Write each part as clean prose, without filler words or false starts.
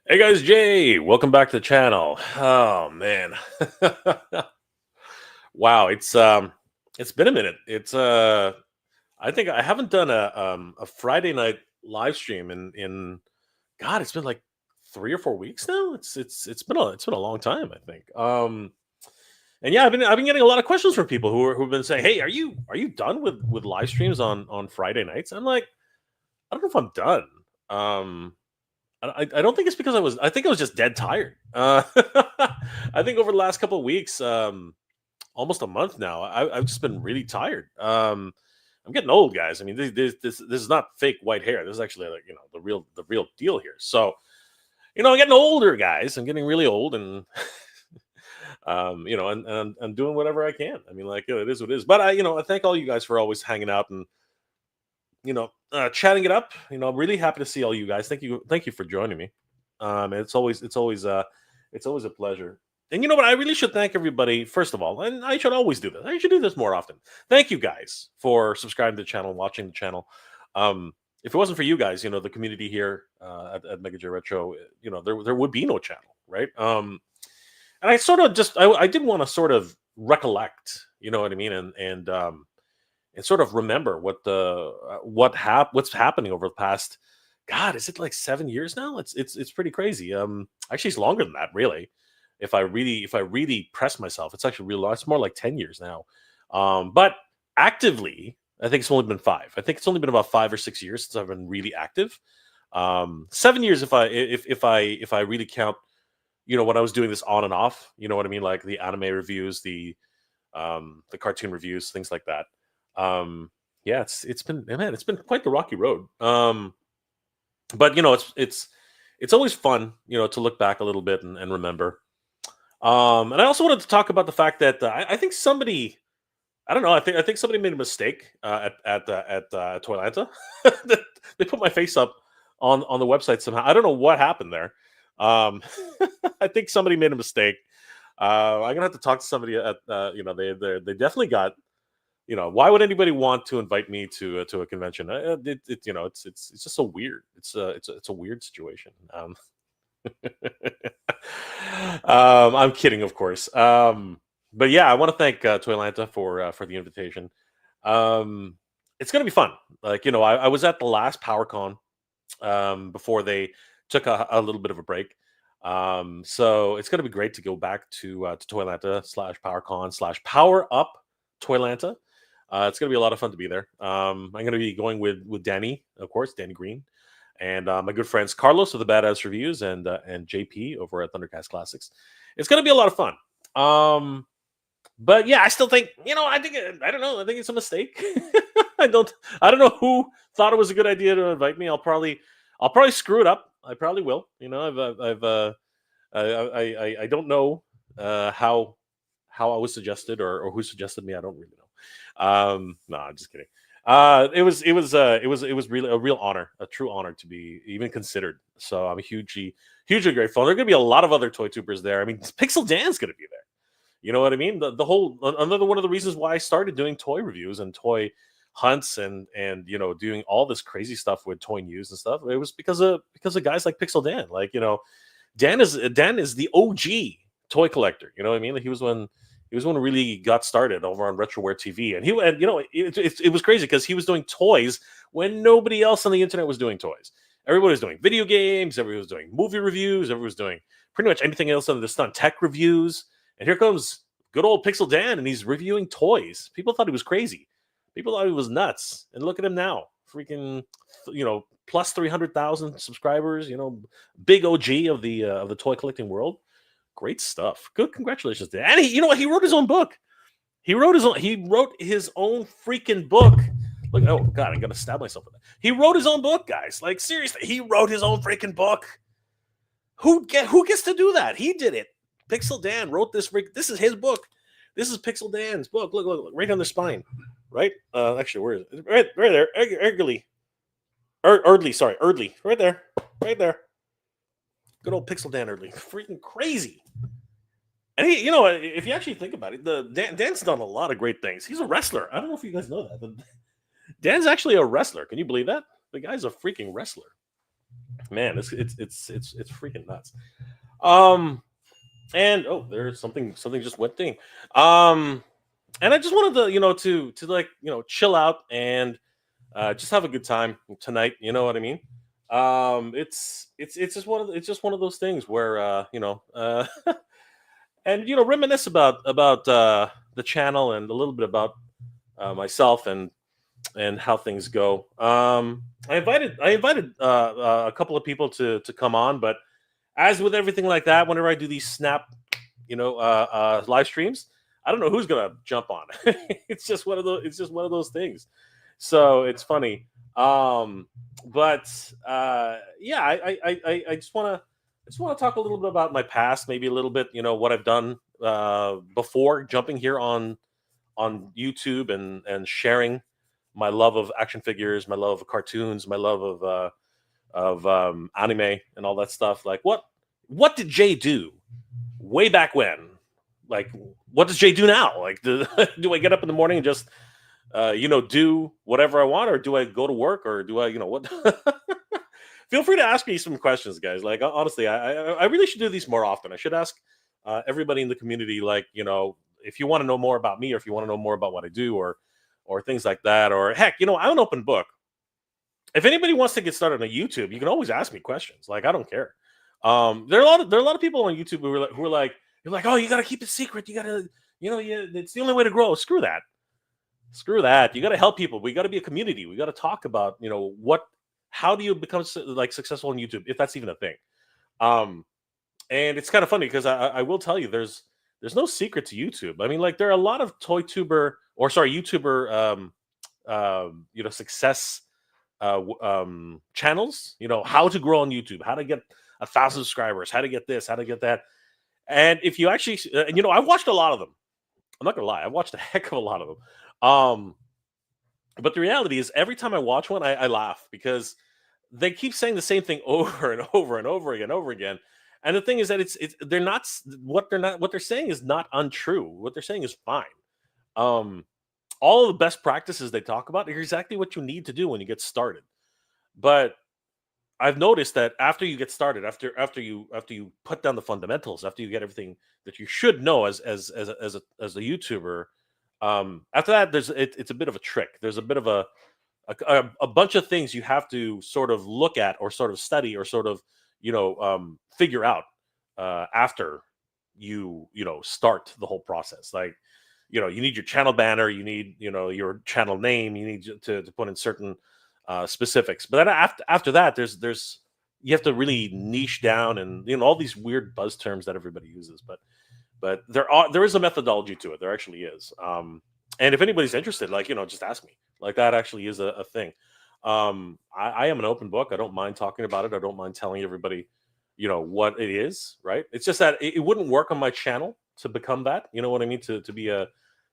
Hey guys, Jay, welcome back to the channel. Oh man. Wow, it's been a minute. I think I haven't done a Friday night live stream in God, it's been like 3 or 4 weeks now. It's been a long time, I think. And yeah, I've been getting a lot of questions from people who've been saying, "Hey, are you done with live streams on Friday nights?" I'm like, I don't know if I'm done. Um I don't think it's because I think I was just dead tired. I think over the last couple of weeks, almost a month now, I've just been really tired. I'm getting old, guys. I mean, this is not fake white hair. This is actually like the real deal here. So I'm getting older, guys. I'm getting really old, and and I'm doing whatever I can. I mean, like it is what it is. But I thank all you guys for always hanging out and chatting it up. I'm really happy to see all you guys. Thank you for joining me. It's always a pleasure. And you know what? I really should thank everybody first of all, and I should always do this. I should do this more often. Thank you guys for subscribing to the channel, watching the channel. If it wasn't for you guys, the community here at Mega J Retro, there would be no channel, right? And I sort of I did want to sort of recollect, you know what I mean, and sort of remember what's happening over the past. God, is it like 7 years now? It's pretty crazy. Actually, it's longer than that, really. If I really press myself, it's actually real long. It's more like 10 years now. But actively, I think it's only been five. I think it's only been about 5 or 6 years since I've been really active. 7 years if I really count. When I was doing this on and off. You know what I mean? Like the anime reviews, the cartoon reviews, things like that. Yeah, it's been quite the rocky road. But it's always fun, to look back a little bit and remember. And I also wanted to talk about the fact that I think somebody, I don't know, I think somebody made a mistake at Toylanta. They put my face up on the website somehow. I don't know what happened there. Um, I think somebody made a mistake. I'm gonna have to talk to somebody at they definitely got. Why would anybody want to invite me to a convention? It's just so weird. It's a weird situation. I'm kidding, of course. But yeah, I want to thank Toylanta for the invitation. It's gonna be fun. Like I was at the last Power-Con before they took a little bit of a break. So it's gonna be great to go back to Toylanta slash Power-Con slash Power Up Toylanta. It's going to be a lot of fun to be there. I'm going to be going with Danny, of course, Danny Green, and my good friends Carlos of the Badass Reviews and JP over at Thundercast Classics. It's going to be a lot of fun. But yeah, I still think I don't know. I think it's a mistake. I don't know who thought it was a good idea to invite me. I'll probably screw it up. I probably will. I don't know how I was suggested or who suggested me. I don't really know. No, I'm just kidding. It was really a real honor, a true honor to be even considered. So I'm hugely grateful. There are going to be a lot of other toy tubers there. I mean, Pixel Dan's going to be there. You know what I mean? The whole another one of the reasons why I started doing toy reviews and toy hunts and doing all this crazy stuff with toy news and stuff. It was because of guys like Pixel Dan. Like Dan is the OG toy collector. You know what I mean? Like, he was when it really got started over on Retroware TV, and it was crazy because he was doing toys when nobody else on the internet was doing toys. Everybody was doing video games, everybody was doing movie reviews, everybody was doing pretty much anything else under the sun, tech reviews. And here comes good old Pixel Dan, and he's reviewing toys. People thought he was crazy. People thought he was nuts. And look at him now, freaking, plus 300,000 subscribers. Big OG of the toy collecting world. Great stuff. Good, congratulations to Dan. And he wrote his own book. He wrote his own freaking book. Look, oh god, I'm gonna stab myself with that. He wrote his own book, guys. Like, seriously, he wrote his own freaking book. Who gets to do that? He did it. Pixel Dan wrote this. This is his book. This is Pixel Dan's book. Look, right on the spine. Right? Actually, where is it? Right there. Erdly. Erdly. Right there. Good old Pixel Dan Erdly. Freaking crazy. And he, if you actually think about it, Dan's done a lot of great things. He's a wrestler. I don't know if you guys know that, but Dan's actually a wrestler. Can you believe that? The guy's a freaking wrestler. Man, it's freaking nuts. Um, and oh, there's something just went ding. Um, and I just wanted to to like chill out and just have a good time tonight. You know what I mean? It's just it's just one of those things where and reminisce about the channel and a little bit about myself and how things go. I invited a couple of people to come on, but as with everything like that, whenever I do these snap, live streams, I don't know who's gonna jump on. It's just one of those. It's just one of those things. So it's funny. But yeah, I just want to talk a little bit about my past, maybe a little bit, what I've done before jumping here on YouTube and sharing my love of action figures, my love of cartoons, my love of anime and all that stuff. Like what did Jay do way back when? Like what does Jay do now? Like do I get up in the morning and just do whatever I want, or do I go to work, or do I what? Feel free to ask me some questions, guys. Like honestly, I really should do these more often. I should ask everybody in the community, like if you want to know more about me, or if you want to know more about what I do, or things like that, or heck, I'm an open book. If anybody wants to get started on YouTube, you can always ask me questions. Like I don't care. There are a lot of people on YouTube who are like, you're like, oh, you got to keep it secret. You got to, it's the only way to grow. Screw that. Screw that. You got to help people. We got to be a community. We got to talk about, how do you become like successful on YouTube, if that's even a thing. Um, and it's kind of funny because I will tell you, there's no secret to YouTube. I mean, like there are a lot of YouTuber, success channels. How to grow on YouTube, how to get 1,000 subscribers, how to get this, how to get that. And if you actually, I've watched a lot of them. I'm not gonna lie, I watched a heck of a lot of them. But the reality is, every time I watch one, I laugh because they keep saying the same thing over and over and over again. And the thing is that they're not what they're saying is not untrue. What they're saying is fine. Um, all of the best practices they talk about are exactly what you need to do when you get started. But I've noticed that after you get started, after you put down the fundamentals, after you get everything that you should know as a YouTuber, after that it's a bit of a trick. There's a bit of a bunch of things you have to sort of look at, or sort of study, or sort of figure out after you start the whole process. Like you need your channel banner, you need your channel name, you need to put in certain specifics. But then after that, there's you have to really niche down, and all these weird buzz terms that everybody uses. But there is a methodology to it. There actually is. And if anybody's interested, like just ask me. Like that actually is a thing. I am an open book. I don't mind talking about it. I don't mind telling everybody, what it is. Right? It's just that it wouldn't work on my channel to become that. You know what I mean? To be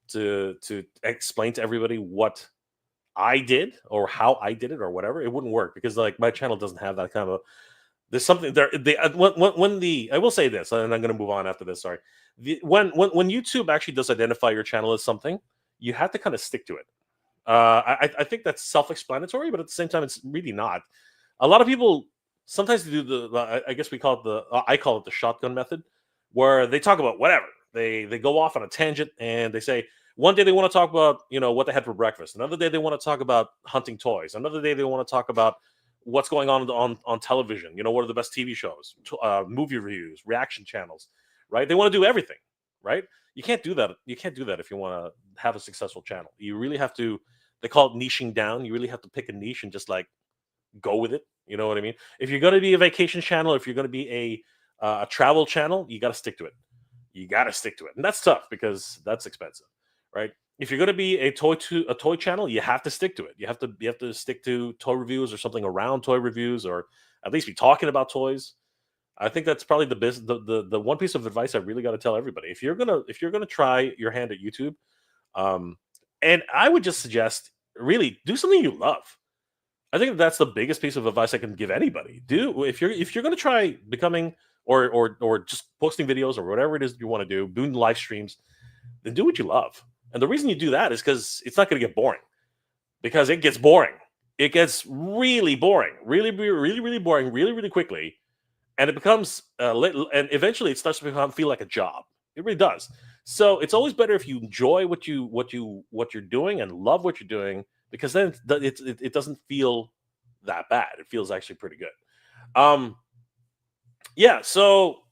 to explain to everybody what I did, or how I did it, or whatever. It wouldn't work because like my channel doesn't have that kind of. There's something there. When the I will say this, and I'm going to move on after this. Sorry. When YouTube actually does identify your channel as something, you have to kind of stick to it. I think that's self-explanatory, but at the same time, it's really not. A lot of people sometimes they do I guess we call it I call it the shotgun method, where they talk about whatever. They go off on a tangent and they say one day they want to talk about what they had for breakfast. Another day they want to talk about hunting toys. Another day they want to talk about what's going on television. What are the best TV shows, movie reviews, reaction channels, right? They want to do everything, right? You can't do that. You can't do that if you want to have a successful channel. You really have to. They call it niching down. You really have to pick a niche and just like go with it. You know what I mean? If you're going to be a vacation channel, if you're going to be a travel channel, you got to stick to it. You got to stick to it, and that's tough because that's expensive, right? If you're going to be a toy channel, you have to stick to it. You have to stick to toy reviews or something around toy reviews, or at least be talking about toys. I think that's probably the one piece of advice I really got to tell everybody. If you're gonna try your hand at YouTube, um, and I would just suggest really do something you love. I think that's the biggest piece of advice I can give anybody. Do if you're gonna try becoming or just posting videos or whatever it is you want to do, doing live streams, then do what you love. And the reason you do that is because it's not going to get boring. Because it gets boring it gets really boring, really boring, really quickly, and it becomes and eventually it starts to feel like a job. It really does. So it's always better if you enjoy what you're doing and love what you're doing, because then it doesn't feel that bad. It feels actually pretty good. Yeah. So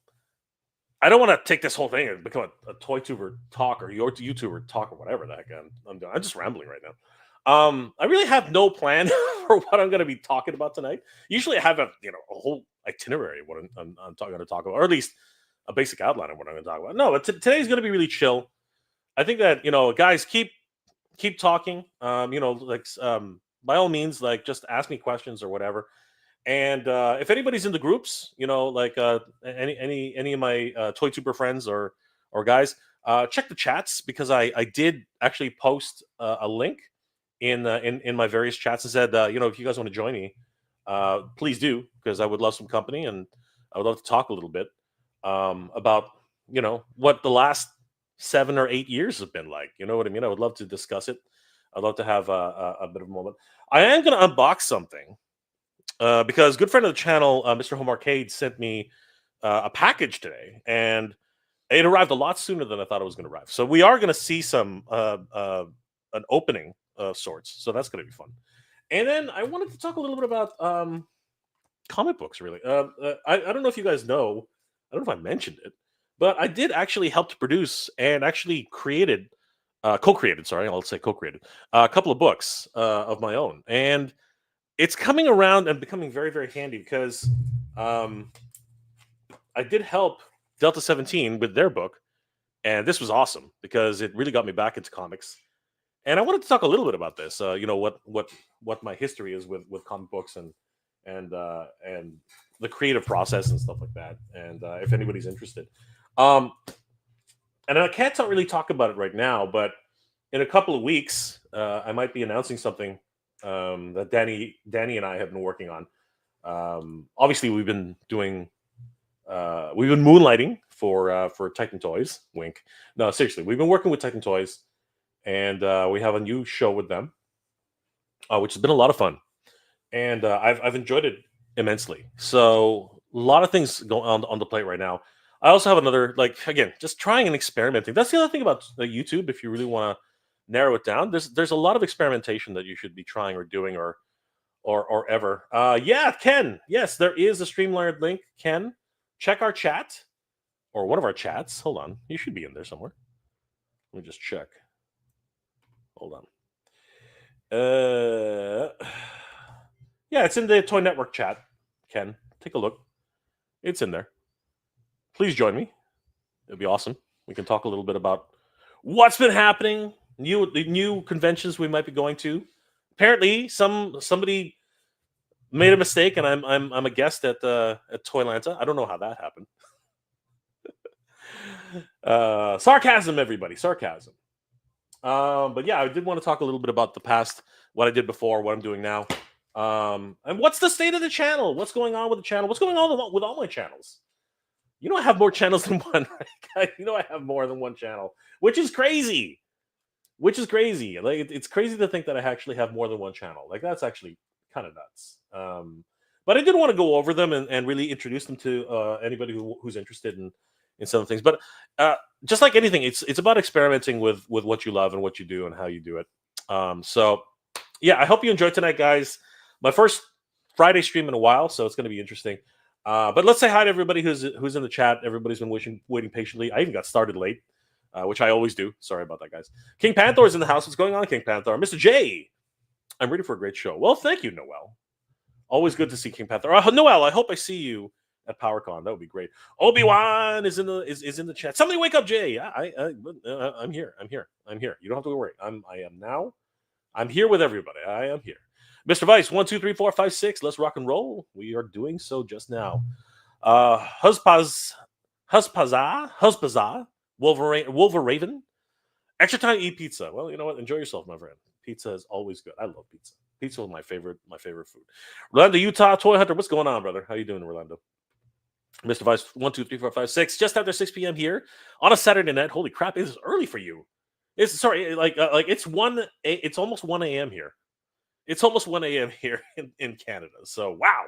I don't want to take this whole thing and become a toy tuber talk or your YouTuber talk or whatever the heck I'm doing. I'm just rambling right now. I really have no plan for what I'm going to be talking about tonight. Usually, I have a whole itinerary of what I'm going to talk about, or at least a basic outline of what I'm going to talk about. No, but today's going to be really chill. I think that guys, keep talking. By all means, like just ask me questions or whatever. And if anybody's in the groups, any of my toy tuber friends or guys, check the chats, because I did actually post a link in my various chats and said, if you guys want to join me, please do, because I would love some company, and I would love to talk a little bit about what the last 7 or 8 years have been like. You know what I mean? I would love to discuss it. I'd love to have a bit of a moment. I am going to unbox something. Because good friend of the channel, Mr. Home Arcade, sent me a package today, and it arrived a lot sooner than I thought it was going to arrive. So we are going to see some an opening of sorts. So that's going to be fun. And then I wanted to talk a little bit about comic books. Really, I don't know if you guys know. I don't know if I mentioned it, but I did actually help to produce and actually co-created. Sorry, I'll say co-created a couple of books of my own, and it's coming around and becoming very, very handy, because I did help Delta 17 with their book, and this was awesome because it really got me back into comics. And I wanted to talk a little bit about this. What my history is with comic books and the creative process and stuff like that. And if anybody's interested, and I can't really talk about it right now, but in a couple of weeks, I might be announcing something that Danny and I have been working on. Obviously, we've been moonlighting for Titan Toys. Wink. No, seriously, we've been working with Titan Toys, and we have a new show with them, which has been a lot of fun, and I've enjoyed it immensely. So a lot of things going on the plate right now. I also have another, again, just trying and experimenting. That's the other thing about YouTube. If you really want to narrow it down, there's a lot of experimentation that you should be trying or doing or ever. Yeah, Ken. Yes, there is a Streamlard link. Ken, check our chat, or one of our chats. Hold on, you should be in there somewhere. Let me just check. Hold on. Yeah, it's in the Toy Network chat. Ken, take a look. It's in there. Please join me. It'd be awesome. We can talk a little bit about what's been happening, the new conventions we might be going to. Apparently, somebody made a mistake, and I'm a guest at Toylanta. I don't know how that happened. Sarcasm, everybody, sarcasm. But yeah, I did want to talk a little bit about the past, what I did before, what I'm doing now, and what's the state of the channel. What's going on with the channel? What's going on with all my channels? I have more channels than one, right? I have more than one channel, which is crazy. Like, it's crazy to think that I actually have more than one channel. Like, that's actually kind of nuts. But I did want to go over them and really introduce them to anybody who's interested in some things. But just like anything, it's about experimenting with what you love and what you do and how you do it. So yeah, I hope you enjoyed tonight, guys. My first Friday stream in a while, so it's going to be interesting. But let's say hi to everybody who's in the chat. Everybody's been waiting patiently. I even got started late, which I always do. Sorry about that, guys. King Panther is in the house. What's going on, King Panther? Mr. J, I'm ready for a great show. Well, thank you, Noel. Always good to see King Panther. Noel, I hope I see you at Power-Con. That would be great. Obi-Wan is in the chat. Somebody wake up Jay. I'm here. You don't have to worry. I'm here with everybody. I am here. Mr. Vice, 1, 2, 3, 4, 5, 6. Let's rock and roll. We are doing so just now. Huzpaza, Wolveraven. Extra time, eat pizza. Well, you know what? Enjoy yourself, my friend. Pizza is always good. I love pizza. Pizza is my favorite food. Rolando, Utah, Toy Hunter. What's going on, brother? How you doing, Rolando? Mr. Vice, 1, 2, 3, 4, 5, 6. Just after 6 p.m. here on a Saturday night. Holy crap! It is early for you. It's almost 1 a.m. here. It's almost 1 a.m. here in Canada. So wow,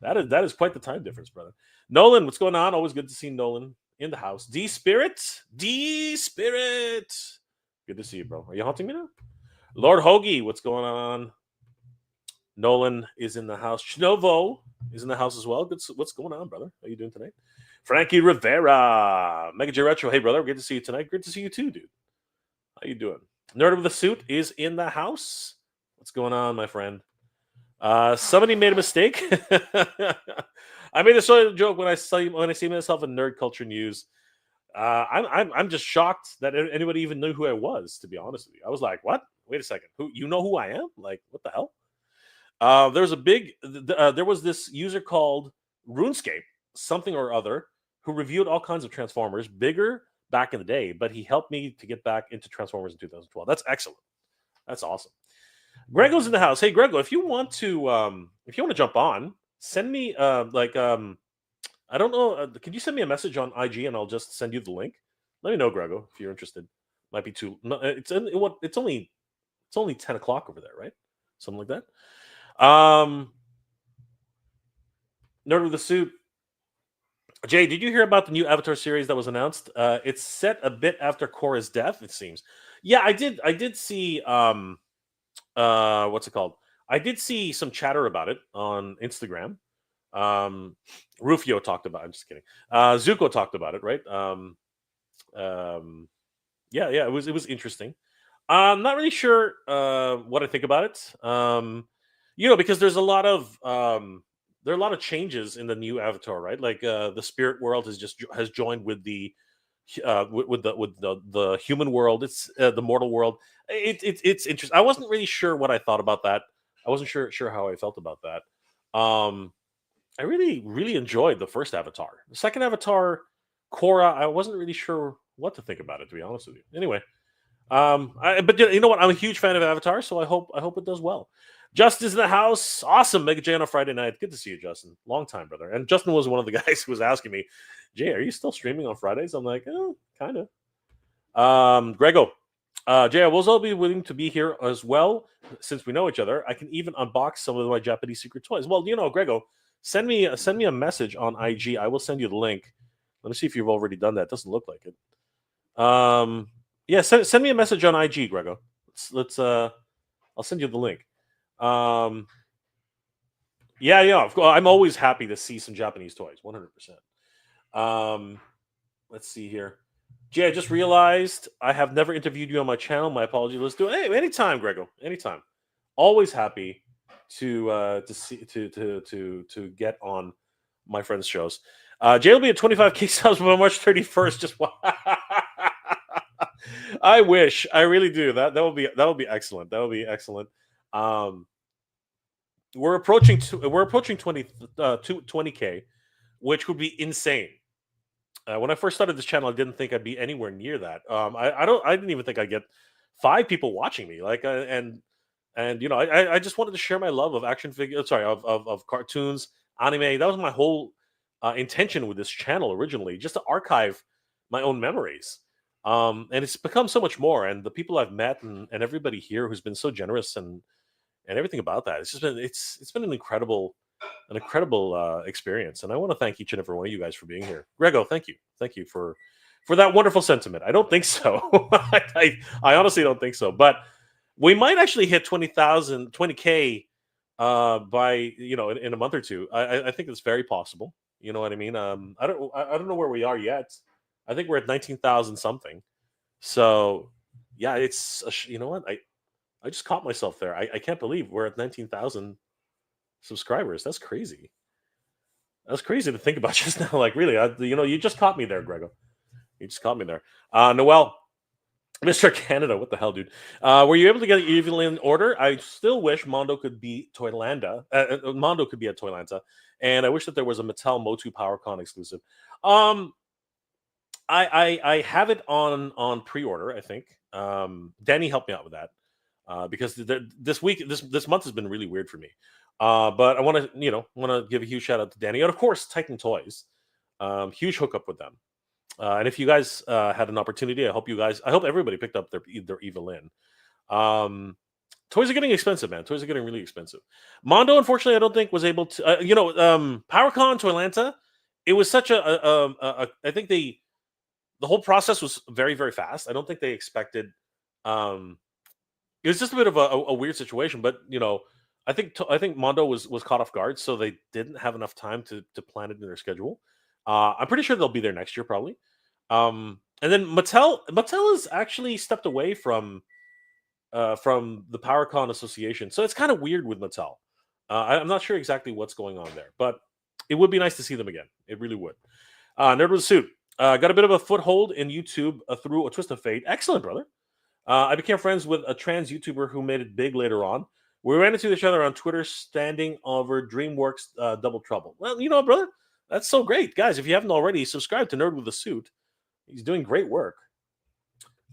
that is quite the time difference, brother. Nolan, what's going on? Always good to see Nolan in the house. D Spirit, D Spirit. Good to see you, bro. Are you haunting me now? Lord Hoagie, what's going on? Nolan is in the house. Chnovo is in the house as well. Good. What's going on, brother? How you doing tonight? Frankie Rivera, Mega J Retro. Hey, brother. Good to see you tonight. Good to see you too, dude. How you doing? Nerd of the Suit is in the house. What's going on, my friend? Somebody made a mistake. I made a sort of joke when I see myself in nerd culture news. I'm just shocked that anybody even knew who I was. To be honest with you, I was like, "What? Wait a second. Who? You know who I am? Like, what the hell?" There's a big. There was this user called RuneScape, something or other, who reviewed all kinds of Transformers, bigger back in the day, but he helped me to get back into Transformers in 2012. That's excellent. That's awesome. Grego's in the house. Hey, Grego, if you want to jump on, send me I don't know. Can you send me a message on IG and I'll just send you the link? Let me know, Grego, if you're interested. Might be too. No, it's only 10 o'clock over there, right? Something like that. Nerd with the Suit. Jay, did you hear about the new Avatar series that was announced? It's set a bit after Korra's death, it seems. Yeah, I did see what's it called? I did see some chatter about it on Instagram. Rufio talked about it. I'm just kidding. Zuko talked about it, right? Yeah, it was interesting. I'm not really sure what I think about it. Because there's a lot of there are a lot of changes in the new Avatar, right? Like the spirit world has joined with the with the human world. It's the mortal world. It's interesting. I wasn't really sure what I thought about that. I wasn't sure how I felt about that. I really enjoyed the first Avatar. The second Avatar, Korra, I wasn't really sure what to think about it, to be honest with you. Anyway, but you know what? I'm a huge fan of Avatar, so I hope it does well. Justin's in the house. Awesome. Mega J on a Friday night. Good to see you, Justin. Long time, brother. And Justin was one of the guys who was asking me, Jay, are you still streaming on Fridays? I'm like, oh, kind of. Grego, Jay, I will also be willing to be here as well, since we know each other. I can even unbox some of my Japanese secret toys. Well, Grego, send me a message on IG. I will send you the link. Let me see if you've already done that. Doesn't look like it. Yeah, send me a message on IG, Grego. Let's I'll send you the link. Yeah, of course. I'm always happy to see some Japanese toys, 100%. Let's see here. Jay, I just realized I have never interviewed you on my channel. My apologies. Let's do it. Hey, anytime, Grego. Anytime. Always happy to get on my friends' shows. Jay will be at 25K subs by March 31st. Just I wish. I really do. That would be excellent. That would be excellent. We're approaching 20K, which would be insane. When I first started this channel, I didn't think I'd be anywhere near that. I didn't even think I'd get 5 people watching me. Like, and I just wanted to share my love of action figures. Sorry, of cartoons, anime. That was my whole intention with this channel originally, just to archive my own memories. And it's become so much more. And the people I've met and everybody here who's been so generous and everything about that, it's been an incredible experience. And I want to thank each and every one of you guys for being here. Grego, thank you for that wonderful sentiment. I don't think so. I honestly don't think so, but we might actually hit 20K by in a month or two. I think it's very possible. You know what I mean? I don't know where we are yet. I think we're at 19,000 something. So yeah, it's you know what, I just caught myself there. I can't believe we're at 19,000 subscribers. That's crazy. That's crazy to think about just now. Like, really, you just caught me there, Grego. You just caught me there. Noel, Mr. Canada, what the hell, dude? Were you able to get Evelyn order? I still wish Mondo could be Toylanta. Mondo could be at Toylanta, and I wish that there was a Mattel Motu Power-Con exclusive. I have it on pre-order. I think Danny helped me out with that because this month has been really weird for me. But I want to give a huge shout out to Danny and of course Titan Toys. Huge hookup with them. And if you guys had an opportunity, I hope everybody picked up their Evelyn. Toys are getting expensive, man. Toys are getting really expensive. Mondo, unfortunately, I don't think was able to. Power-Con Toylanta. It was such I think the whole process was very, very fast. I don't think they expected. Um, it was just a bit of a weird situation, but I think Mondo was caught off guard, so they didn't have enough time to plan it in their schedule. I'm pretty sure they'll be there next year, probably. And then Mattel has actually stepped away from the PowerCon Association. So it's kind of weird with Mattel. I'm not sure exactly what's going on there, but it would be nice to see them again. It really would. Nerd with a Suit. Got a bit of a foothold in YouTube through a twist of fate. Excellent, brother. I became friends with a trans YouTuber who made it big later on. We ran into each other on Twitter standing over DreamWorks Double Trouble. Well, brother, that's so great. Guys, if you haven't already, subscribe to Nerd with a Suit. He's doing great work.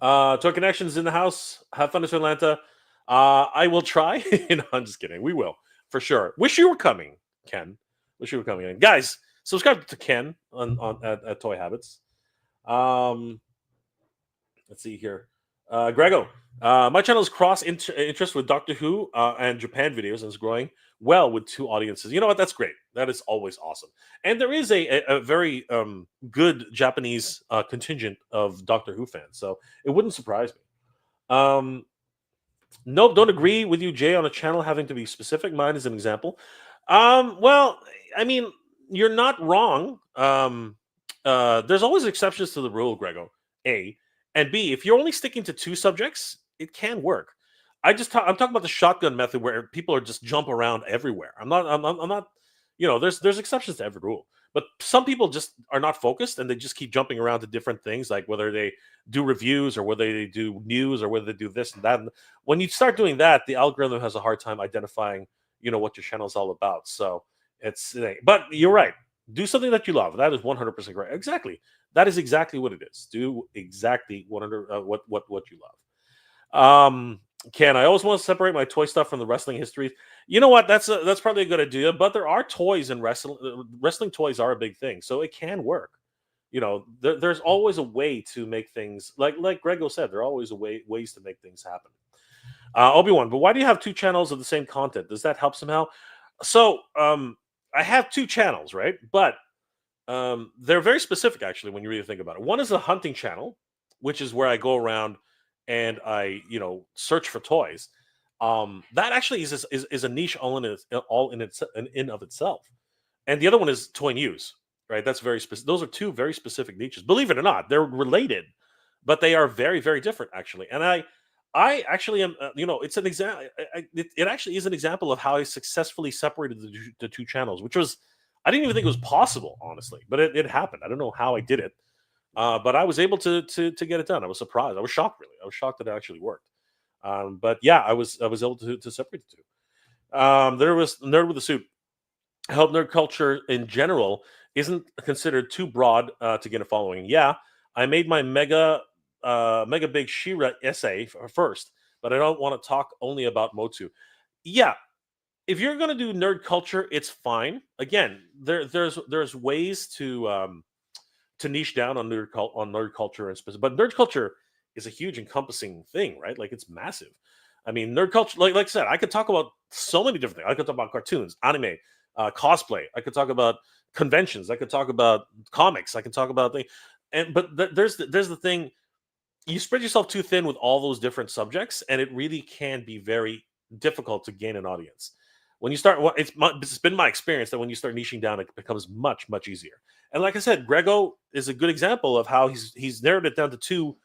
Toy Connections in the house. Have fun in Atlanta. I will try. No, I'm just kidding. We will for sure. Wish you were coming, Ken. Wish you were coming in, guys. Subscribe to Ken on at Toy Habits. Let's see here. Grego, my channel is cross interest with Doctor Who and Japan videos, and it's growing well with 2 audiences. You know what? That's great. That is always awesome. And there is a very good Japanese contingent of Doctor Who fans, so it wouldn't surprise me. Nope, don't agree with you, Jay, on a channel having to be specific. Mine is an example. Well, I mean, you're not wrong. There's always exceptions to the rule, Grego. A. And B, if you're only sticking to 2 subjects, it can work. I'm talking about the shotgun method where people are just jump around everywhere. I'm not. There's exceptions to every rule, but some people just are not focused and they just keep jumping around to different things, like whether they do reviews or whether they do news or whether they do this and that. And when you start doing that, the algorithm has a hard time identifying, what your channel is all about. So but you're right. Do something that you love. That is 100% correct. Exactly. That is exactly what it is. Do exactly 100 what you love. Ken, I always want to separate my toy stuff from the wrestling history. You know what? That's probably a good idea. But there are toys in wrestling. Wrestling toys are a big thing, so it can work. There's always a way to make things like Grego said. There are always ways to make things happen. Obi-Wan, but why do you have 2 channels of the same content? Does that help somehow? So I have 2 channels, right? But they're very specific, actually, when you really think about it. One is a hunting channel, which is where I go around and I, search for toys. That actually is a niche all in of itself. And the other one is toy news, right? That's very specific. Those are 2 very specific niches. Believe it or not, they're related, but they are very, very different, actually. And I actually am, it's an example. It actually is an example of how I successfully separated the 2 channels, which was, I didn't even think it was possible, honestly, but it happened. I don't know how I did it, but I was able to get it done. I was surprised. I was shocked, really. I was shocked that it actually worked. But yeah, I was able to separate the 2. There was Nerd with a Suit. I hope nerd culture in general isn't considered too broad to get a following. Yeah, I made my mega big Shira essay first, but I don't want to talk only about Motu. Yeah, if you're gonna do nerd culture, it's fine. Again, there's ways to niche down on nerd culture and specific, but nerd culture is a huge encompassing thing, right? Like it's massive. I mean, nerd culture, like I said, I could talk about so many different things. I could talk about cartoons, anime, cosplay. I could talk about conventions. I could talk about comics. I can talk about things. But there's the thing. You spread yourself too thin with all those different subjects, and it really can be very difficult to gain an audience. When you start, it's been my experience that when you start niching down, it becomes much, much easier. And like I said, Grego is a good example of how he's narrowed it down to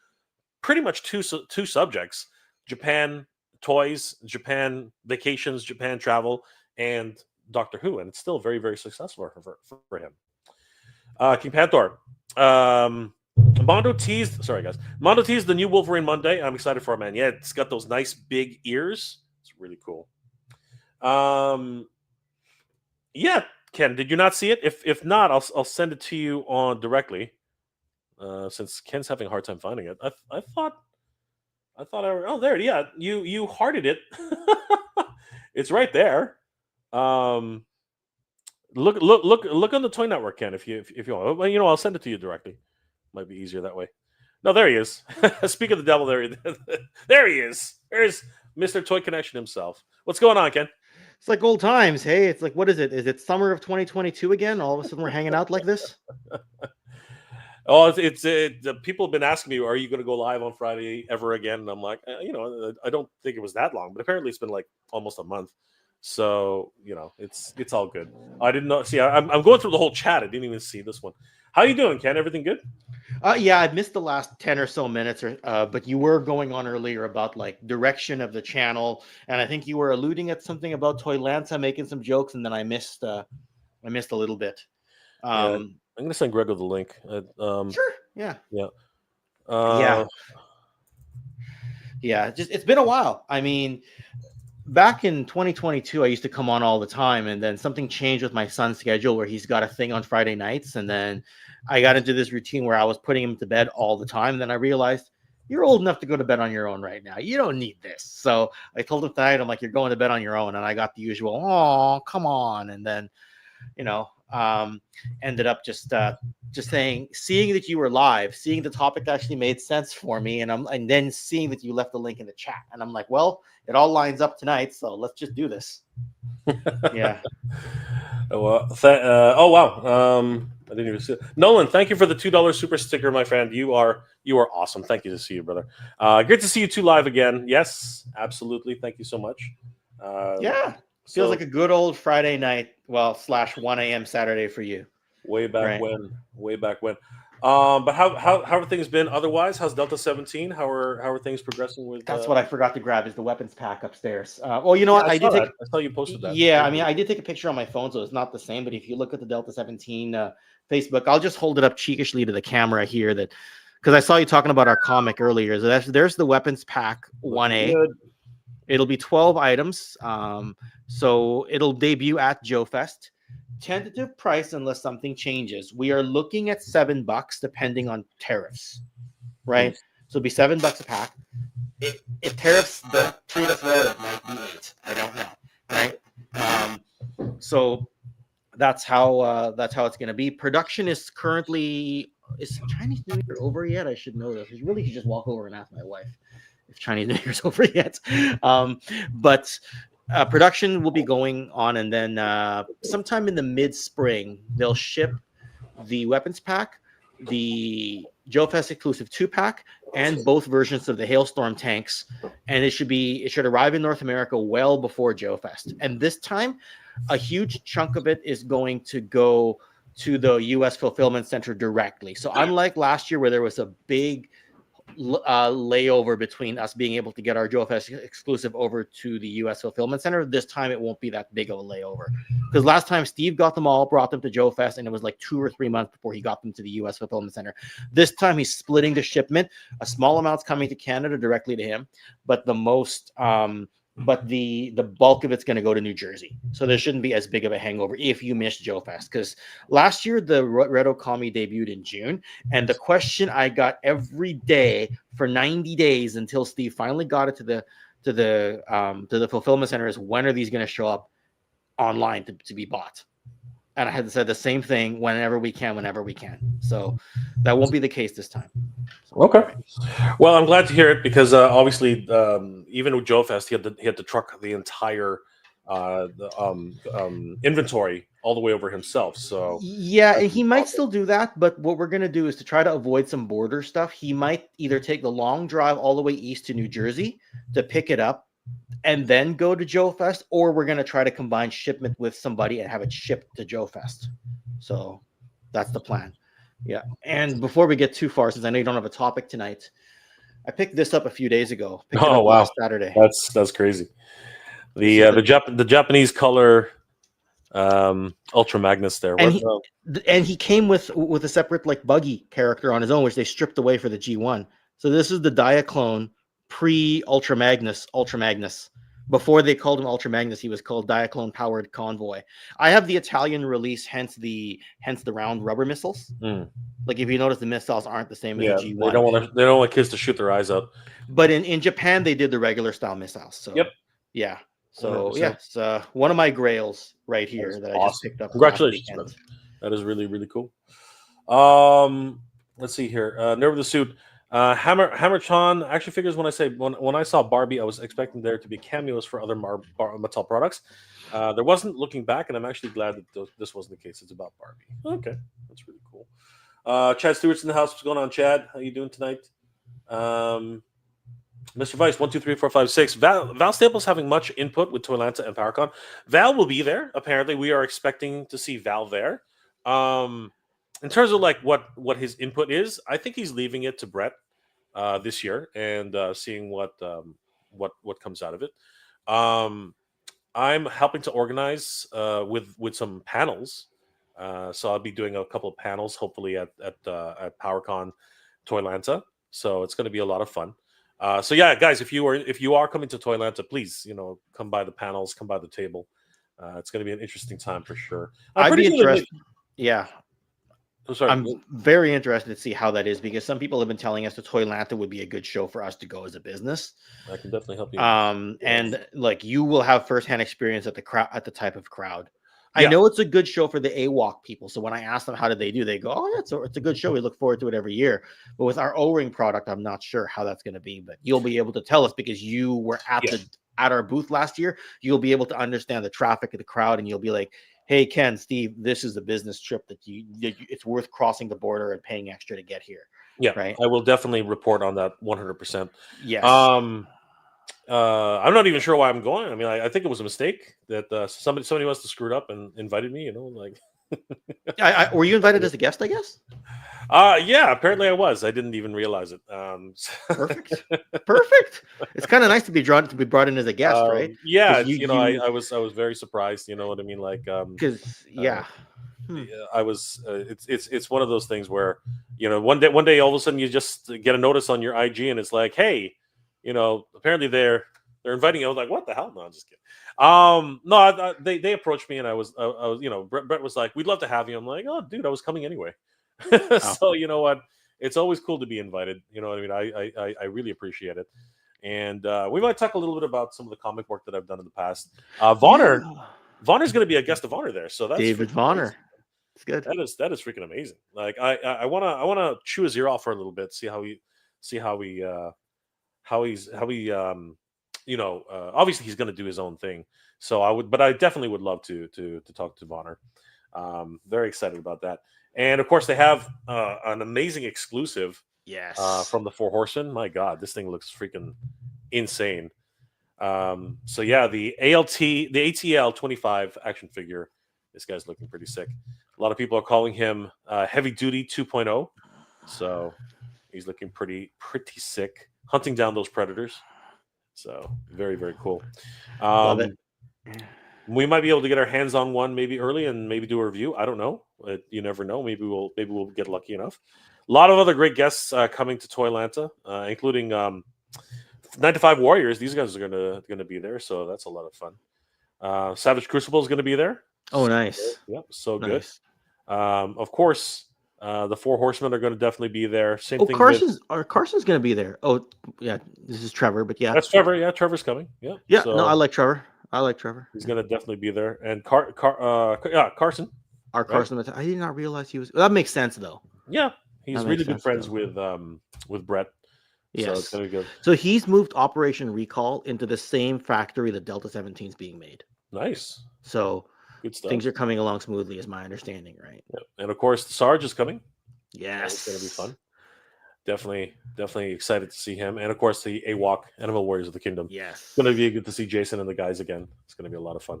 pretty much two subjects: Japan toys, Japan vacations, Japan travel, and Doctor Who, and it's still very, very successful for him. King Panther. Mondo teased. Sorry, guys. Mondo teased the new Wolverine Monday. I'm excited for it, man. Yeah, it's got those nice big ears. It's really cool. Yeah, Ken, did you not see it? If not, I'll send it to you on directly. Since Ken's having a hard time finding it, I thought oh, there. Yeah, you hearted it. It's right there. Look on the Toy Network, Ken. If you want, well, I'll send it to you directly. Might be easier that way. No, there he is. Speak of the devil, there he is. There's Mr. Toy Connection himself. What's going on, Ken? It's like old times. Hey, it's like, what is it? Is it summer of 2022 again? All of a sudden we're hanging out like this? Oh, people have been asking me, are you going to go live on Friday ever again? And I'm like, I don't think it was that long, but apparently it's been like almost a month. So, it's all good. I didn't know. See, I'm going through the whole chat. I didn't even see this one. How you doing, Ken? Everything good? Yeah, I missed the last 10 or so minutes, but you were going on earlier about like direction of the channel, and I think you were alluding at something about Toylanta making some jokes, and then I missed a little bit. Yeah, I'm gonna send Gregor the link. Sure. Yeah. Yeah. Yeah. Just it's been a while. I mean, back in 2022, I used to come on all the time, and then something changed with my son's schedule where he's got a thing on Friday nights, and then I got into this routine where I was putting him to bed all the time. And then I realized you're old enough to go to bed on your own right now. You don't need this. So I told him tonight, I'm like, you're going to bed on your own. And I got the usual, oh, come on. And then, ended up just seeing that you were live, seeing the topic actually made sense for me, and then seeing that you left the link in the chat, and I'm like, well, it all lines up tonight, so let's just do this. Yeah. Well, oh wow. I didn't even see it. Nolan, thank you for the $2 super sticker, my friend. You are awesome. Thank you to see you, brother. Great to see you two live again. Yes, absolutely. Thank you so much. Yeah. Feels like a good old Friday night, / 1 a.m. Saturday for you. Way back when. But how have things been otherwise? How's Delta 17? How are things progressing with? That's what I forgot to grab is the weapons pack upstairs. Well, you know what? I saw you posted that. Yeah, I mean, I did take a picture on my phone, so it's not the same. But if you look at the Delta 17 Facebook, I'll just hold it up cheekishly to the camera here, because I saw you talking about our comic earlier. So there's the weapons pack 1A. Good. It'll be 12 items. So it'll debut at Joe Fest. Tentative price unless something changes. We are looking at $7 depending on tariffs, right? So it'll be $7 a pack. If tariffs don't treat us well, it might be 8. I don't know, right? So that's how it's going to be. Production is currently is Chinese New Year over yet? I should know this. I really should just walk over and ask my wife if Chinese New Year's over yet. But production will be going on, and then sometime in the mid-spring, they'll ship the weapons pack, the Joe Fest exclusive 2-pack, and both versions of the Hailstorm tanks. And it should arrive in North America well before Joe Fest. And this time, a huge chunk of it is going to go to the U.S. fulfillment center directly. So unlike last year where there was a big layover between us being able to get our Joe Fest exclusive over to the U.S. fulfillment center, this time it won't be that big of a layover, because last time Steve got them all, brought them to Joe Fest, and it was like 2 or 3 months before he got them to the U.S. fulfillment center. This time he's splitting the shipment. A small amount's coming to Canada directly to him, but the bulk of it's going to go to New Jersey. So there shouldn't be as big of a hangover if you missed Joe Fest, because last year the Red Okami debuted in June, and the question I got every day for 90 days until Steve finally got it to the fulfillment center is, when are these going to show up online to be bought? And I had said the same thing, whenever we can. So that won't be the case this time. Okay. Well, I'm glad to hear it, because obviously, even with Joe Fest, he had to truck the entire inventory all the way over himself. So yeah, and he might still do that. But what we're going to do is to try to avoid some border stuff. He might either take the long drive all the way east to New Jersey to pick it up and then go to Joe Fest, or we're going to try to combine shipment with somebody and have it shipped to Joe Fest. So that's the plan. Yeah. And before we get too far, since I know you don't have a topic tonight, I picked this up a few days ago. Picked it up last Saturday. That's crazy. The Japanese color Ultra Magnus there. And he came with a separate like buggy character on his own, which they stripped away for the G1. So this is the Diaclone pre-Ultra Magnus. Before they called him Ultra Magnus, he was called Diaclone Powered Convoy. I have the Italian release, hence the round rubber missiles. Like if you notice, the missiles aren't the same as the G1. They don't want kids to shoot their eyes out. But in Japan, they did the regular style missiles. So yep. Yeah. So 100%. Yeah, it's one of my grails right here that I just picked up. Congratulations, man. That is really, really cool. Let's see here. Nerve of the Suit. Hammertron action figures. When I saw Barbie, I was expecting there to be cameos for other Mattel products. There wasn't. Looking back, and I'm actually glad that this wasn't the case. It's about Barbie. Okay, that's really cool. Chad Stewart's in the house. What's going on, Chad? How you doing tonight? Mr. Vice, 1, 2, 3, 4, 5, 6. Val Staples having much input with Toylanta and Power-Con. Val will be there. Apparently, we are expecting to see Val there. In terms of like what his input is, I think he's leaving it to Brett this year and seeing what comes out of it. I'm helping to organize with some panels, so I'll be doing a couple of panels hopefully at Power-Con Toylanta. So it's going to be a lot of fun. So yeah, guys, if you are coming to Toylanta, please come by the panels, come by the table. It's going to be an interesting time for sure. I'd be interested. Yeah. Oh, sorry. I'm very interested to see how that is because some people have been telling us the Toylanta would be a good show for us to go as a business. I can definitely help you. And like you will have firsthand experience at the type of crowd. Yeah. I know it's a good show for the AWOC people. So when I ask them how did they do, they go, "Oh, yeah, it's a good show. We look forward to it every year." But with our O-ring product, I'm not sure how that's going to be. But you'll be able to tell us because you were at our booth last year. You'll be able to understand the traffic of the crowd, and you'll be like, "Hey, Ken, Steve, this is a business trip that it's worth crossing the border and paying extra to get here." Yeah, right. I will definitely report on that 100%. Yes. I'm not even sure why I'm going. I mean, I think it was a mistake that somebody must have screwed up and invited me. Like. Were you invited as a guest? I guess. Yeah. Apparently, I was. I didn't even realize it. Perfect. It's kind of nice to be brought in as a guest, right? Yeah. I was very surprised. You know what I mean? Like, because I was. It's one of those things where one day all of a sudden you just get a notice on your IG and it's like, hey. Apparently they're inviting you. I was like, what the hell? No, I'm just kidding. No, they approached me and I was Brett was like, we'd love to have you. I'm like, oh, dude, I was coming anyway. So you know what? It's always cool to be invited. You know what I mean? I really appreciate it. And we might talk a little bit about some of the comic work that I've done in the past. Vonner's going to be a guest of honor there. So that's David Vonner. It's good. That is freaking amazing. Like I wanna chew his ear off for a little bit, see how he obviously he's going to do his own thing. So but I definitely would love to talk to Vonner. Very excited about that. And of course they have an amazing exclusive. Yes. From the Four Horsemen. My God, this thing looks freaking insane. So yeah, the ATL 25 action figure. This guy's looking pretty sick. A lot of people are calling him Heavy Duty 2.0. So he's looking pretty sick. Hunting down those predators. So very, very cool. Love it. We might be able to get our hands on one maybe early and maybe do a review. I don't know. You never know. Maybe we'll get lucky enough. A lot of other great guests coming to Toylanta, including 9 to 5 Warriors. These guys are gonna be there, so that's a lot of fun. Savage Crucible is gonna be there. Oh, nice. Yep, so nice. Good. Of course. The Four Horsemen are going to definitely be there. Same thing. Carson's going to be there. Oh, yeah. This is Trevor, but yeah, that's Trevor. Yeah, Trevor's coming. Yeah. Yeah. So, no, I like Trevor. He's going to definitely be there. And Carson. Our Carson. Right? I did not realize he was. That makes sense though. Yeah, he's really good friends with Brett. Yes. So it's going to be good. So he's moved Operation Recall into the same factory that Delta 17 is being made. Nice. So. Good stuff. Things are coming along smoothly, is my understanding, right? Yeah. And of course, the Sarge is coming. Yes, it's going to be fun. Definitely excited to see him. And of course, the AWOC Animal Warriors of the Kingdom. Yes, it's going to be good to see Jason and the guys again. It's going to be a lot of fun.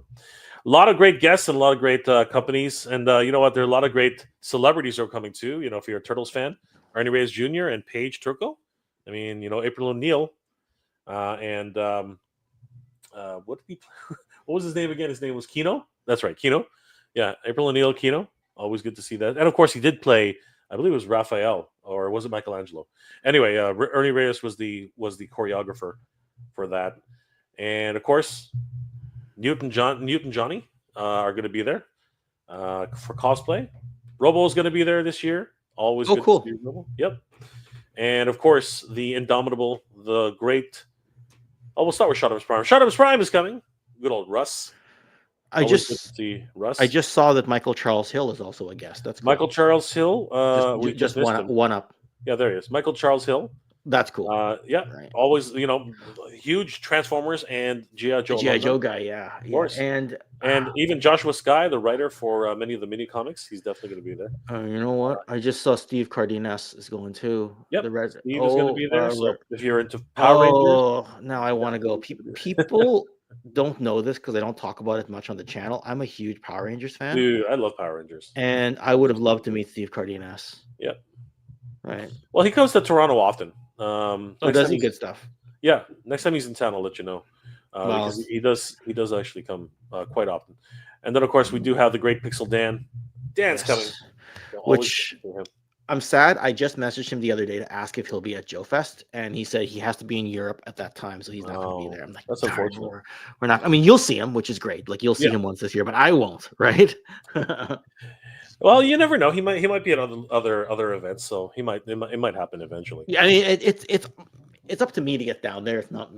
A lot of great guests and a lot of great companies. And you know what? There are a lot of great celebrities who are coming too. If you're a Turtles fan, Ernie Reyes Jr. and Paige Turco. I mean, April O'Neil, and what was his name again? His name was Kino. That's right, Kino. Yeah, April O'Neil, Kino. Always good to see that. And of course, he did play. I believe it was Raphael, or was it Michelangelo? Anyway, Ernie Reyes was the choreographer for that. And of course, Newt and Johnny are going to be there for cosplay. Robo is going to be there this year. Always good cool. To see Robo. Yep. And of course, the indomitable, the great. Oh, we'll start with Shot of His Prime. Shot of His Prime is coming. Good old Russ. I just saw that Michael Charles Hill is also a guest. That's cool. Michael Charles Hill. Just one up. Yeah, there he is. Michael Charles Hill That's cool. Yeah, Right. always huge Transformers and GI Joe. G.I. Joe guy, yeah. Of Yeah. course. And even Joshua Skye, the writer for many of the mini comics, he's definitely going to be there. you know what? I just saw Steve Cardenas is going too. Yep, The red. Steve is going to be there. So if you're into Power Rangers, Oh, now I want to go. People don't know this because I don't talk about it much on the channel. I'm a huge Power Rangers fan, dude, I love Power Rangers. and I would have loved to meet Steve Cardenas. Yep. Right. Well, he comes to Toronto often. So does he good stuff? Yeah. Next time he's in town, I'll let you know. Well, Because he does actually come quite often. And then of course we do have the great Pixel Dan. Dan's coming. Which I'm sad. I just messaged him the other day to ask if he'll be at Joe Fest, and he said he has to be in Europe at that time, so he's not going to be there. I'm like, that's unfortunate. We're not. I mean, you'll see him, which is great. Like you'll see him once this year, but I won't. Right? Well, you never know. He might be at other events, so it might happen eventually. Yeah, I mean, it's up to me to get down there. It's not,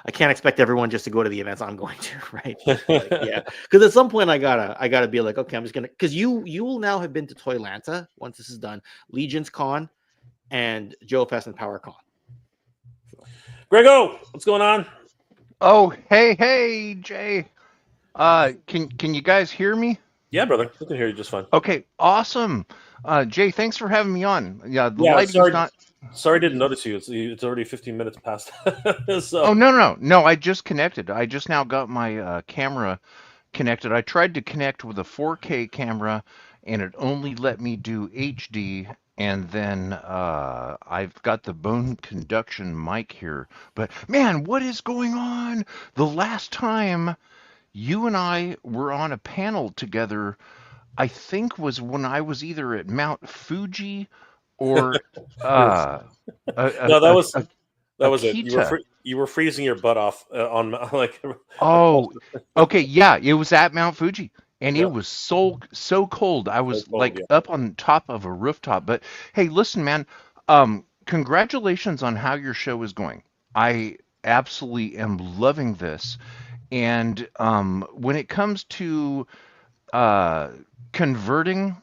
I can't expect everyone just to go to the events I'm going to, right? Yeah, because at some point I gotta be like, okay, I'm just gonna, because you will now have been to Toylanta once this is done, Legion's Con, and Joe Fest and Power-Con. Grego, what's going on? Oh, hey, Jay. Can you guys hear me? Yeah, brother, I can hear you just fine. Okay, awesome. Jay, thanks for having me on. Yeah, the lighting is not. Sorry, I didn't notice you. It's already 15 minutes past. So. Oh no! I just connected. I just now got my camera connected. I tried to connect with a 4K camera, and it only let me do HD. And then I've got the bone conduction mic here. But man, what is going on? The last time you and I were on a panel together, I think was when I was either at Mount Fuji or no, that was it. You were freezing your butt off on like. Oh, okay, yeah, it was at Mount Fuji, and it was so cold. I was up on top of a rooftop. But hey, listen, man, congratulations on how your show is going. I absolutely am loving this. And when it comes to converting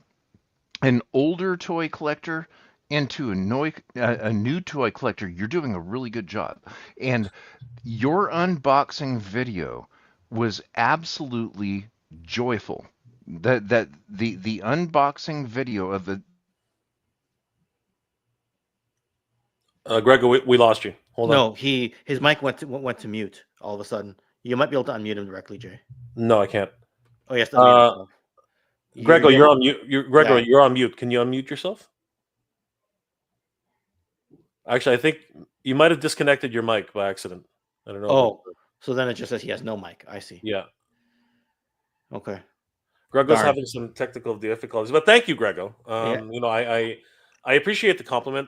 an older toy collector into a new toy collector, you're doing a really good job. And your unboxing video was absolutely joyful. That the unboxing video of the Greg, we lost you. Hold on. No, his mic went to mute all of a sudden. You might be able to unmute him directly, Jay. No, I can't. Oh yes, Grego, you're on mute. You're on mute. Can you unmute yourself? Actually, I think you might have disconnected your mic by accident. I don't know. Oh, so then it just says he has no mic. I see. Yeah. Okay. Grego's having some technical difficulties, but thank you, Grego. I appreciate the compliment.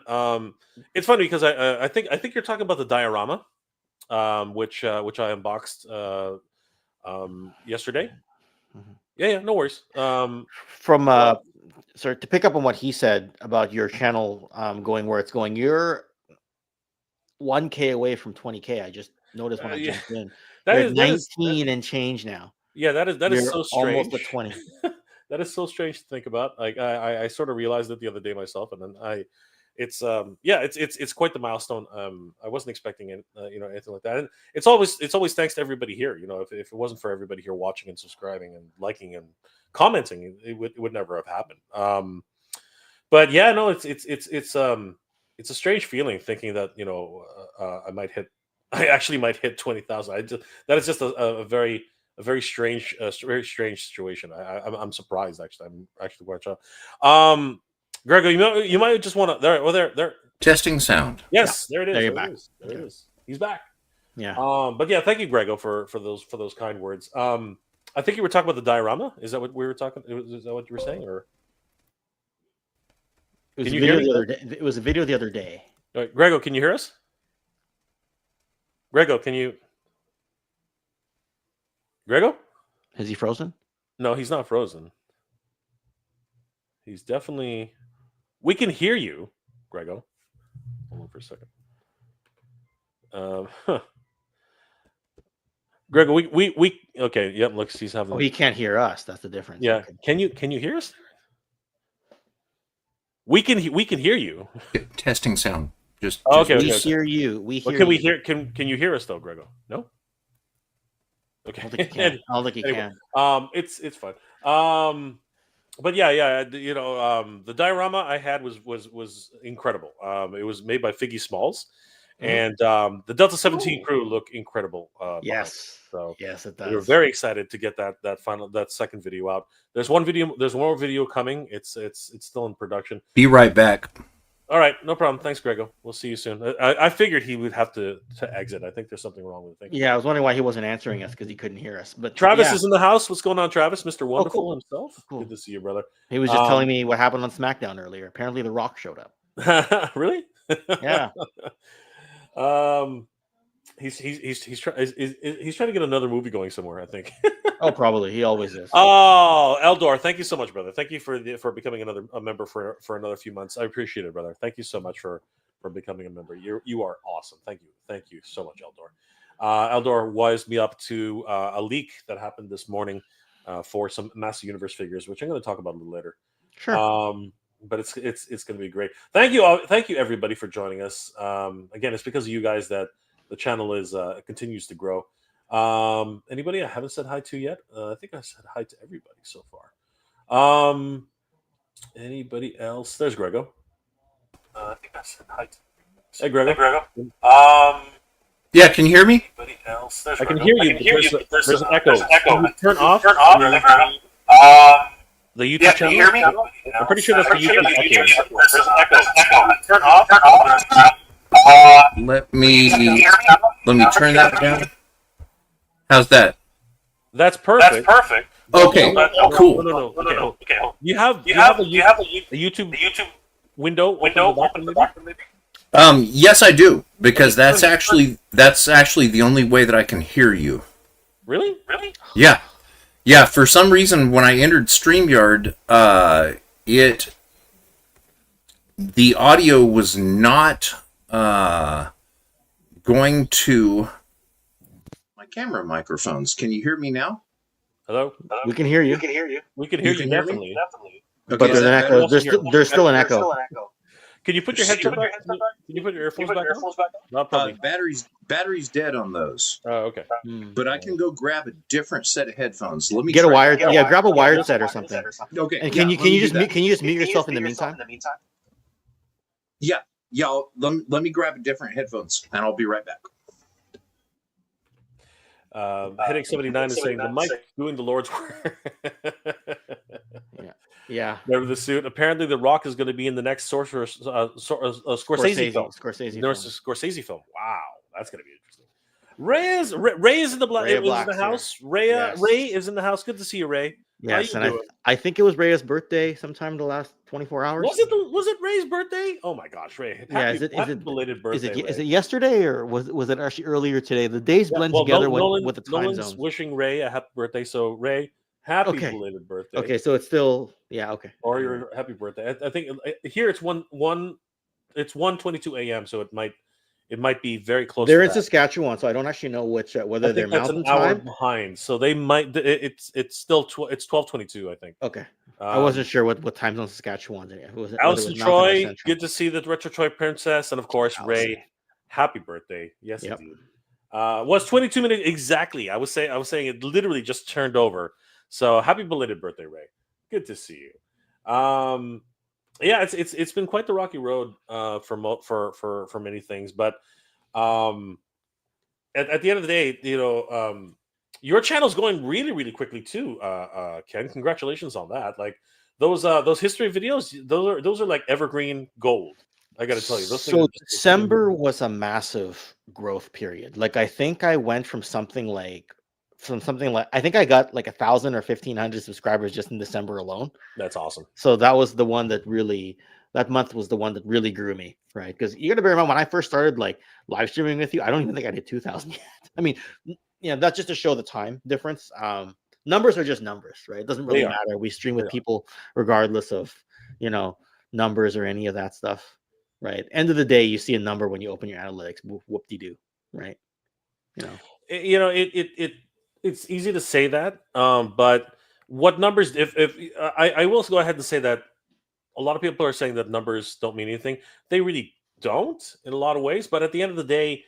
It's funny because I think you're talking about the diorama, which I unboxed yesterday. Mm-hmm. Yeah, no worries. Sorry, to pick up on what he said about your channel going where it's going, you're 1K away from 20K. I just noticed when I jumped in. That is 19 and change now. Yeah, that is so strange. Almost at 20. That is so strange to think about. Like I sort of realized it the other day myself, and then it's quite the milestone. I wasn't expecting it, anything like that. And it's always thanks to everybody here. If it wasn't for everybody here watching and subscribing and liking and commenting, it would never have happened. But yeah, no, it's a strange feeling thinking that I actually might hit 20,000. That is just a very strange situation. I'm surprised actually. I'm actually quite shocked. Grego, you might just want to there. Testing sound. Yes, there it is. There you're back. There it is. He's back. Yeah. But yeah, thank you, Grego, for those kind words. I think you were talking about the diorama. Is that what we were talking? Is that what you were saying, or? It was a video the other day. It was a video the other day. All right, Grego, can you hear us? Grego, can you? Grego? Is he frozen? No, he's not frozen. He's definitely. We can hear you, Grego. Hold on for a second. Grego, we okay. Yep, looks he's having. Oh, he can't hear us. That's the difference. Yeah. Okay. Can you hear us? We can hear you. Testing sound. Just Okay, We okay. hear you. We But hear can we you. hear? Can you hear us though, Grego? No. I Okay. don't think you can. I don't think you Anyway, can. it's fun. But yeah, the diorama I had was incredible. It was made by Figgy Smalls, Mhm. and the Delta 17 crew look incredible. Behind it. Yes. So Yes, it we were does. very excited to get that second video out. There's one more video coming. It's still in production. be right back. All right, no problem. Thanks, Grego. We'll see you soon. I figured he would have to exit. I think there's something wrong with the thing. Yeah, I was wondering why he wasn't answering us because he couldn't hear us. But Travis yeah, is in the house. What's going on, Travis? Mr. Wonderful cool. himself. Cool. Good to see you, brother. he was just telling me what happened on SmackDown earlier. Apparently, The Rock showed up. Really? Yeah. He's trying to get another movie going somewhere, I think. Oh, probably. He always is. Oh, Eldor, thank you so much, brother. Thank you for becoming a member for another few months. I appreciate it, brother. Thank you so much for becoming a member. You are awesome. Thank you so much, Eldor. Eldor wised me up to a leak that happened this morning for some Master Universe figures, which I'm going to talk about a little later. Sure. But it's going to be great. Thank you everybody for joining us. Again, it's because of you guys that the channel continues to grow. Anybody I haven't said hi to yet? I think I said hi to everybody so far. Anybody else? There's Grego. I think I said hi to. Hey, Grego. Yeah, can you hear me? Anybody else? I can hear you. There's an echo. Can you turn off. The YouTube channel. Can you hear me? I'm pretty sure that's the YouTube echo. There's an echo. Turn off. Let me turn that down. How's that? That's perfect. Okay, cool. No. Okay. You have a YouTube window open the bottom, maybe? Yes, I do, because that's actually the only way that I can hear you. Really? Yeah. For some reason, when I entered StreamYard, the audio was not going to my camera microphones. Can you hear me now? Hello? We can hear you. We can hear you can hear me? definitely. Okay, But there's is an that echo. better? There's still an echo. Can you put your headset back? Can you put your earphones back on? Not probably. Battery's dead on those. Oh, okay. But I can go grab a different set of headphones. Let me Get a try wired. that. Yeah, grab a wired set or something. Okay. And can you just mute yourself in the meantime? Yeah. Let me grab different headphones, and I'll be right back. Heading 79 is saying the mic doing the Lord's work. Yeah. Remember the suit. Apparently, The Rock is going to be in the next Scorsese film. Scorsese film. Wow, that's going to be interesting. Ray is in the house. Ray is in the house. Good to see you, Ray. Yes, and I think it was Ray's birthday sometime in the last 24 hours. Was it Ray's birthday? Oh my gosh, Ray! Happy belated birthday. Is it yesterday or was it actually earlier today? The days blend together with the time zones. Wishing Ray a happy birthday. So Ray, happy belated birthday. Okay, so it's still okay. Or your happy birthday. I think here it's 1:22 a.m. So it might be very close. They're in Saskatchewan, so I don't actually know whether they're mountain time. An hour behind, so they might. It's still it's 12:22, I think. Okay, I wasn't sure what time zone Saskatchewan's in. Allison Troy, good to see the Retro Troy Princess, and of course Ray. Happy birthday! Yes, indeed. Was 22 minutes exactly? I was saying it literally just turned over. So happy belated birthday, Ray! Good to see you. Yeah, it's been quite the rocky road for many things, but at the end of the day, your channel's going really, really quickly too, Ken. Congratulations on that. Like those history videos, those are like evergreen gold. I got to tell you. So December was a massive growth period. Like I think I went from something like I think I got like 1,000 or 1,500 subscribers just in December alone. That's awesome. So that was the one that month was the one that really grew me, right? Because you got to bear in mind when I first started like live streaming with you, I don't even think I did 2,000 yet. I mean, that's just to show the time difference. Numbers are just numbers, right? It doesn't really matter. We stream with people regardless of numbers or any of that stuff, right? End of the day, you see a number when you open your analytics. Whoop-de-doo, right? It's easy to say that, but what numbers? If I will go ahead and say that a lot of people are saying that numbers don't mean anything. They really don't in a lot of ways, but at the end of the day,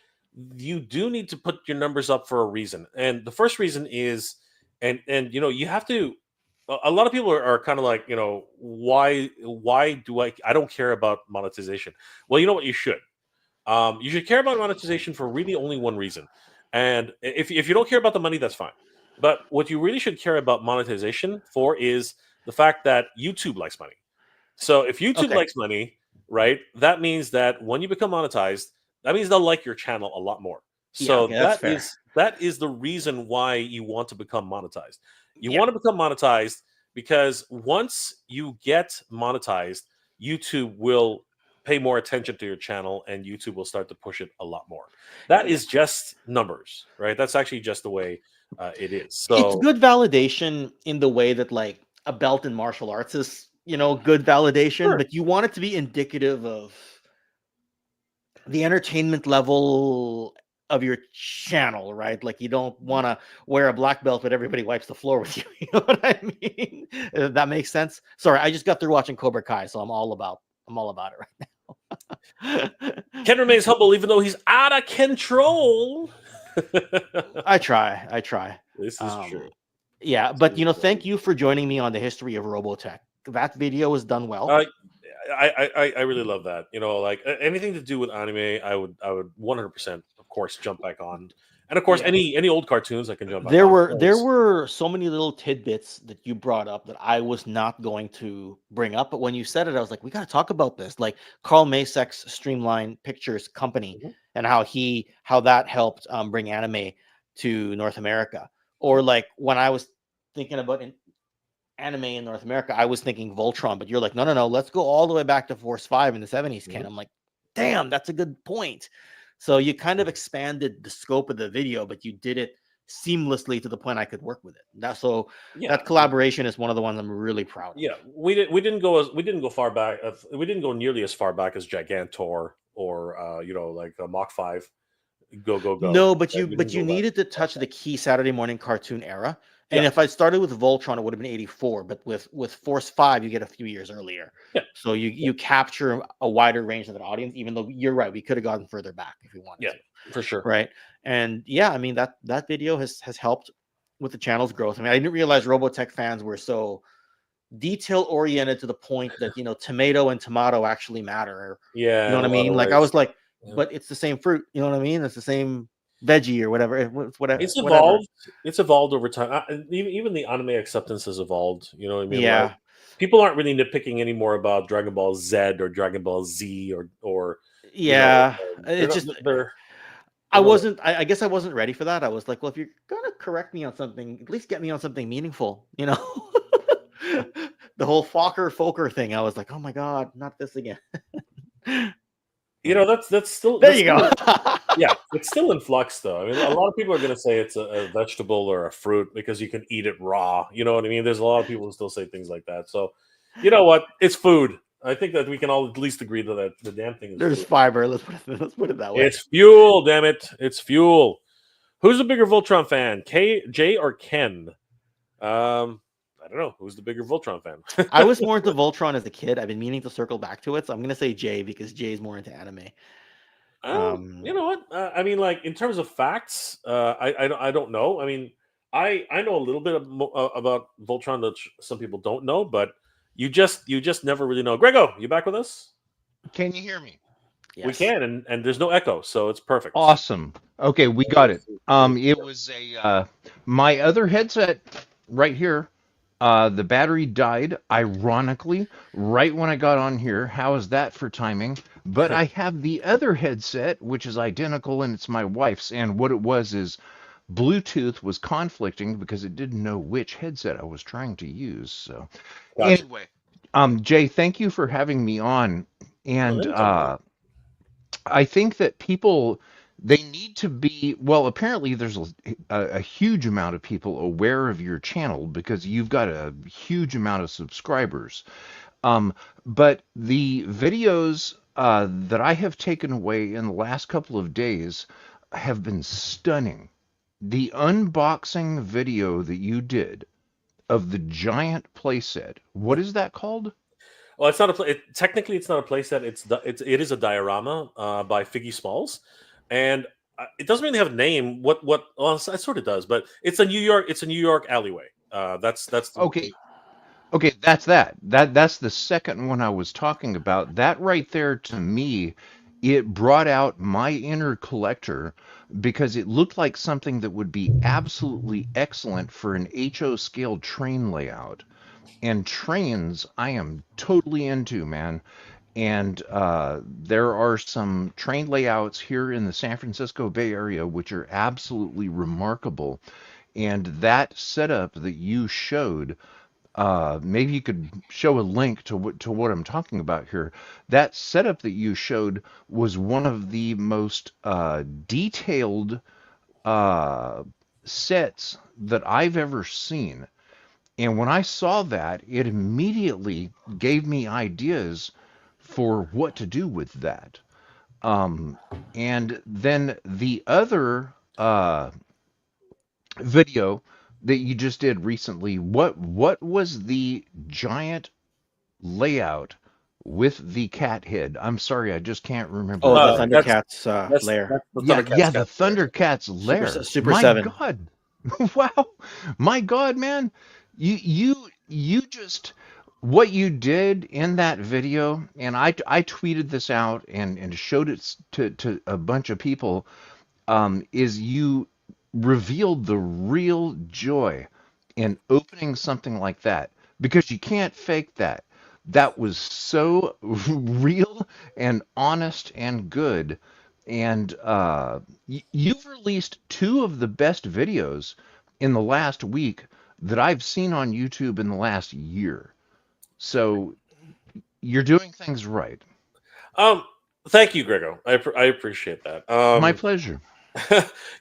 you do need to put your numbers up for a reason. And the first reason is, and you have to. A lot of people are kind of like, why do I don't care about monetization? Well, you know what, you should. You should care about monetization for really only one reason. And if you don't care about the money, that's fine. But what you really should care about monetization for is the fact that YouTube likes money. So if YouTube Okay. likes money, right, that means that when you become monetized, that means they'll like your channel a lot more. Yeah, So okay, that's fair. that is the reason why you want to become monetized. You Yeah. want to become monetized because once you get monetized, YouTube will pay more attention to your channel and YouTube will start to push it a lot more. That is just numbers, right? That's actually just the way it is. It's So good validation in the way that like a belt in martial arts is, good validation, sure. but you want it to be indicative of the entertainment level of your channel, right? Like you don't want to wear a black belt, but everybody wipes the floor with you. You know what I mean? If that makes sense. Sorry, I just got through watching Cobra Kai, so I'm all about it right now. Ken remains humble even though he's out of control. I try. This is true. Yeah, but thank you for joining me on the history of Robotech. That video was done well. I really love that. Like anything to do with anime, I would 100%, of course, jump back on. And of course, Yeah. any old cartoons I can jump back There on. there were so many little tidbits that you brought up that I was not going to bring up, but when you said it, I was like, we got to talk about this. Like Carl Masek's Streamline Pictures company Mhm. and how that helped bring anime to North America. Or like when I was thinking about anime in North America, I was thinking Voltron, but you're like, no, let's go all the way back to Force 5 in the 70s, Ken. Mhm. I'm like, damn, that's a good point. So you kind of expanded the scope of the video, but you did it seamlessly to the point I could work with it. Yeah, That collaboration is one of the ones I'm really proud of. yeah. We didn't go far back. We didn't go nearly as far back as Gigantor or like Mach 5. Go. No, but Yeah, you we but didn't you go that needed to far touch back. the key Saturday morning cartoon era. And Yeah. if I started with Voltron, it would have been 84. But with Force 5, you get a few years earlier. Yeah. So you capture a wider range of the audience, even though you're right, we could have gotten further back if we wanted Yeah, to. for sure. Right. And yeah, I mean that video has helped with the channel's growth. I mean, I didn't realize Robotech fans were so detail oriented to the point that tomato and tomato actually matter. Yeah, You know in what I a lot mean? of Like I ways. was like, Yeah. but it's the same fruit. You know what I mean? It's the same veggie or whatever. It's whatever. It's Whatever. evolved. It's evolved over time. Even the anime acceptance has evolved. You know what I mean? Like Yeah. people aren't really nitpicking anymore about Dragon Ball Z or Dragon Ball Z or Yeah. they're It's not, just they're I you know wasn't. I guess I wasn't ready for that. I was like, well, if you're gonna correct me on something, at least get me on something meaningful. The whole Fokker thing. I was like, oh my god, not this again. that's still There you go. yeah, it's still in flux though. I mean, a lot of people are going to say it's a vegetable or a fruit because you can eat it raw. You know what I mean? There's a lot of people who still say things like that. So, you know what? It's food. I think that we can all at least agree that the damn thing is There's food. fiber. Let's put it that way. It's fuel, damn it. It's fuel. Who's the bigger Voltron fan? Jay or Ken? I don't know. Who's the bigger Voltron fan? I was more into Voltron as a kid. I've been meaning to circle back to it, so I'm gonna say Jay because Jay's more into anime. You know what? I mean, like in terms of facts, I don't know. I mean, I know a little bit about Voltron that some people don't know, but you just never really know. Grego, you back with us? Can you hear me? Yes. We can, and there's no echo, so it's perfect. Awesome. Okay, we got it. It was my other headset right here. The battery died, ironically, right when I got on here. How is that for timing? But I have the other headset, which is identical, and it's my wife's. And what it was is Bluetooth was conflicting because it didn't know which headset I was trying to use. So Gotcha. anyway, Jay, thank you for having me on. And I think that people they need to be well. Apparently, there's a huge amount of people aware of your channel because you've got a huge amount of subscribers. But the videos that I have taken away in the last couple of days have been stunning. The unboxing video that you did of the giant playset, what is that called? Well, it's not a technically it's not a playset. It is a diorama by Figgy Smalls, and it doesn't really have a name. What? Well, it sort of does, but it's a New York alleyway. That's the Okay, okay, that's the second one I was talking about. That right there, to me, it brought out my inner collector because it looked like something that would be absolutely excellent for an HO scale train layout. And trains, I am totally into, man. And there are some train layouts here in the San Francisco Bay Area which are absolutely remarkable. And that setup that you showed, maybe you could show a link to what I'm talking about here. That setup that you showed was one of the most detailed uh, sets that I've ever seen. And when I saw that, it immediately gave me ideas for what to do with that. Um, and then the other video that you just did recently, what was the giant layout with the cat head? I'm sorry, I just can't remember Oh, the the name. Thundercats lair. that's the Yeah, Thundercats yeah, the cat. Thundercats Super lair. Super My 7. God. Wow. My God, man. You just what you did in that video, and I tweeted this out and showed it to a bunch of people, is you revealed the real joy in opening something like that because you can't fake that. That was so real and honest and good. And you've released two of the best videos in the last week that I've seen on YouTube in the last year. So you're doing things right. Um, Thank you, Grego. I appreciate that. My pleasure.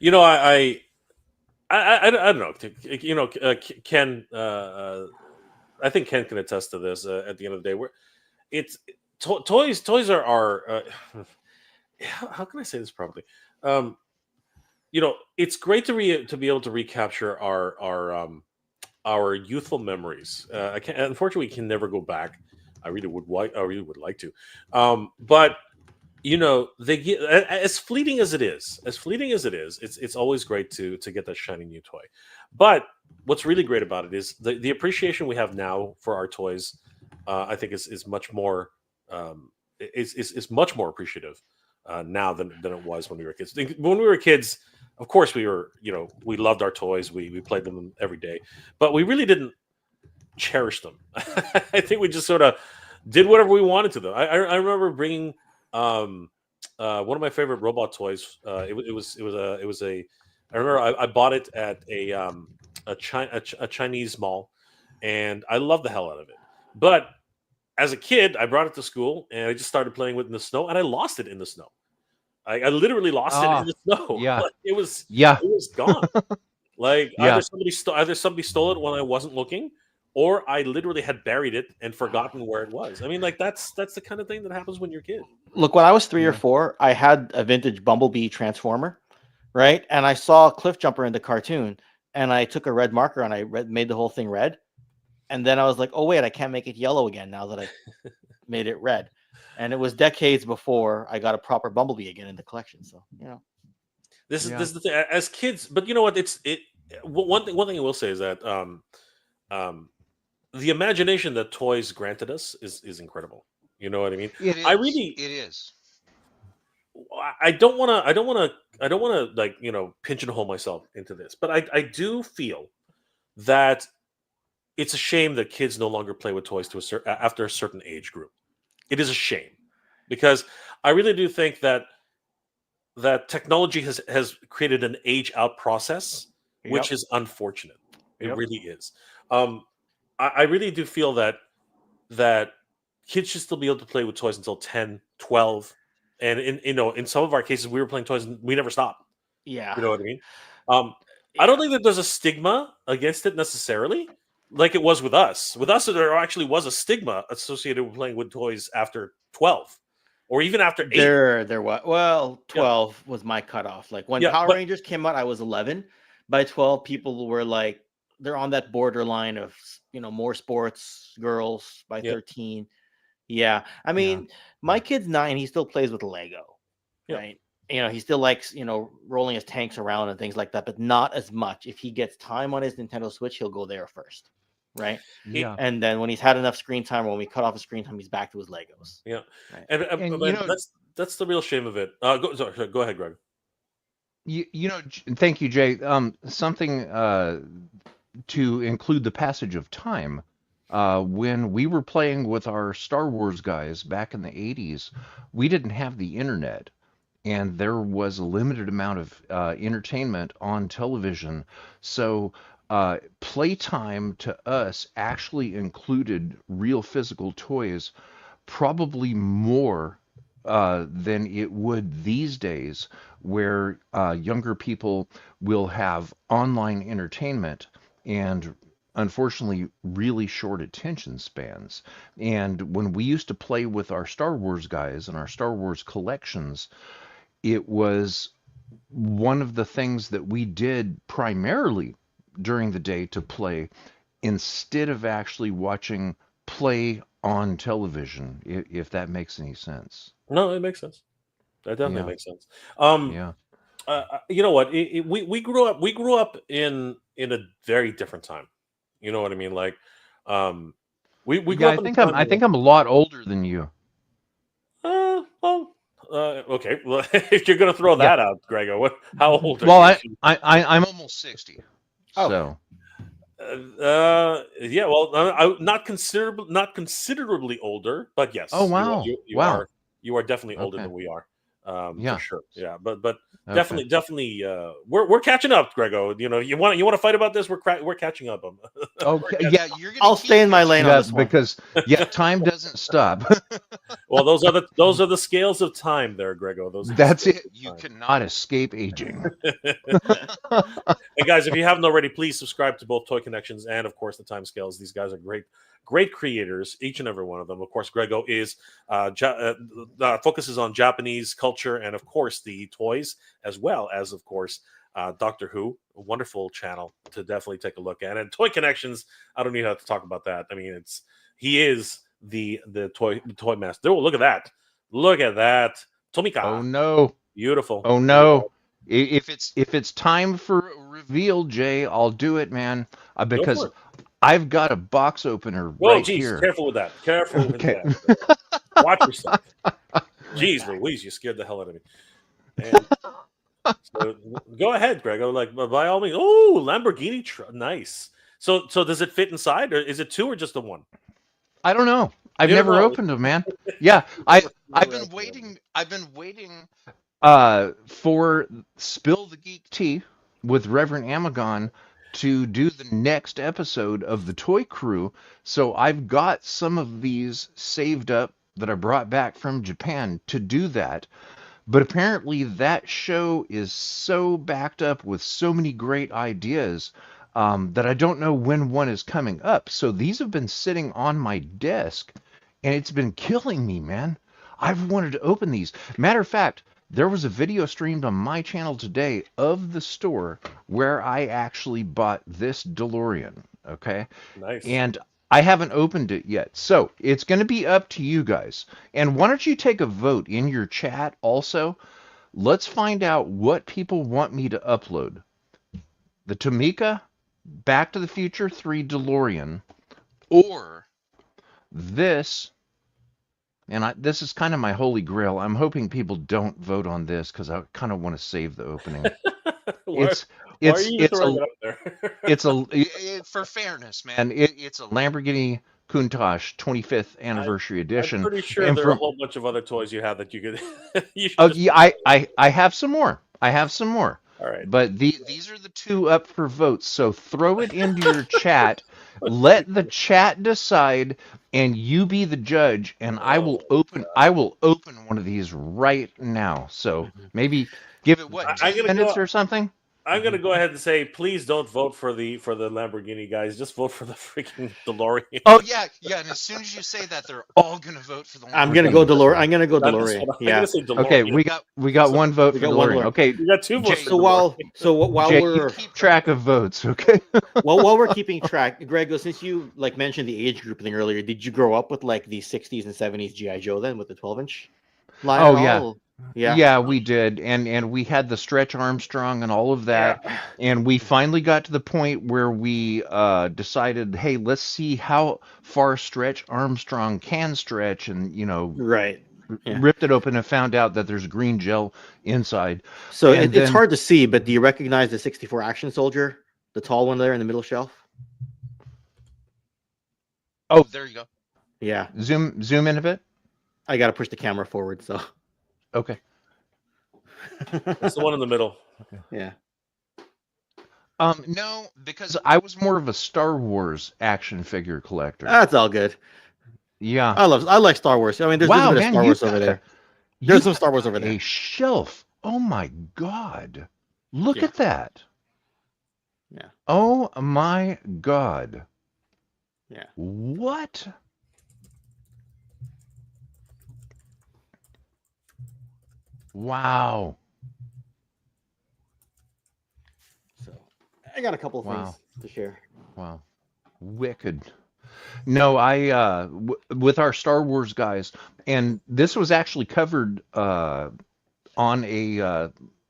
You know, I don't know. Ken. I think Ken can attest to this. At the end of the day, where it's toys are. How can I say this properly? Um, it's great to be able to recapture our youthful memories. I can Unfortunately, we can never go back. I really would like to, but they get as fleeting as it is. As fleeting as it is, it's always great to get that shiny new toy. But what's really great about it is the appreciation we have now for our toys. I think is much more is much more appreciative now than it was when we were kids. When we were kids, of course we loved our toys. We played them every day, but we really didn't cherish them. I think we just sort of did whatever we wanted to them. I remember bringing one of my favorite robot toys. It was a. I remember I bought it at a Chinese mall, and I loved the hell out of it. But as a kid, I brought it to school, and I just started playing with it in the snow, and I lost it in the snow. I literally lost it in Ah, the snow. yeah, Like, yeah, it was gone. Like yeah. either somebody stole it when I wasn't looking, or I literally had buried it and forgotten where it was. I mean, like that's the kind of thing that happens when you're a kid. Look, when I was 3 or Yeah. 4, I had a vintage Bumblebee Transformer, right? And I saw Cliff Jumper in the cartoon, and I took a red marker and made the whole thing red. And then I was like, oh wait, I can't make it yellow again now that I made it red. And it was decades before I got a proper Bumblebee again in the collection. So Yeah. This is the thing as kids, but you know what? One thing I will say is that um, the imagination that toys granted us is incredible. You know what I mean? It I is. really It is. I don't wanna like pigeonhole myself into this, but I do feel that it's a shame that kids no longer play with toys after a certain age group. It is a shame because I really do think that technology has created an age out process, yep, which is unfortunate. It yep. really is. Um, I really do feel that kids should still be able to play with toys until 10, 12. And in some of our cases, we were playing toys and we never stopped. Yeah. You know what I mean? I don't think that there's a stigma against it necessarily, like it was with us. With us, there actually was a stigma associated with playing with toys after 12, or even after 8. There was, well, Yeah, 12 was my cutoff. Like when yeah, Power but Rangers came out, I was 11. By 12, people were like, they're on that borderline of more sports girls by yeah. 13. Yeah, I mean, my kid's 9. He still plays with Lego, Yeah. right? He still likes rolling his tanks around and things like that, but not as much. If he gets time on his Nintendo Switch, he'll go there first, right? Yeah. And then when he's had enough screen time, or when we cut off his screen time, he's back to his Legos. Yeah, Right. and, And that's the real shame of it. Go ahead, Greg. thank you, Jay. Something to include the passage of time. When we were playing with our Star Wars guys back in the 80s, we didn't have the internet, and there was a limited amount of entertainment on television. So playtime to us actually included real physical toys, probably more than it would these days, where younger people will have online entertainment and unfortunately really short attention spans. And when we used to play with our Star Wars guys and our Star Wars collections, it was one of the things that we did primarily during the day to play instead of actually watching play on television, if that makes any sense. No, it makes sense. That definitely Yeah, makes sense. yeah. You know what? We grew up in a very different time. You know what I mean? Like, we grew Yeah, up in a time. I think I'm a lot older than you. Well, okay. Well, if you're gonna throw Yeah. that out, Grego, how old are Well, you? I'm almost 60. Oh. So, Yeah. Well, not considerably older, but yes, oh wow. Wow. you are definitely older Okay. than we are, for Yeah. sure. Yeah, but Okay. definitely, we're catching up, Grego. You want to fight about this? We're catching up. Okay. Yeah, you're gonna I'll keep stay in my lane catching on up this one. because time doesn't stop. Well, those are the scales of time, there, Grego. Those are the That's scales it. of You time. cannot escape aging. And guys, if you haven't already, please subscribe to both Toy Connections and, of course, the Time Scales. These guys are great creators, each and every one of them. Of course, Grego is focuses on Japanese culture and, of course, the toys, as well as, of course, Doctor Who, a wonderful channel to definitely take a look at. And Toy Connections, I don't need to have to talk about that. I mean, he is the toy master. Oh, look at that! Look at that, Tomica, Oh no. beautiful. Oh no. If it's time for a reveal, Jay, I'll do it, man. Go for Because it. I've got a box opener Whoa, right geez, here. careful with that. Careful with Okay. that. Watch yourself. Jeez Louise, you scared the hell out of me. And so, go ahead, Grego. Like, by all means. Oh, Lamborghini, nice. So does it fit inside, or is it two, or just the one? I don't know. I've You don't never know. opened them, man. Yeah, I've Never been opened waiting. I've been waiting for Spill the Geek Tea with Reverend Amagon to do the next episode of the Toy Crew. So I've got some of these saved up that I brought back from Japan to do that. But apparently, that show is so backed up with so many great ideas that I don't know when one is coming up. So these have been sitting on my desk, and it's been killing me, man. I've wanted to open these. Matter of fact, there was a video streamed on my channel today of the store where I actually bought this DeLorean. Okay. Nice. And I haven't opened it yet. So it's going to be up to you guys. And why don't you take a vote in your chat also? Let's find out what people want me to upload. The Tomica Back to the Future 3 DeLorean, or this, and this is kind of my holy grail. I'm hoping people don't vote on this because I kind of want to save the opening. why It's are it's you it's throwing a it up there? for fairness, man. It's a Lamborghini Countach 25th anniversary I'm edition. pretty sure And there are a from whole bunch of other toys you have that you could. You should oh just. yeah, I have some more. I have some more. All right. But these are the two up for votes. So throw it into your chat. Let the chat decide, and you be the judge. And I Oh, will open. I will open one of these right now. So maybe give it what I'm 10 gonna go. minutes or something. I'm gonna go ahead and say, please don't vote for the Lamborghini guys. Just vote for the freaking DeLorean. Oh yeah, yeah. And as soon as you say that, they're all gonna vote for the. I'm gonna go Lamborghini. DeLorean. I'm gonna go I'm DeLorean. Yeah. gonna say DeLorean. Okay, we got So, one vote we for got one DeLorean. vote. Okay, You got 2 votes. Jay, for So DeLorean. while Jay, we're you keep track of votes, okay? while we're keeping track, Grego, since you like mentioned the age group thing earlier, did you grow up with like the 60s and 70s GI Joe then with the 12-inch line? Oh at yeah. all? Yeah. Yeah, we did, and we had the Stretch Armstrong and all of that, Yeah. and we finally got to the point where we decided, hey, let's see how far Stretch Armstrong can stretch, and Right. Yeah. ripped it open and found out that there's green gel inside. So And it's then- hard to see, but do you recognize the 64 Action Soldier, the tall one there in the middle shelf? Oh, there you go. Yeah. Zoom in a bit. I got to push the camera forward, so. Okay. It's the one in the middle. Yeah. No, because I was more of a Star Wars action figure collector. That's all good. Yeah. I like Star Wars. I mean, there's Wow, a bit of man, Star you've Wars over got there. You've There's some Star Wars got over there. A shelf. Oh my God. Look Yeah. at that. Yeah. Oh my God. Yeah. What? Wow. So I got a couple of Wow. things to share. Wow. Wicked. No, with our Star Wars guys, and this was actually covered on a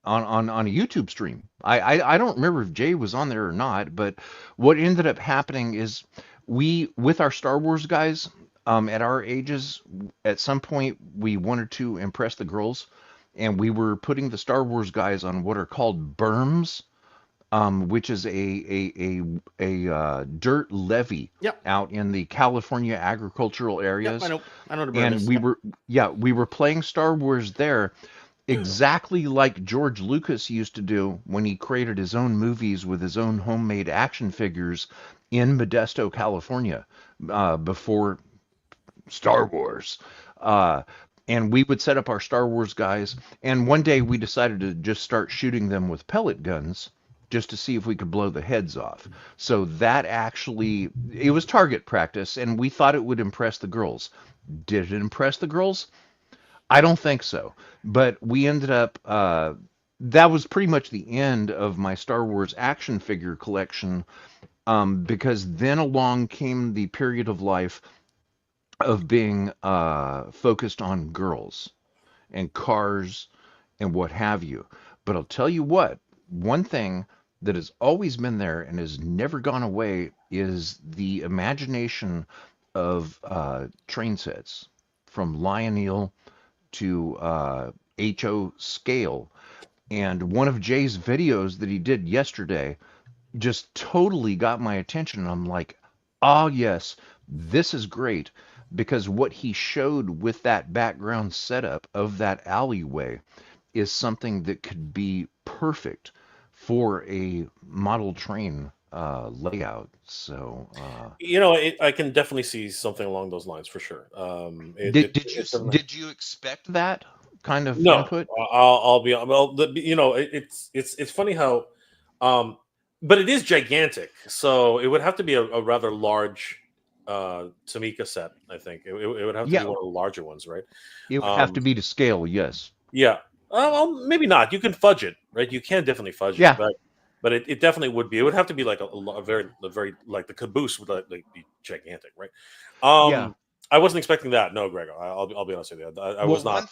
on a YouTube stream. I don't remember if Jay was on there or not, but what ended up happening is we, with our Star Wars guys, at our ages, at some point we wanted to impress the girls, and we were putting the Star Wars guys on what are called berms, which is a dirt levee Yep. out in the California agricultural areas. Yep, I know the brand And is. we were playing Star Wars there, exactly like George Lucas used to do when he created his own movies with his own homemade action figures in Modesto, California, before Star Wars. And we would set up our Star Wars guys, and one day we decided to just start shooting them with pellet guns just to see if we could blow the heads off. So that actually, it was target practice, and we thought it would impress the girls. Did it impress the girls? I don't think so. But we ended up, that was pretty much the end of my Star Wars action figure collection, because then along came the period of life of being focused on girls and cars and what have you. But I'll tell you what, one thing that has always been there and has never gone away is the imagination of train sets, from Lionel to HO scale. And one of Jay's videos that he did yesterday just totally got my attention. I'm like, oh yes, this is great, because what he showed with that background setup of that alleyway is something that could be perfect for a model train layout. So I can definitely see something along those lines for sure. Did you expect that kind of No, input? I'll be well. It's funny how, but it is gigantic. So it would have to be a rather large Tomica set. I think it would have to be one of the larger ones, right? It would have to be to scale, yes. Yeah. Well, maybe not. You can fudge it, right? You can definitely fudge Yeah. it, but it definitely would be. It would have to be like a very like the caboose would like be gigantic, right? Yeah. I wasn't expecting that. No, Gregor. I'll be honest with you. I was not.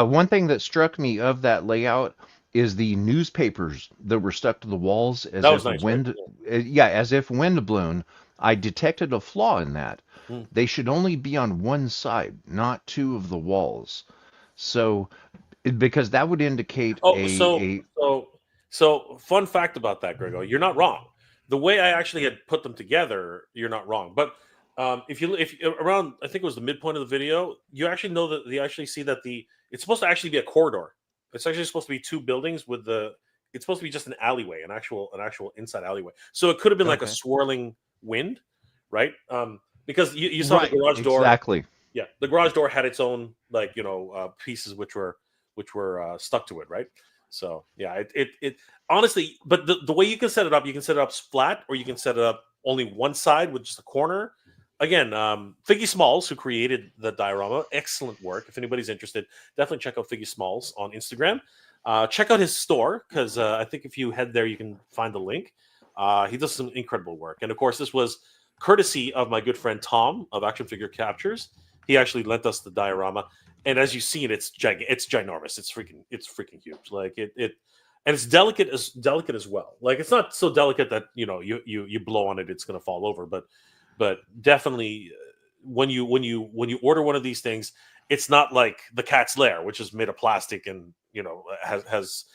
One thing that struck me of that layout is the newspapers that were stuck to the walls as That was if nice, wind, right? as if wind blown. I detected a flaw in that. They should only be on one side, not two of the walls. So, because that would indicate So fun fact about that, Gregor. You're not wrong. The way I actually had put them together, you're not wrong. But if around, I think it was the midpoint of the video, you actually know that you actually see that it's supposed to actually be a corridor. It's actually supposed to be two buildings with it's supposed to be just an alleyway, an actual inside alleyway. So it could have been like a swirling wind, right? Because you saw the garage door. Exactly. Yeah, the garage door had its own pieces which were stuck to it, right? So yeah, it honestly, but the way you can set it up, you can set it up flat, or you can set it up only one side with just a corner. Again, Figgy Smalls, who created the diorama, excellent work. If anybody's interested, definitely check out Figgy Smalls on Instagram. Check out his store, because I think if you head there, you can find the link. He does some incredible work, and of course, this was courtesy of my good friend Tom of Action Figure Captures. He actually lent us the diorama, and as you see it, it's ginormous. It's freaking huge. Like it, and it's delicate as well. Like it's not so delicate that you blow on it, it's going to fall over, but definitely when you order one of these things, it's not like the Cat's Lair, which is made of plastic and has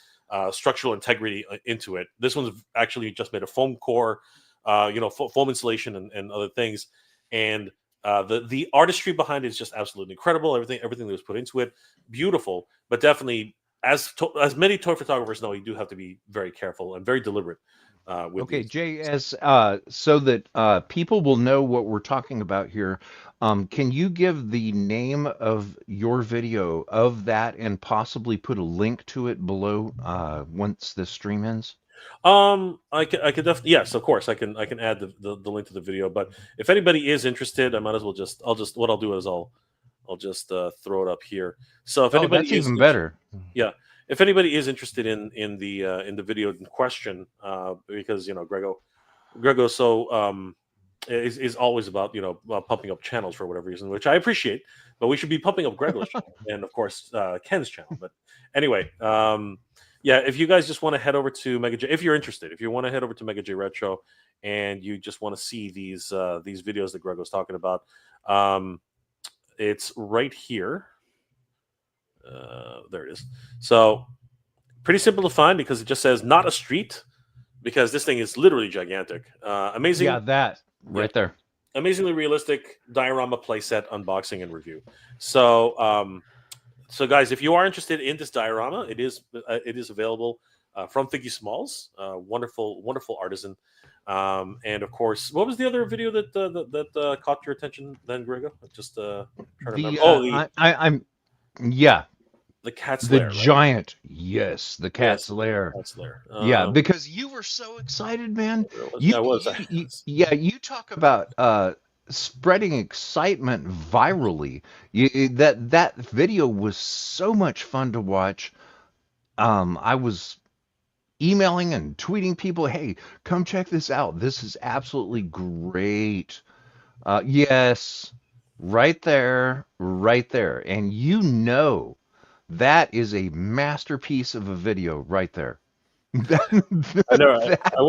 structural integrity into it. This one's actually just made of foam core, foam insulation and other things, and the artistry behind it is just absolutely incredible. Everything that was put into it, beautiful, but definitely as many toy photographers know, you do have to be very careful and very deliberate. Okay, these. Jay, as so that people will know what we're talking about here, can you give the name of your video of that and possibly put a link to it below once the stream ends? I could definitely, yes, of course, I can add the link to the video. But if anybody is interested, I might as well what I'll do is I'll just throw it up here. So if Oh, anybody that's is even better. yeah, if anybody is interested in the video in question, because Grego so is always about pumping up channels for whatever reason, which I appreciate, but we should be pumping up Grego's channel and of course Ken's channel. But anyway, yeah, if you guys just want to head over to Mega J, if you're interested, if you want to head over to Mega J Retro and you just want to see these videos that Grego's talking about, it's right here. There it is. So pretty simple to find because it just says not a street, because this thing is literally gigantic. Amazing. Yeah, that right there. Amazingly realistic diorama playset unboxing and review. So so guys, if you are interested in this diorama, it is available from Figgy Smalls, wonderful artisan. And of course, what was the other video that caught your attention then, Grego? Just trying to remember. I'm yeah, the Cat's the Lair, right? giant, yes, the Cat's Lair. Cat's Lair. Yeah, because you were so excited, man. I was. Yeah, you talk about spreading excitement virally. That video was so much fun to watch. I was emailing and tweeting people, "Hey, come check this out. This is absolutely great." Yes, right there, and that is a masterpiece of a video right there. I know. I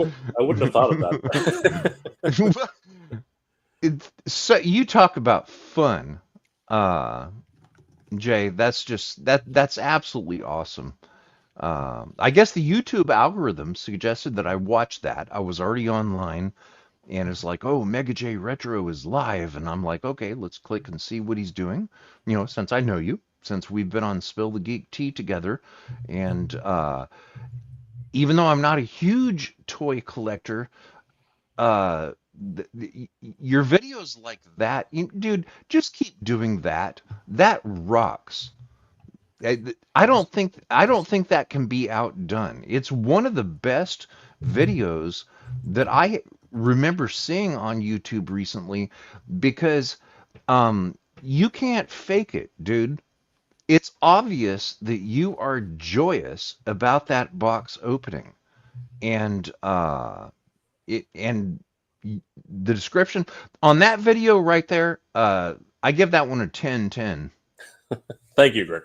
wouldn't have thought of that. So you talk about fun, Jay. That's absolutely awesome. I guess the YouTube algorithm suggested that I watch that. I was already online, and it's like, oh, Mega J Retro is live, and I'm like, okay, let's click and see what he's doing. Since I know you, since we've been on Spill the Geek Tea together, and even though I'm not a huge toy collector, your videos like that, dude, just keep doing that. That rocks. I don't think that can be outdone. It's one of the best videos that I remember seeing on YouTube recently, because you can't fake it, dude. It's obvious that you are joyous about that box opening, and the description on that video right there, I give that one a 10/10. Thank you, Greg.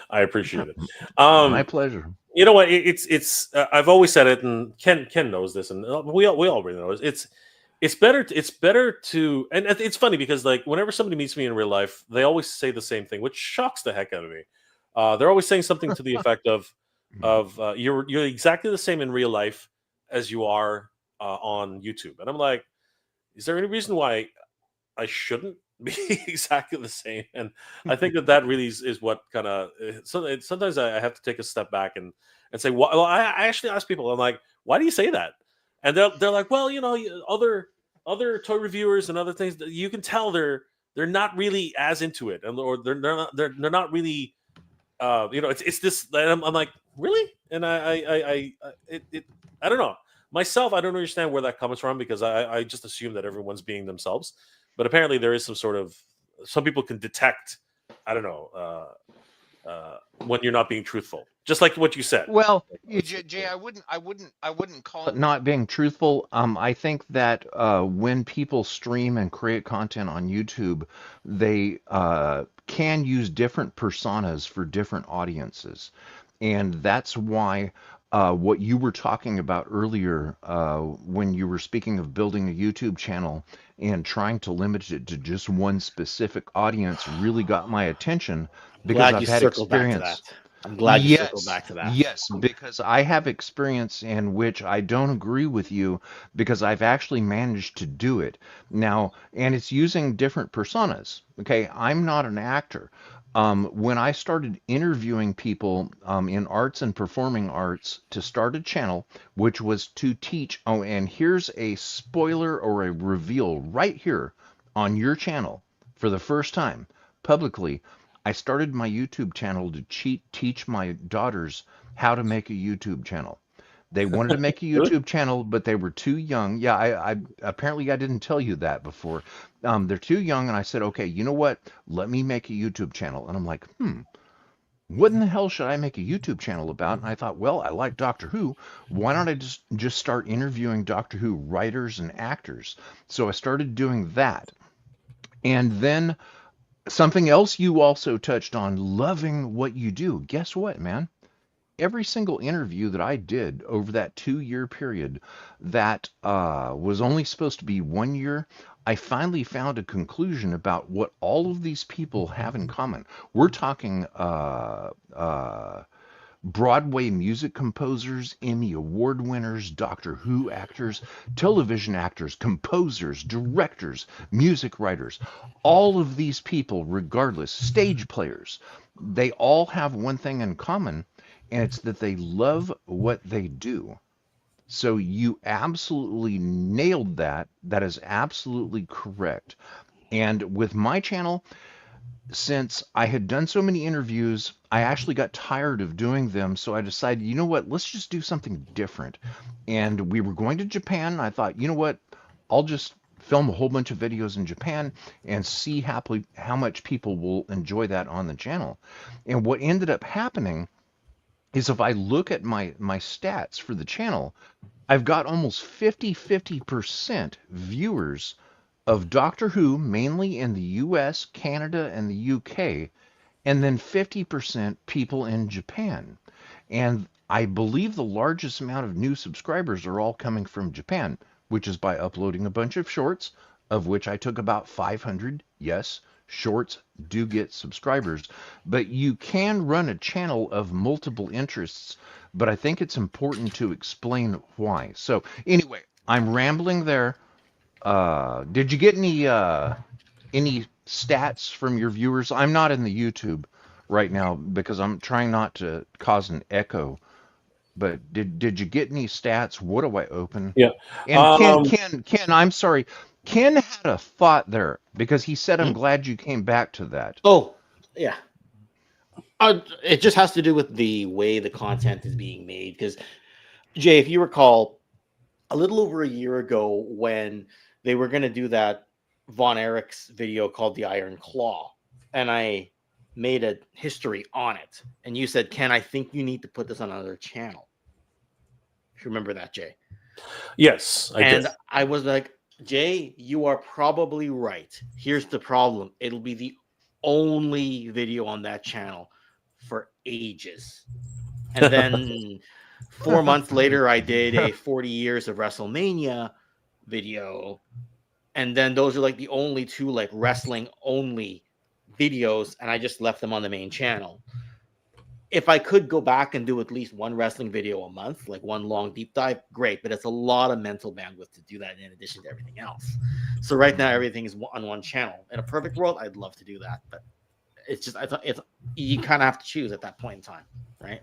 I appreciate it. My pleasure. You know what? It's I've always said it, and Ken knows this, and we all really know it. It's better to, and it's funny because like whenever somebody meets me in real life, they always say the same thing, which shocks the heck out of me. They're always saying something to the effect of you're exactly the same in real life as you are on YouTube, and I'm like, is there any reason why I shouldn't be exactly the same? And I think that really is what kind of sometimes I have to take a step back and say, well, I actually ask people, I'm like, why do you say that? And they're like, well, other toy reviewers and other things, you can tell they're not really as into it, or they're not really, it's this. I'm like, really? and I don't know myself. I don't understand where that comes from because I just assume that everyone's being themselves, but apparently there is some people can detect. I don't know. When you're not being truthful, just like what you said. Well, It's- Jay, I wouldn't call it not being truthful. I think that when people stream and create content on YouTube, they can use different personas for different audiences, and that's why what you were talking about earlier, when you were speaking of building a YouTube channel and trying to limit it to just one specific audience, really got my attention because Glad you I've had circled back to experience. that. I'm glad you circled Yes, back to that. yes, because I have experience in which I don't agree with you because I've actually managed to do it. Now, and it's using different personas. Okay, I'm not an actor. When I started interviewing people in arts and performing arts to start a channel, which was to teach, oh, and here's a spoiler or a reveal right here on your channel for the first time publicly. I started my YouTube channel to teach my daughters how to make a YouTube channel. They wanted to make a Really? YouTube channel, but they were too young. Yeah, I apparently I didn't tell you that before. They're too young, and I said, okay, you know what? Let me make a YouTube channel. And I'm like, what in the hell should I make a YouTube channel about? And I thought, well, I like Doctor Who. Why don't I just start interviewing Doctor Who writers and actors? So I started doing that, and then something else you also touched on, loving what you do. Guess what, man? Every single interview that I did over that 2 year period that was only supposed to be 1 year, I finally found a conclusion about what all of these people have in common. We're talking Broadway music composers, Emmy Award winners, Doctor Who actors, television actors, composers, directors, music writers. All of these people, regardless, stage players, they all have one thing in common, and it's that they love what they do. So you absolutely nailed that. That is absolutely correct. And with my channel, since I had done so many interviews, I actually got tired of doing them. So I decided, you know what, let's just do something different. And we were going to Japan. I thought, you know what, I'll just film a whole bunch of videos in Japan and see how much people will enjoy that on the channel. And what ended up happening is if I look at my stats for the channel, I've got almost 50% viewers of Doctor Who, mainly in the US, Canada, and the UK, and then 50% people in Japan. And I believe the largest amount of new subscribers are all coming from Japan, which is by uploading a bunch of shorts, of which I took about 500. Yes, shorts do get subscribers, but you can run a channel of multiple interests, but I think it's important to explain why. So anyway, I'm rambling there. Did you get any stats from your viewers? I'm not in the YouTube right now because I'm trying not to cause an echo. But did you get any stats? What do I open? Yeah. And Ken, I'm sorry. Ken had a thought there because he said, Hmm? "I'm glad you came back to that." Oh, yeah. It just has to do with the way the content is being made. Because, Jay, if you recall, a little over a year ago when they were going to do that Von Erich's video called The Iron Claw, and I made a history on it, and you said, Ken, I think you need to put this on another channel. If you remember that, Jay. Yes, I And did. I was like, Jay, you are probably right. Here's the problem. It'll be the only video on that channel for ages. And then 4 months later, I did a 40 years of WrestleMania video. And then those are like the only two like wrestling only videos. And I just left them on the main channel. If I could go back and do at least one wrestling video a month, like one long deep dive, great. But it's a lot of mental bandwidth to do that in addition to everything else. So right now, everything is on one channel. In a perfect world, I'd love to do that. But it's just, I thought it's, you kind of have to choose at that point in time, right?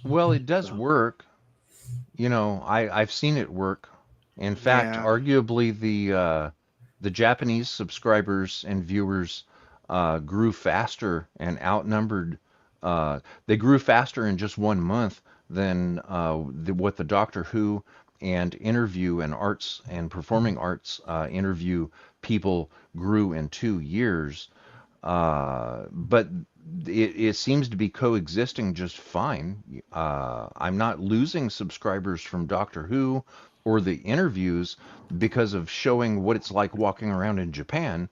Well, it does So, work. You know, I've seen it work. In fact, yeah. arguably the Japanese subscribers and viewers grew faster and outnumbered they grew faster in just 1 month than what the Doctor Who and interview and arts and performing arts interview people grew in 2 years. But it seems to be coexisting just fine. I'm not losing subscribers from Doctor Who or the interviews because of showing what it's like walking around in Japan.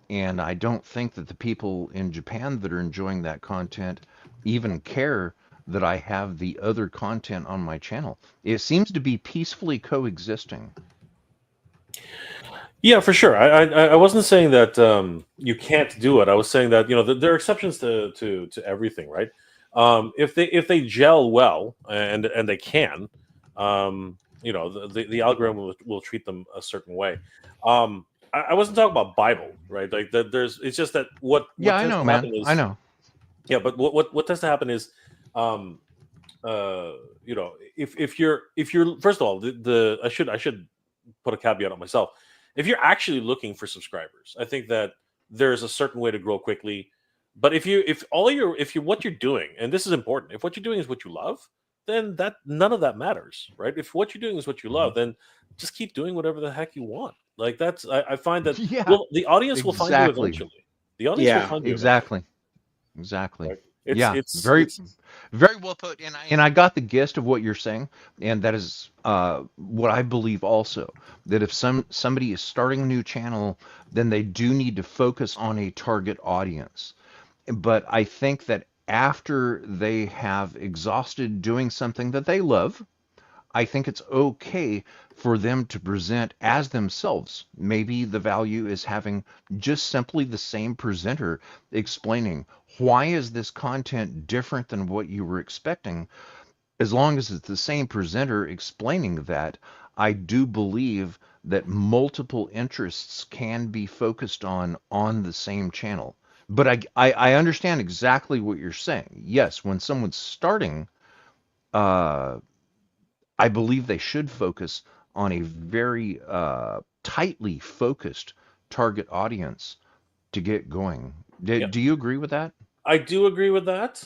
And I don't think that the people in Japan that are enjoying that content even care that I have the other content on my channel. It seems to be peacefully coexisting. Yeah, for sure. I wasn't saying that you can't do it. I was saying that there are exceptions to everything, right? If they gel well, and they can, the algorithm will treat them a certain way. I wasn't talking about Bible, right? Like it's just that Yeah, what I tends know, to man. happen I is, know. yeah, but what tends to happen is, um, if you're first of all, I should put a caveat on myself. If you're actually looking for subscribers, I think that there's a certain way to grow quickly. But if you what you're doing, and this is important, if what you're doing is what you love, then that none of that matters, right? If what you're doing is what you love, then just keep doing whatever the heck you want. Like I find that, Yeah, well, the audience will find you exactly. eventually. The audience will Yeah. find you eventually. Exactly. Exactly. Right? It's Yeah, it's very, it's very well put. And I got the gist of what you're saying, and that is what I believe also. That if somebody is starting a new channel, then they do need to focus on a target audience. But I think that after they have exhausted doing something that they love, I think it's okay for them to present as themselves. Maybe the value is having just simply the same presenter explaining why is this content different than what you were expecting. As long as it's the same presenter explaining that, I do believe that multiple interests can be focused on the same channel. But I understand exactly what you're saying. Yes, when someone's starting, uh, I believe they should focus on a very tightly focused target audience to get going. yeah. Do you agree with that? I do agree with that.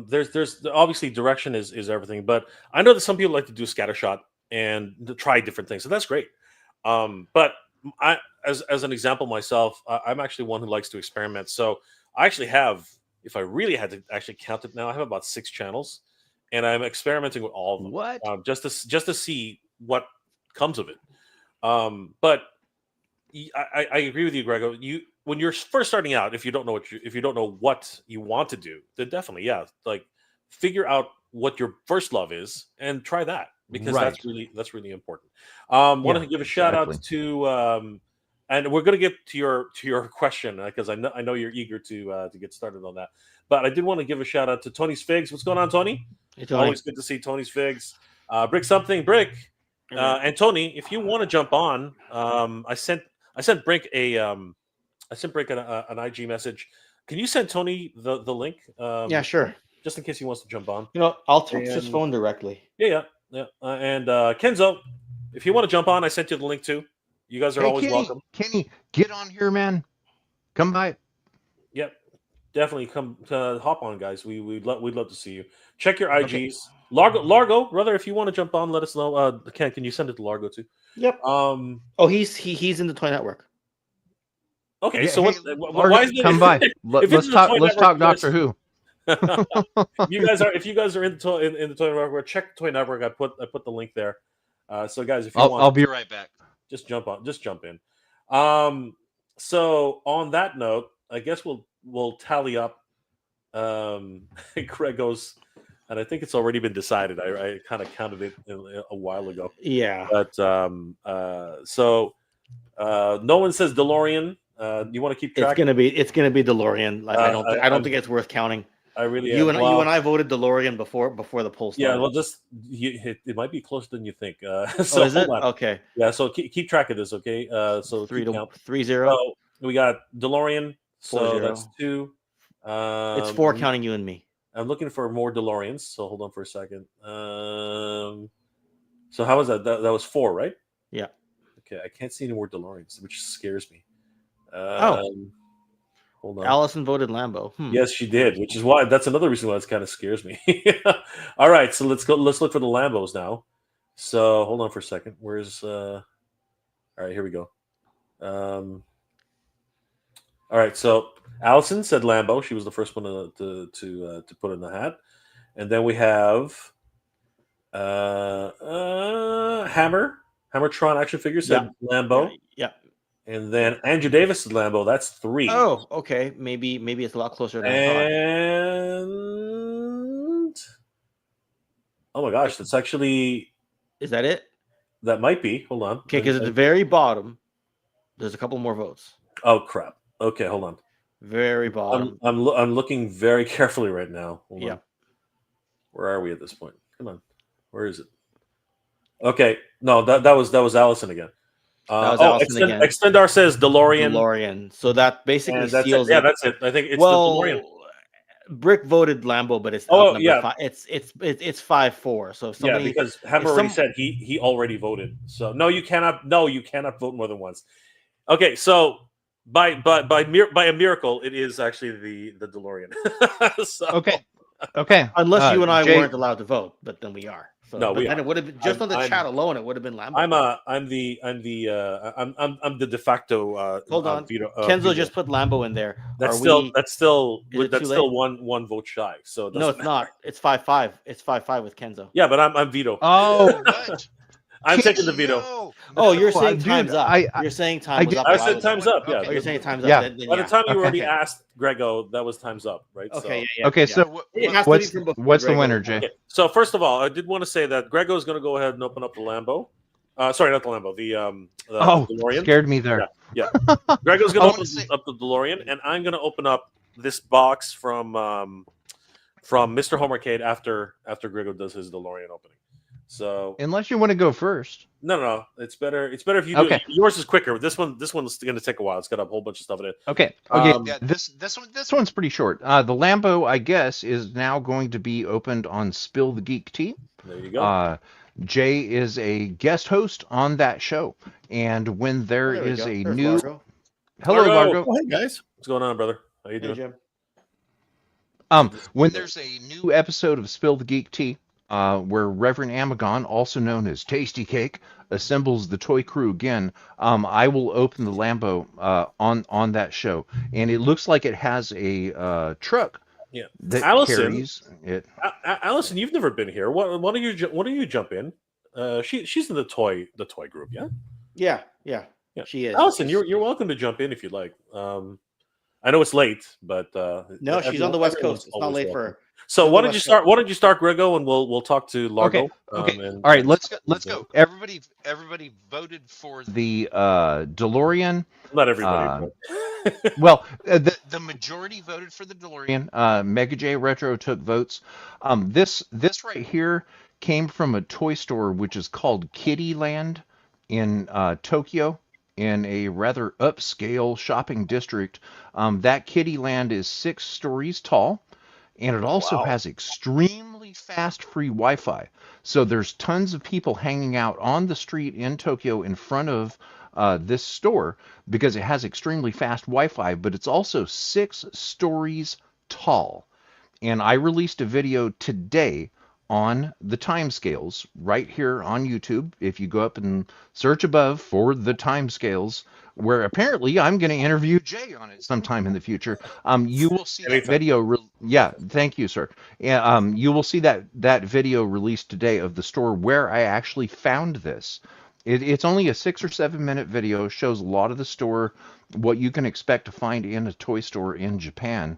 There's obviously direction is everything, but I know that some people like to do scattershot and to try different things, so that's great. But I, as an example myself, I'm actually one who likes to experiment. So I actually have, if I really had to actually count it now, I have about 6 channels, and I'm experimenting with all of them, What? just to see what comes of it. But I agree with you, Grego. When you're first starting out, if you don't know what you want to do, then definitely, yeah, like figure out what your first love is and try that, because Right. that's really important. Wanted Yeah, to give a shout out exactly. to and we're going to get to your question, because I know you're eager to get started on that. But I did want to give a shout out to Tony's Figs. What's going on, Tony? Hey, Tony. Always good to see Tony's Figs. Brick something, Brick. And Tony, if you want to jump on, I sent Brick an IG message. Can you send Tony the link? Yeah, sure. Just in case he wants to jump on. I'll text his And phone directly. yeah. And Kenzo, if you want to jump on, I sent you the link too. You guys are Hey, always welcome. Kenny, get on here, man. Come by. Yep, definitely come hop on, guys. We'd love to see you. Check your Okay. IGs. Largo, brother, if you want to jump on, let us know. Ken, can you send it to Largo too? Yep. Um. Oh, he's in the Toy Network. Okay, Yeah. so Hey, why is it? come by. If it's Let's in the talk. Toy Let's Network, talk Doctor Who. if you guys are in the Toy Network, check the Toy Network. I put the link there. So guys, if you want, I'll be right back. just jump in. So on that note, I guess we'll tally up Grego's, and I think it's already been decided. I kind of counted it a while ago, Yeah. but so no one says DeLorean. You want to keep track? It's gonna be DeLorean. Like, I don't think it's worth counting. I really You am. and I voted DeLorean before the poll Yeah, started. well, it might be closer than you think. So is it? Hold on. Okay. Yeah, so keep track of this, okay? So keep count. 3-0. So we got DeLorean. So 4-0. that's 2. It's 4 counting you and me. I'm looking for more DeLoreans. So hold on for a second. So how was that? That was 4, right? Yeah. Okay, I can't see any more DeLoreans, which scares me. Oh. Hold Hold on. Allison voted Lambo. Yes, she did, which is why that's another reason why this kind of scares me. All right, so let's go. Let's look for the Lambos now. So hold on for a second. Where's All right, here we go. All right, so Allison said Lambo. She was the first one to put in the hat, and then we have Hammertron action figure said Lambo, Yeah. and then Andrew Davis said Lambo. That's 3. Oh, okay. Maybe it's a lot closer than I thought. And oh my gosh, that's actually Is that it? that might be. Hold on. Okay, because at the very bottom, there's a couple more votes. Oh crap. Okay, hold on. Very bottom. I'm looking very carefully right now. Hold on. Where are we at this point? Come on. Where is it? Okay. No, that was Allison again. That was Allison again. Extendar says DeLorean. DeLorean. So that basically And that's seals it. Yeah, it. that's it. I think it's the DeLorean. Brick voted Lambo, but it's Oh yeah, 5. It's 5-4. So if somebody, yeah, because Hammer already said he already voted. So no, you cannot vote more than once. Okay, so by a miracle, it is actually the DeLorean. So, Okay. Unless you and I Jay, weren't allowed to vote, but then we are. So, no, we then are. it would have been just on the chat alone. It would have been Lambo. I'm the de facto. Hold on, veto, Kenzo veto. just put Lambo in there. That's still is it too still one vote shy. So it No, it's doesn't not. It's 5-5. It's 5-5 with Kenzo. Yeah, but I'm veto. Oh, what? I'm taking the veto. Oh, you're saying dude, time's up. You're saying time was up. I said time's up. Yeah. Oh, you're saying time's Yeah. up. Then By the time you already Okay. asked Grego, that was time's up, right? Okay. So, Yeah. Okay, so It has to be what's from before what's the Grego. winner, Jay? okay. So first of all, I did want to say that Grego is going to go ahead and open up the Lambo. Sorry, not the Lambo. The DeLorean. Scared me there. Yeah. Grego's going I to wanna open say- up the DeLorean, and I'm going to open up this box from Mr. Homercade after Grego does his DeLorean opening. So Unless you want to go first. no, it's better if you do. Okay. Yours is quicker. This one's going to take a while. It's got a whole bunch of stuff in it. Okay. Yeah, this one's pretty short. The Lambo, I guess, is now going to be opened on Spill the Geek Tea. There you go. Jay is a guest host on that show, and when there is a There's new Largo. hello Largo. Largo, Oh, hey guys. What's going on, brother? How you Hey, doing? Jim. when there's a new episode of Spill the Geek Tea, where Reverend Amagon, also known as Tasty Cake, assembles the toy crew again, I will open the Lambo on that show, and it looks like it has a truck. Yeah. That Allison, carries it. Allison, you've never been here. Why don't you jump in? She's in the toy group, yeah. Yeah. She is. Allison, you're welcome to jump in if you'd like. I know it's late, but No, she's on the West Coast. It's not late for her. So on why the don't you West start? Why don't you start, Grego, and we'll talk to Largo. Okay. And- All right. Let's go. Everybody voted for the DeLorean. Not everybody. but- Well, the majority voted for the DeLorean. Mega J Retro took votes. This right here came from a toy store which is called Kitty Land in Tokyo, in a rather upscale shopping district. That Kitty Land is 6 stories tall, and it also has extremely fast free Wi-Fi. So there's tons of people hanging out on the street in Tokyo in front of this store because it has extremely fast Wi-Fi, but it's also 6 stories tall. And I released a video today on the timescales right here on YouTube. If you go up and search above for the timescales, where apparently I'm going to interview Jay on it sometime in the future, you will see that video. Yeah, thank you, sir. Yeah, you will see that video released today of the store where I actually found this. It's only a 6 or 7 minute video. Shows a lot of the store, what you can expect to find in a toy store in Japan.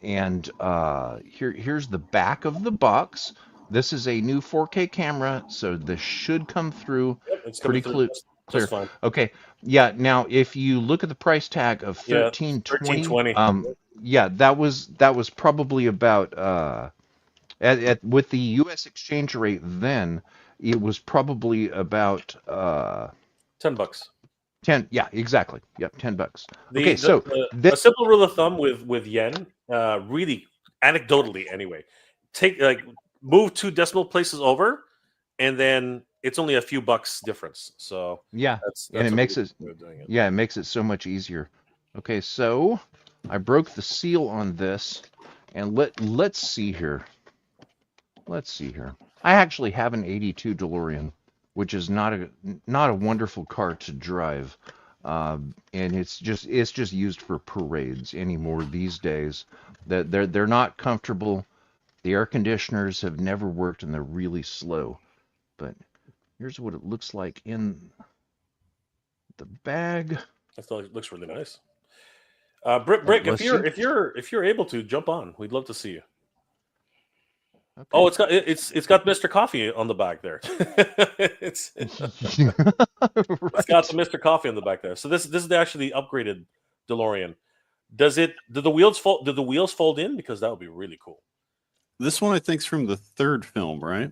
And here's the back of the box. This is a new 4K camera, so this should come through pretty clear. That's fine. Okay, yeah. Now, if you look at the price tag of $13.20, yeah, that was probably about with the U.S. exchange rate then, it was probably about $10. 10. Yeah, exactly. Yep, $10. A simple rule of thumb with yen, really anecdotally anyway, move 2 decimal places over, and then it's only a few bucks difference. So yeah, that's and it makes it, it makes it so much easier. Okay, so I broke the seal on this, and let's see here. Let's see here. I actually have an '82 DeLorean, which is not a wonderful car to drive, and it's just used for parades anymore these days. That they're not comfortable. The air conditioners have never worked, and they're really slow. But here's what it looks like in the bag. That still looks really nice. Brick, Let's if you're able to jump on, we'd love to see you. Okay. Oh, it's got Mr. Coffee on the back there. it's got the Mr. Coffee on the back there. So this is actually the upgraded DeLorean. Did the wheels fold in? Because that would be really cool. This one I think's from the third film, right?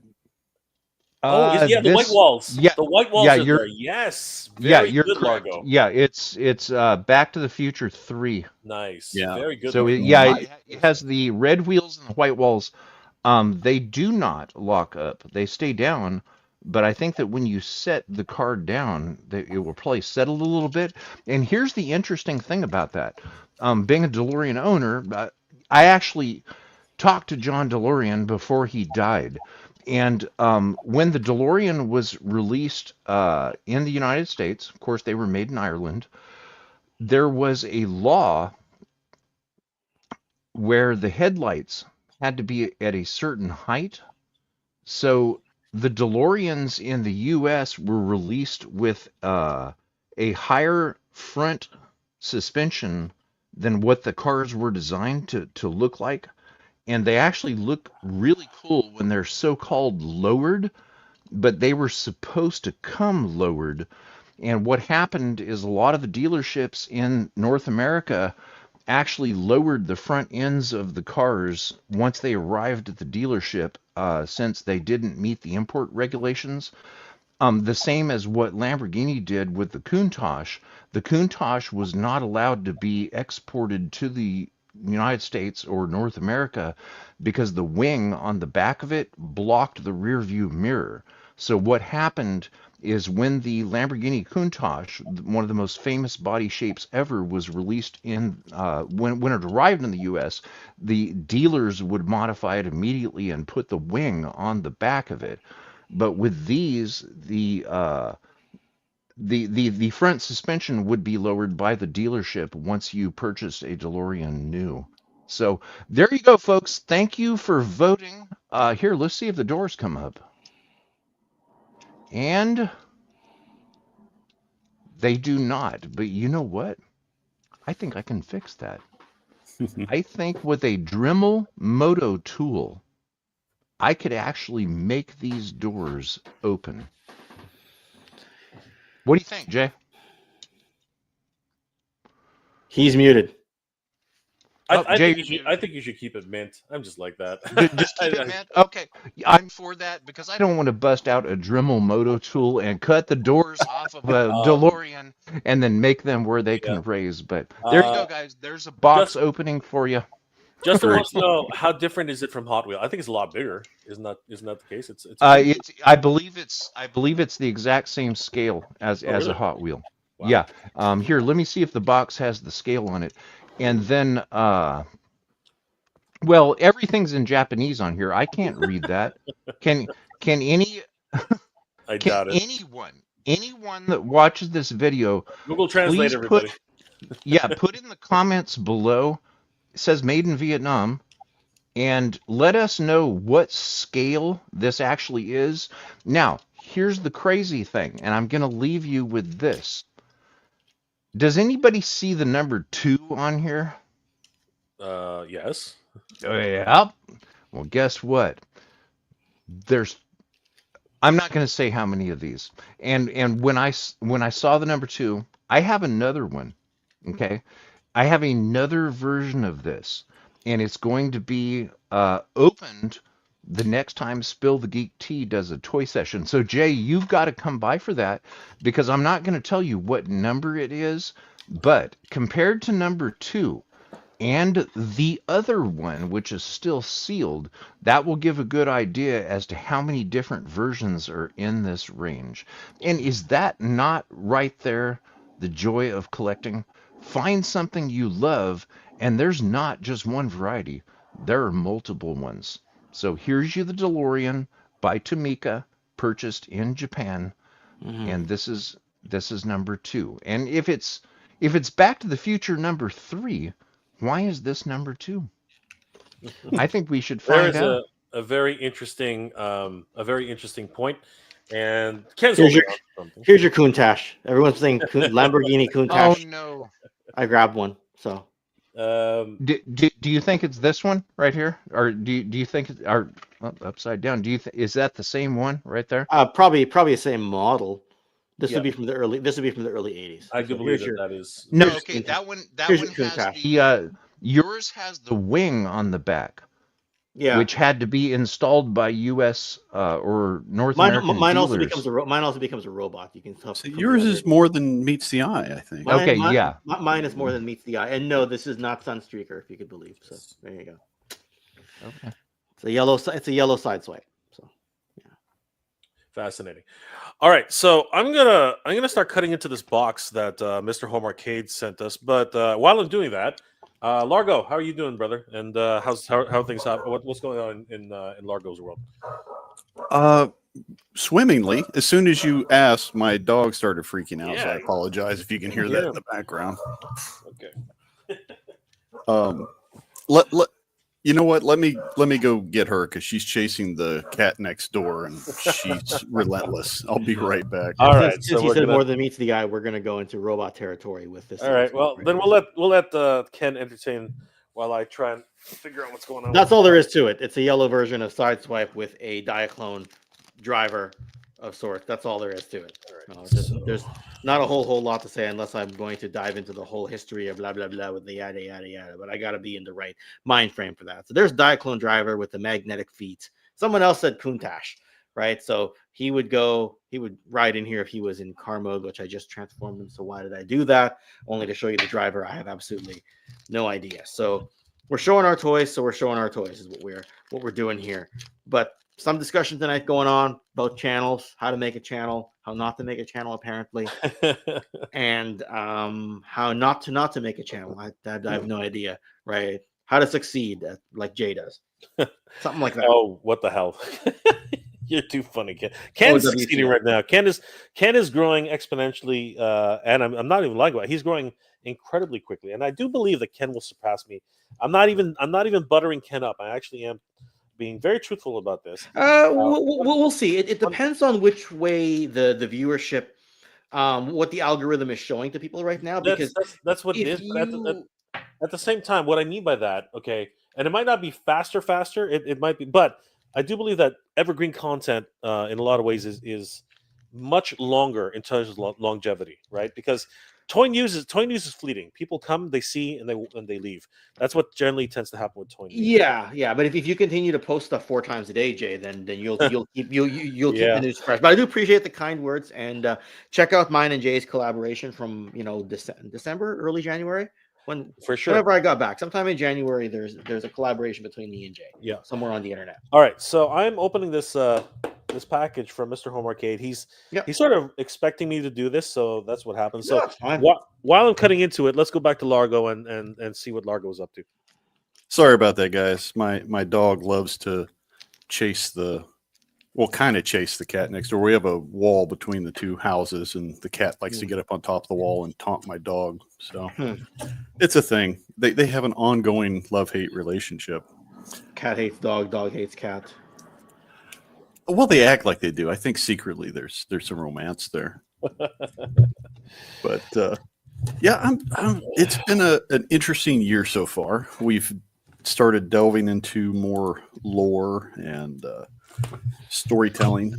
The white walls. Yeah, The white walls yeah, are you're- there. Yes. yeah, Very you're good, correct. Largo. Yeah, it's Back to the Future 3. Nice. Yeah. Very good. So Largo. it has the red wheels and the white walls. They do not lock up; they stay down. But I think that when you set the car down, it will probably settle a little bit. And here's the interesting thing about that: being a DeLorean owner, I actually talked to John DeLorean before he died. And when the DeLorean was released in the United States, of course, they were made in Ireland, there was a law where the headlights had to be at a certain height. So the DeLoreans in the US were released with a higher front suspension than what the cars were designed to look like. And they actually look really cool when they're so-called lowered, but they were supposed to come lowered. And what happened is a lot of the dealerships in North America actually lowered the front ends of the cars once they arrived at the dealership, since they didn't meet the import regulations. The same as what Lamborghini did with the Countach. The Countach was not allowed to be exported to the United States or North America because the wing on the back of it blocked the rear view mirror. So what happened is when the Lamborghini Countach, one of the most famous body shapes ever, was released when it arrived in the U.S., the dealers would modify it immediately and put the wing on the back of it. But with these, the front suspension would be lowered by the dealership once you purchased a DeLorean new. So there you go, folks. Thank you for voting. Here, let's see if the doors come up. And they do not. But you know what? I think I can fix that. I think with a Dremel Moto tool, I could actually make these doors open. What do you think, Jay? He's muted. I Jay, think you should keep it mint. I'm just like that. Just keep it, man. Okay, I'm for that because I don't want to bust out a Dremel Moto tool and cut the doors off of a DeLorean and then make them where they can raise. But there you go, guys. There's a box opening for you. Justin wants to know, how different is it from Hot Wheel? I think it's a lot bigger. Isn't that the case? It's I believe it's the exact same scale as really? a Hot Wheel. Wow. Yeah. Here, let me see if the box has the scale on it. And then well, everything's in Japanese on here. I can't read that. Can any I doubt it. anyone that watches this video, Google Translate, please everybody. put in the comments below. It says made in Vietnam, and let us know what scale this actually is. Now, here's the crazy thing, and I'm going to leave you with this. Does anybody see the number 2 on here? Yes. Yeah. Well, guess what? I'm not going to say how many of these. And when I saw the number 2, I have another one. Okay, I have another version of this, and it's going to be opened the next time Spill the Geek Tea does a toy session. So Jay, you've got to come by for that, because I'm not going to tell you what number it is, but compared to number 2 and the other one, which is still sealed, that will give a good idea as to how many different versions are in this range. And is that not right there the joy of collecting? Find something you love And there's not just one variety. There are multiple ones. So here's you the DeLorean by Tomica, purchased in Japan, and this is number 2. And if it's Back to the Future number 3, why is this number 2? I think we should There find is out. a very interesting point, and Ken's Here's holding your on to something. here's your Countach. Everyone's saying Lamborghini Oh Countach. no. I grabbed one. So Do you think it's this one right here, or do you think it's upside down? Is that the same one right there? probably the same model. This Yeah. would be from the early 80s. I do So believe here's your- that is. No, Here's okay, your that one here's your has Countach. the yours has the wing on the back, Yeah. which had to be installed by U.S. Or North American Mine dealers. also becomes mine also becomes a robot. You can tell. So from yours the is other- more than meets the eye, I think. Mine, Okay, mine- yeah. Mine is more than meets the eye. And no, this is not Sunstreaker, if you could believe. So there you go. Okay. It's a yellow sideswipe. So Fascinating. All right, so I'm gonna start cutting into this box that Mr. Home Arcade sent us. But while I'm doing that, Largo, how are you doing, brother? And how things what's going on in Largo's world? Swimmingly. As soon as you asked, my dog started freaking out. So Yeah. I apologize if you can hear Yeah. that in the background. Okay. Let you know what? Let me go get her because she's chasing the cat next door and she's relentless. I'll be right back. All right. since So you we're said gonna, more than meets the eye, we're gonna go into robot territory with this. all right. Well, then we'll let Ken entertain while I try and figure out what's going on. That's all there is to it. It's a yellow version of Sideswipe with a Diaclone driver of sorts. That's all there is to it. All right. There's not a whole lot to say unless I'm going to dive into the whole history of blah blah blah with the yada yada yada. But I got to be in the right mind frame for that. So there's Diaclone driver with the magnetic feet. Someone else said Countach, right? So he would ride in here if he was in car mode, which I just transformed him. So why did I do that? Only to show you the driver. I have absolutely no idea. So we're showing our toys. So we're showing our toys is what we're doing here. But some discussion tonight going on about channels, how to make a channel, how not to make a channel, apparently, and how not to make a channel. I have no idea, right? How to succeed, like Jay does, something like that. Oh, what the hell! You're too funny, Ken. Ken's OWC. succeeding right now. Ken is growing exponentially, and I'm not even lying about it. He's growing incredibly quickly, and I do believe that Ken will surpass me. I'm not even buttering Ken up. I actually am being very truthful about this. We'll see. It depends on which way the viewership, what the algorithm is showing to people right now. Because That's what it is. But at the same time, what I mean by that, okay, and it might not be faster. It might be, but I do believe that evergreen content, in a lot of ways, is much longer in terms of longevity, right? Because toy news is fleeting. People come, they see, and they leave. That's what generally tends to happen with toy news. Yeah. But if you continue to post stuff 4 times a day, Jay, then you'll keep keep the news fresh. But I do appreciate the kind words, and check out mine and Jay's collaboration from December, early January. For sure. Whenever I got back, sometime in January, there's a collaboration between me and Jay. Yeah. Somewhere on the internet. All right, so I'm opening this this package from Mr. Home Arcade. He's sort of expecting me to do this, so that's what happens. So while I'm cutting into it, let's go back to Largo and see what Largo is up to. Sorry about that, guys. My dog loves to chase kind of chase the cat next door. We have a wall between the two houses, and the cat likes to get up on top of the wall and taunt my dog. So it's a thing. They have an ongoing love-hate relationship. Cat hates dog, dog hates cat. Well, they act like they do. I think secretly there's some romance there. But yeah, it's been an interesting year so far. We've started delving into more lore and storytelling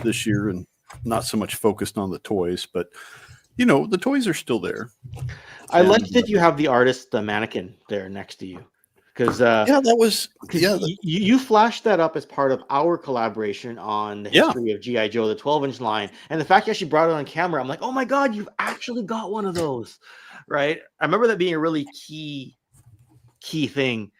this year, and not so much focused on the toys, but the toys are still there. I like that you have the artist, the mannequin, there next to you, because you flashed that up as part of our collaboration on the history of G.I. Joe, the 12-inch line, and the fact you actually brought it on camera, I'm like, oh my god, you've actually got one of those, right? I remember that being a really key thing.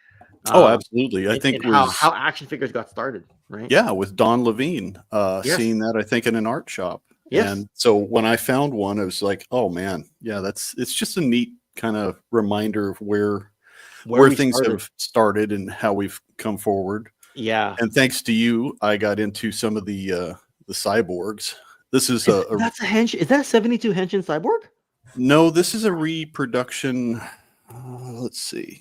Oh, absolutely. I think how action figures got started, right? Yeah, with Don Levine, seeing that, I think, in an art shop. Yes. And so when I found one, I was like, oh man, yeah, it's just a neat kind of reminder of where where we things started. have started and how we've come forward. Yeah. And thanks to you, I got into some of the cyborgs. This is That's a hench. Is that a 72 Henshin cyborg? no, this is a reproduction. Let's see.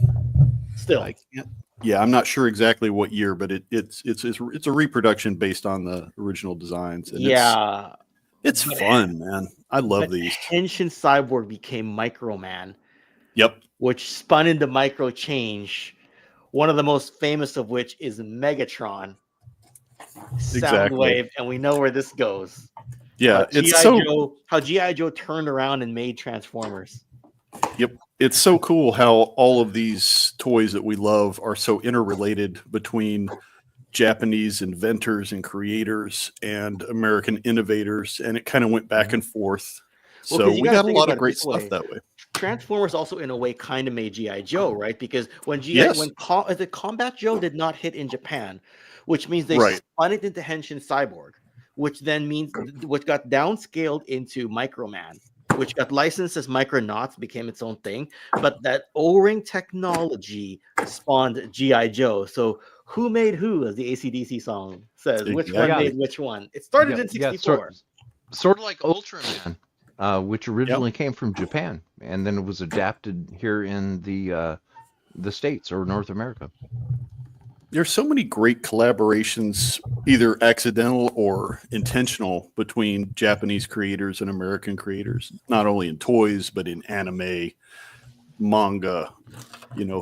Still. I can't. Yeah, I'm not sure exactly what year, but it's a reproduction based on the original designs. And Yeah. it's But- fun, man. I love But these. Henshin cyborg became Micro Man, Yep. which spun into Micro Change. One of the most famous of which is Megatron, Exactly. Soundwave, and we know where this goes. Yeah, How GI Joe turned around and made Transformers. Yep. It's so cool how all of these toys that we love are so interrelated between Japanese inventors and creators and American innovators, and it kind of went back and forth. Well, So 'cause you we gotta got a think lot about of it great this stuff way. that way. Transformers also, in a way, kind of made GI Joe, right? Because when Yes. the Combat Joe did not hit in Japan, which means they Right. spun it into Henshin Cyborg, which then means which got downscaled into Microman, which got licensed as Micronauts, became its own thing. But that O-ring technology spawned GI Joe. So who made who, as the AC/DC song says? Which one Exactly. made which one? It started in '64. Sort of like Ultraman, which originally came from Japan, and then it was adapted here in the States or North America. There's so many great collaborations, either accidental or intentional, between Japanese creators and American creators, not only in toys, but in anime, manga,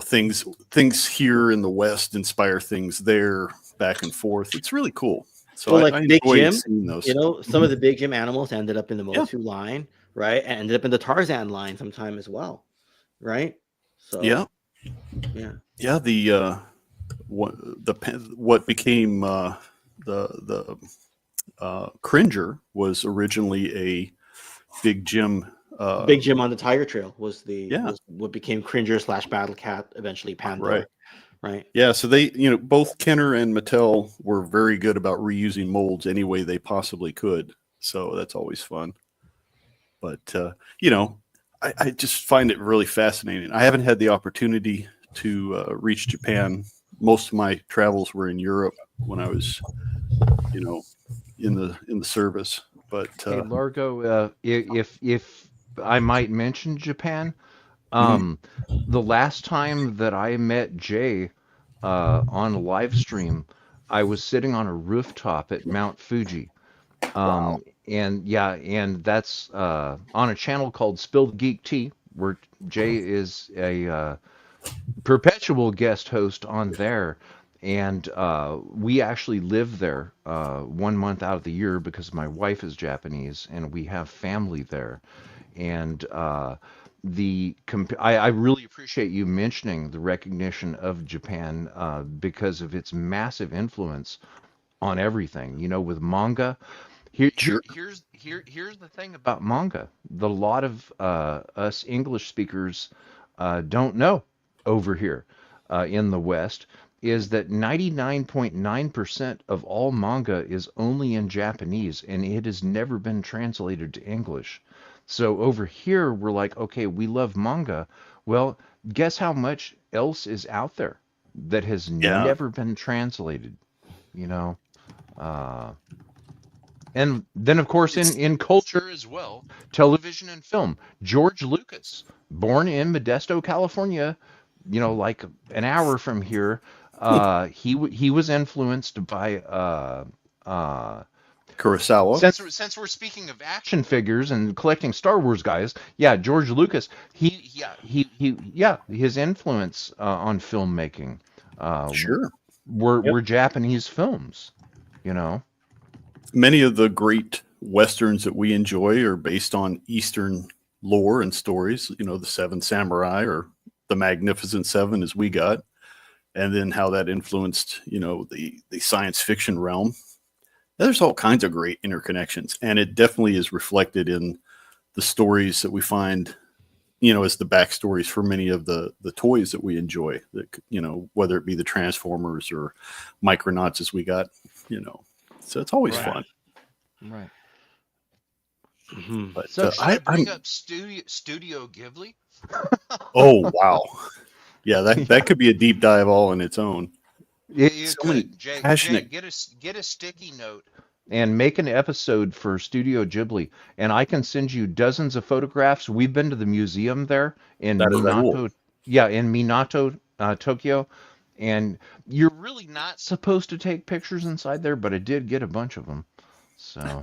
things here in the West inspire things there, back and forth. It's really cool. So Well, like I Big enjoy Jim, seeing those. some of the Big Jim animals ended up in the Yeah. Motu line, right? And ended up in the Tarzan line sometime as well, right? So Yeah. yeah. Yeah, what became the Cringer was originally a Big Jim. Big Jim on the Tiger Trail was Yeah. what became Cringer / Battle Cat, eventually Panther, Right. right? Yeah, so they, both Kenner and Mattel were very good about reusing molds any way they possibly could. So that's always fun. But I just find it really fascinating. I haven't had the opportunity to reach Japan. Most of my travels were in Europe when I was, in the service. But Hey, Largo, if I might mention Japan, the last time that I met Jay on a live stream, I was sitting on a rooftop at Mount Fuji. And that's on a channel called Spilled Geek Tea, where Jay is a perpetual guest host on there. And we actually live there 1 month out of the year because my wife is Japanese and we have family there. And I really appreciate you mentioning the recognition of Japan because of its massive influence on everything. With manga, Sure. here's the thing about manga. A lot of us English speakers don't know over here in the West is that 99.9% of all manga is only in Japanese and it has never been translated to English. So over here, we're like, okay, we love manga. Well, guess how much else is out there that has never been translated, And then, of course, in culture as well, television and film. George Lucas, born in Modesto, California, like an hour from here, he was influenced by Kurosawa. Since we're speaking of action figures and collecting Star Wars guys, George Lucas, his influence on filmmaking, Sure. were Japanese films, Many of the great Westerns that we enjoy are based on Eastern lore and stories, the Seven Samurai or the Magnificent Seven as we got, and then how that influenced, the science fiction realm. There's all kinds of great interconnections, and it definitely is reflected in the stories that we find, as the backstories for many of the toys that we enjoy, that, whether it be the Transformers or Micronauts as we got, so it's always fun. Right. But So should I bring I'm- up Studio Ghibli? Oh, wow. Yeah, that could be a deep dive all on its own. You So many could, Jay, passionate- get a sticky note and make an episode for Studio Ghibli, and I can send you dozens of photographs. We've been to the museum there in That is cool. Minato, yeah, in Minato, Tokyo, and you're really not supposed to take pictures inside there, but I did get a bunch of them. So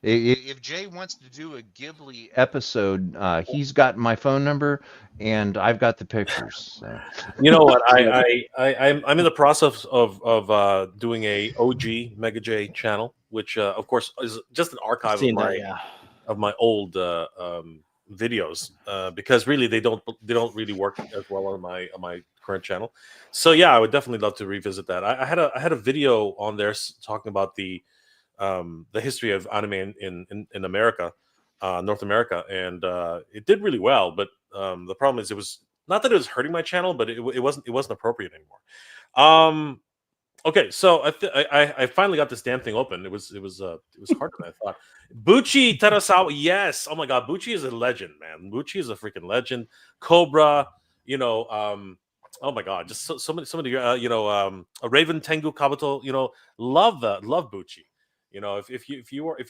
if Jay wants to do a Ghibli episode, he's got my phone number and I've got the pictures. So. You know what? I'm in the process of doing a OG Mega J channel, which of course is just an archive Seen that, yeah. of my old videos, because really they don't really work as well on my current channel. So yeah, I would definitely love to revisit that. I had a video on there talking about the history of anime in America, North America, and it did really well. But the problem is, it was not that it was hurting my channel, but it wasn't appropriate anymore. Okay, so I finally got this damn thing open. It was harder than I thought. Buchi Terasawa, yes. Oh my god, Buchi is a legend, man. Buchi is a freaking legend. Cobra, oh my god, just so many a Raven Tengu Kabuto, love Buchi. If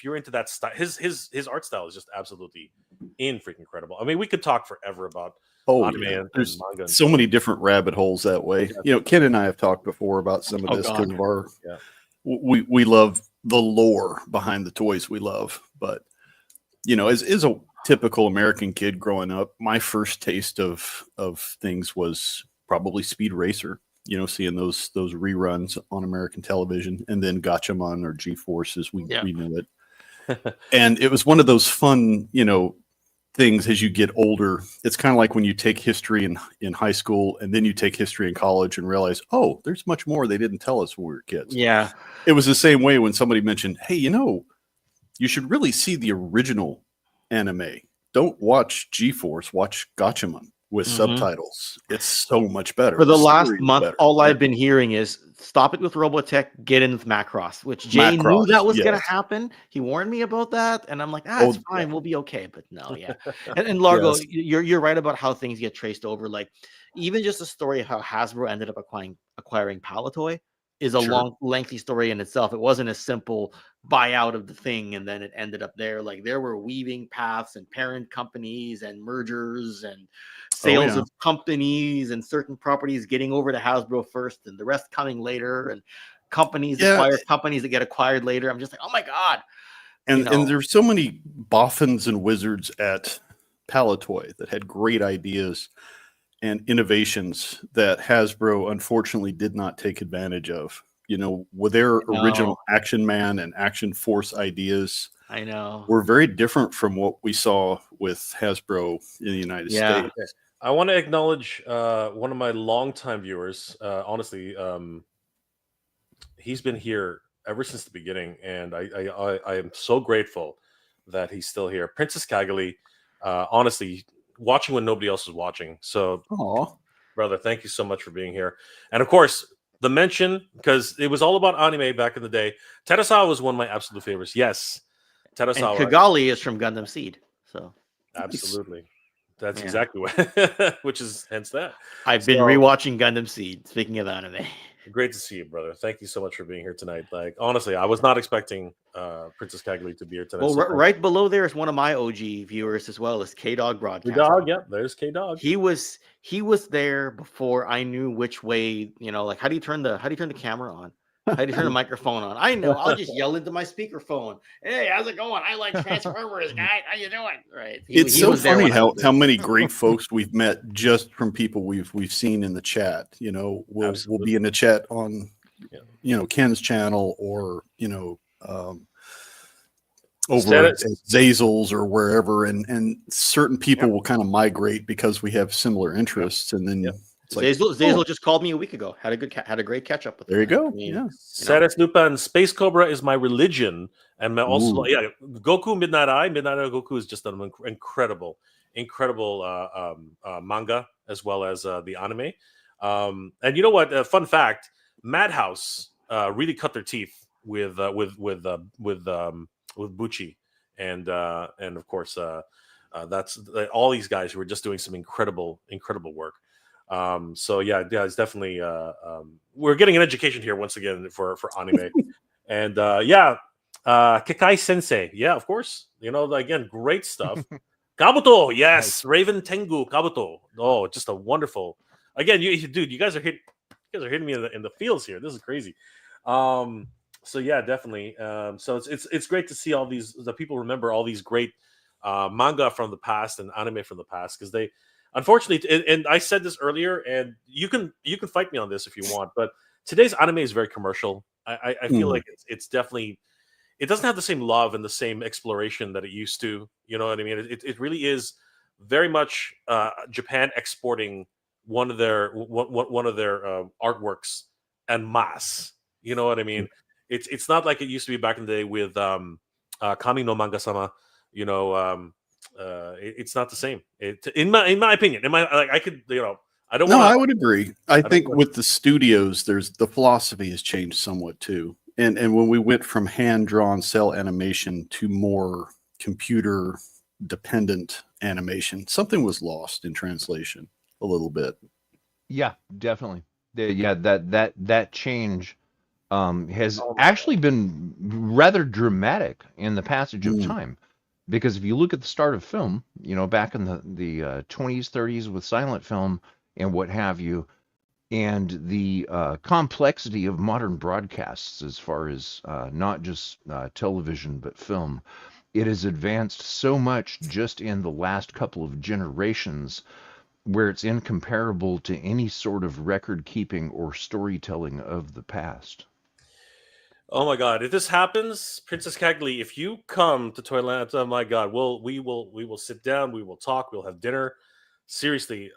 you're into that style, his art style is just absolutely freaking incredible. I mean, we could talk forever about anime and there's manga. so many different rabbit holes that way. Ken and I have talked before about some of this because of our we love the lore behind the toys we love. But as a typical American kid growing up, my first taste of things was probably Speed Racer. Seeing those reruns on American television, and then Gatchaman or G-Force as we knew it. And it was one of those fun, things as you get older. It's kind of like when you take history in high school and then you take history in college and realize, oh, there's much more they didn't tell us when we were kids. Yeah. It was the same way when somebody mentioned, hey, you should really see the original anime. Don't watch G-Force, watch Gatchaman with subtitles. It's so much better. For the last month, all I've been hearing is stop it with Robotech, get in with Macross, which Jay knew that was going to happen. He warned me about that, and I'm like, it's fine, we'll be okay. But no, yeah. And Largo, you're right about how things get traced over. Like, even just the story of how Hasbro ended up acquiring Palatoy is a long, lengthy story in itself. It wasn't a simple buyout of the thing and then it ended up there. Like, there were weaving paths and parent companies and mergers and sales of companies and certain properties getting over to Hasbro first and the rest coming later, and companies acquire companies that get acquired later. I'm just like, oh my god. And there's so many boffins and wizards at Palatoy that had great ideas and innovations that Hasbro unfortunately did not take advantage of. With their original Action Man and Action Force ideas, I know, were very different from what we saw with Hasbro in the United States. I want to acknowledge one of my longtime viewers. Honestly, he's been here ever since the beginning, and I am so grateful that he's still here. Princess Cagali, honestly, watching when nobody else is watching. So, brother, thank you so much for being here. And of course, the mention, because it was all about anime back in the day. Terasawa was one of my absolute favorites. Yes, Terasawa. And Kigali is from Gundam Seed. So absolutely. That's exactly what, which is hence that. I've been rewatching Gundam Seed. Speaking of anime, great to see you, brother. Thank you so much for being here tonight. Like, honestly, I was not expecting Princess Cagali to be here tonight. Well, right below there is one of my OG viewers as well, is K-Dog Broadcast. K-Dog, yeah, there's K-Dog. He was there before I knew which way. Like, how do you turn the camera on? How do you turn the microphone on? I know. I'll just yell into my speakerphone. Hey, how's it going? I like Transformers, guys. How you doing? Right. It's so funny how many great folks we've met just from people we've seen in the chat. We'll be in the chat on Ken's channel or over at Zazel's or wherever, and certain people will kind of migrate because we have similar interests, and then. Like, Zazel just called me a week ago. Had a great catch up with him. There you go. Saris Lupin, Space Cobra is my religion, and also Goku Midnight Eye. Midnight Eye Goku is just an incredible manga as well as the anime. And you know what? Fun fact: Madhouse really cut their teeth with Buchi, and of course That's all these guys who are just doing some incredible work. So yeah, it's definitely we're getting an education here once again for anime, and Kekai Sensei, yeah, of course, again, great stuff. Kabuto, yes, Raven Tengu Kabuto. Oh, just a wonderful. Again, dude, you guys are hitting me in the fields here. This is crazy. So yeah, definitely. So it's great to see all the people remember all these great manga from the past and anime from the past, because they, unfortunately, and I said this earlier, and you can fight me on this if you want, but today's anime is very commercial. I feel like it's definitely, it doesn't have the same love and the same exploration that it used to. You know what I mean? It really is very much Japan exporting one of their artworks en masse. You know what I mean? It's not like it used to be back in the day with Kami no Manga Sama. It's not the same. In my opinion, I could, I don't. No, wanna, I would agree. I think wanna- with the studios, the philosophy has changed somewhat too. And when we went from hand drawn cell animation to more computer dependent animation, something was lost in translation a little bit. Yeah, definitely. Yeah, that change has actually been rather dramatic in the passage of time. Because if you look at the start of film, back in the 20s, 30s with silent film and what have you, and the complexity of modern broadcasts as far as not just television but film, it has advanced so much just in the last couple of generations, where it's incomparable to any sort of record keeping or storytelling of the past. Oh my God! If this happens, Princess Cagley, if you come to Toylanta, my God, we will sit down, we will talk, we'll have dinner. Seriously,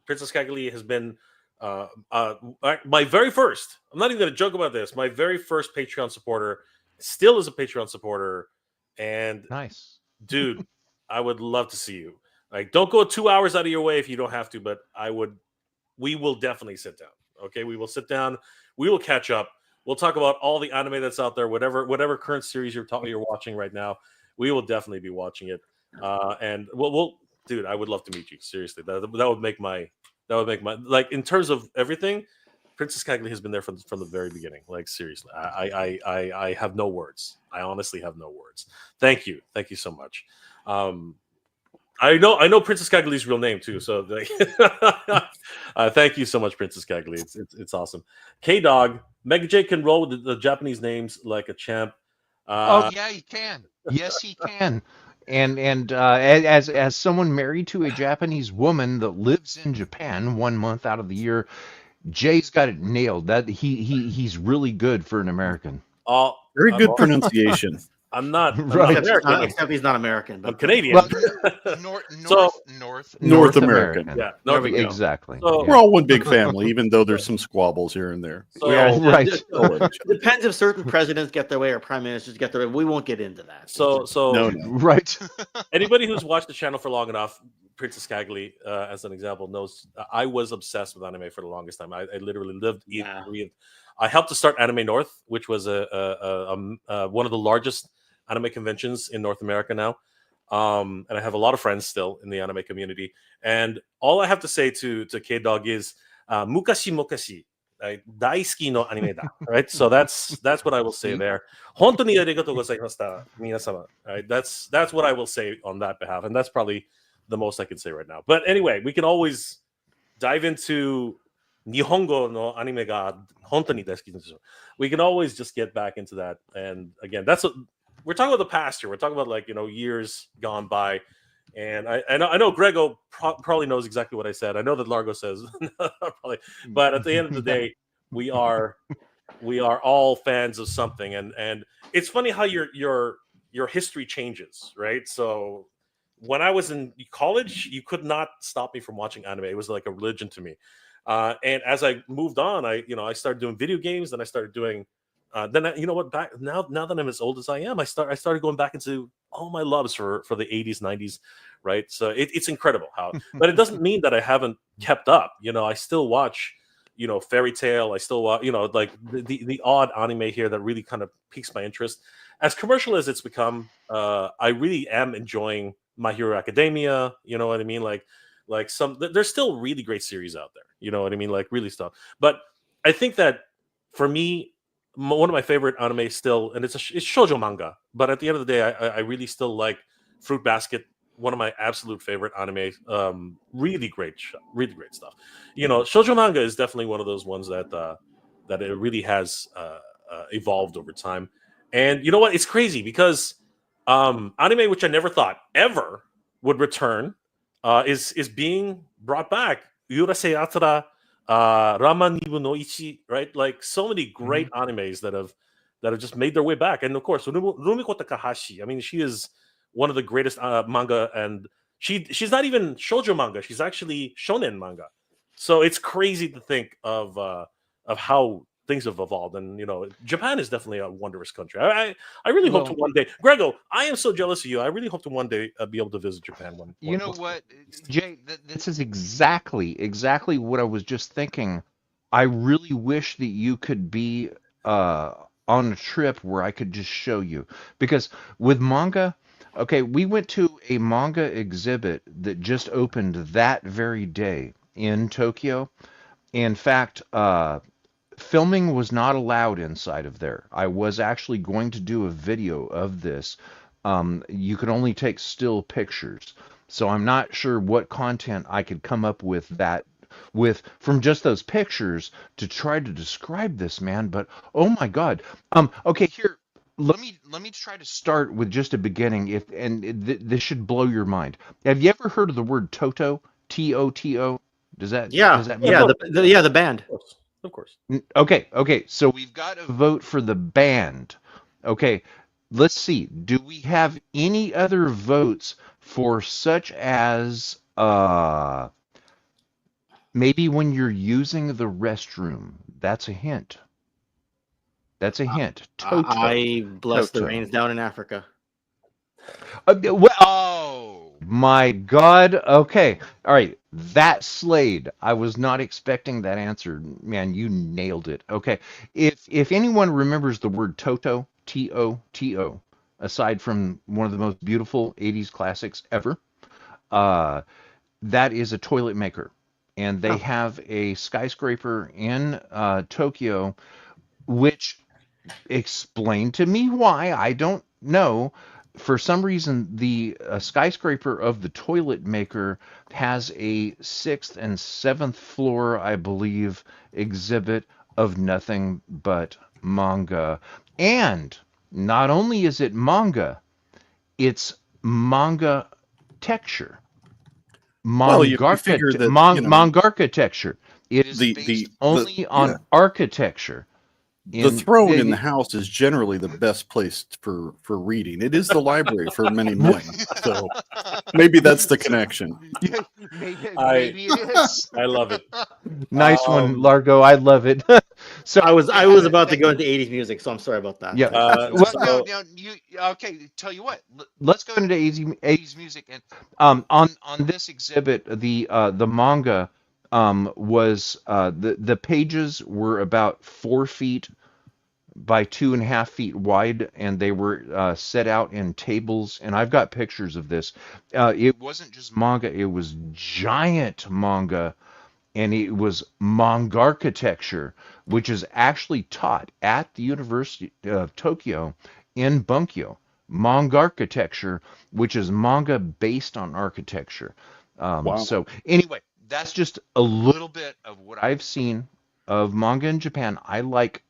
Princess Cagley has been my very first. I'm not even going to joke about this. My very first Patreon supporter, still is a Patreon supporter, and Nice. dude, I would love to see you. Like, don't go 2 hours out of your way if you don't have to, but I would. We will definitely sit down. Okay, we will sit down. We will catch up. We'll talk about all the anime that's out there, whatever current series you're watching right now. We will definitely be watching it, and dude, I would love to meet you. Seriously, that would make my like, in terms of everything. Princess Cagley has been there from the very beginning. Like, seriously, I have no words. I honestly have no words. Thank you so much. I know Princess Cagley's real name too. So thank you so much, Princess Cagley. It's awesome. K Dog, Mega J can roll with the Japanese names like a champ. Oh yeah, he can. Yes, he can. And as someone married to a Japanese woman that lives in Japan 1 month out of the year, Jay's got it nailed. That he's really good for an American. Very good pronunciation. I'm not Right. American. Except he's not American. But I'm Canadian. Well, North American. Yeah, There we go. Exactly. So- We're all one big family, even though there's some squabbles here and there. So, Right. Depends if certain presidents get their way or prime ministers get their way. We won't get into that. so No. Right. anybody who's watched the channel for long enough, Princess Cagley, as an example, knows I was obsessed with anime for the longest time. I literally lived, breathed. I helped to start Anime North, which was one of the largest anime conventions in North America now. And I have a lot of friends still in the anime community. And all I have to say to K-Dog is mukashi mokashi. Daisuki no anime da. Right? So that's what I will say there. Hontoni arigatou gozaimashita, minasama. Right? That's what I will say on that behalf. And that's probably the most I can say right now. But anyway, we can always dive into Nihongo no anime ga hontoni daisuki desu. We can always just get back into that. And again, that's what we're talking about, the past here. We're talking about, like, years gone by. And I know Grego probably knows exactly what I said. I know that Largo says probably, but at the end of the day, we are all fans of something. And it's funny how your history changes, right? So when I was in college, you could not stop me from watching anime. It was like a religion to me. And as I moved on, I started doing video games, then I started doing back now that I'm as old as I am, I started going back into all my loves for the 80s, 90s, right? So it's incredible how, but it doesn't mean that I haven't kept up. I still watch, Fairy Tail. I still watch, like the odd anime here that really kind of piques my interest. As commercial as it's become, I really am enjoying My Hero Academia. You know what I mean? Like there's still really great series out there. You know what I mean? Like really stuff. But I think that for me, one of my favorite anime still, and it's shoujo manga. But at the end of the day, I really still like Fruit Basket. One of my absolute favorite anime. Really great, really great stuff. You know, shoujo manga is definitely one of those ones that that it really has evolved over time. And you know what? It's crazy because anime, which I never thought ever would return, is being brought back. Urase Yatara, Rama Nibu no Ichi, right? Like so many great animes that have just made their way back. And of course, Rumiko Takahashi. I mean, she is one of the greatest manga, and she's not even shoujo manga. She's actually shonen manga. So it's crazy to think of how things have evolved. And you know, Japan is definitely a wondrous country. I really hope to one day, Grego. I am so jealous of you. I really hope to one day be able to visit Japan. You know what, Jay? This is exactly what I was just thinking. I really wish that you could be on a trip where I could just show you, because with manga, okay, we went to a manga exhibit that just opened that very day in Tokyo. In fact, filming was not allowed inside of there. I was actually going to do a video of this. You could only take still pictures. So I'm not sure what content I could come up with from just those pictures to try to describe this, man. But oh my God. Okay, here, let me try to start with just a beginning. This should blow your mind. Have you ever heard of the word Toto? Toto? Does that mean The band. Of course. Okay. So we've got a vote for the band. Okay, let's see. Do we have any other votes for such as maybe when you're using the restroom? That's a hint. That's a hint. Toto. I bless the Toto. rains down in Africa. Oh my God. Okay. All right. That Slade. I was not expecting that answer. Man, you nailed it. Okay. If anyone remembers the word Toto, Toto, aside from one of the most beautiful 80s classics ever, that is a toilet maker. And they have a skyscraper in Tokyo, which explain to me why, I don't know. For some reason, the skyscraper of the toilet maker has a 6th and 7th floor, I believe, exhibit of nothing but manga. And not only is it manga, it's manga texture. Well, you figure that, Manga architecture. It is based only on architecture. The throne in the house is generally the best place for reading. It is the library for many men. So maybe that's the connection. Maybe it is. I love it. Nice one, Largo. I love it. So I was about to go into 80s music, so I'm sorry about that. Yeah. Okay. Tell you what. Let's go into 80s music, and on this exhibit, the manga was the pages were about 4 feet by 2.5 feet wide, and they were set out in tables. And I've got pictures of this. It wasn't just manga; it was giant manga, and it was manga architecture, which is actually taught at the University of Tokyo in Bunkyo. Manga architecture, which is manga based on architecture. Wow. So anyway, that's just a little bit of what I've seen of manga in Japan. I like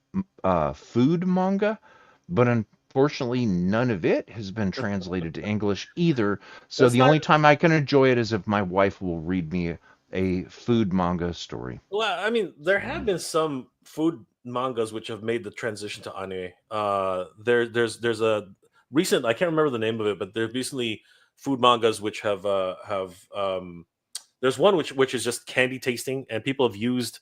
food manga, but unfortunately, none of it has been translated to English either. So the only time I can enjoy it is if my wife will read me a food manga story. Well, I mean, there have been some food mangas which have made the transition to anime. There's a recent, I can't remember the name of it, but there's recently food mangas which have there's one which is just candy tasting, and people have used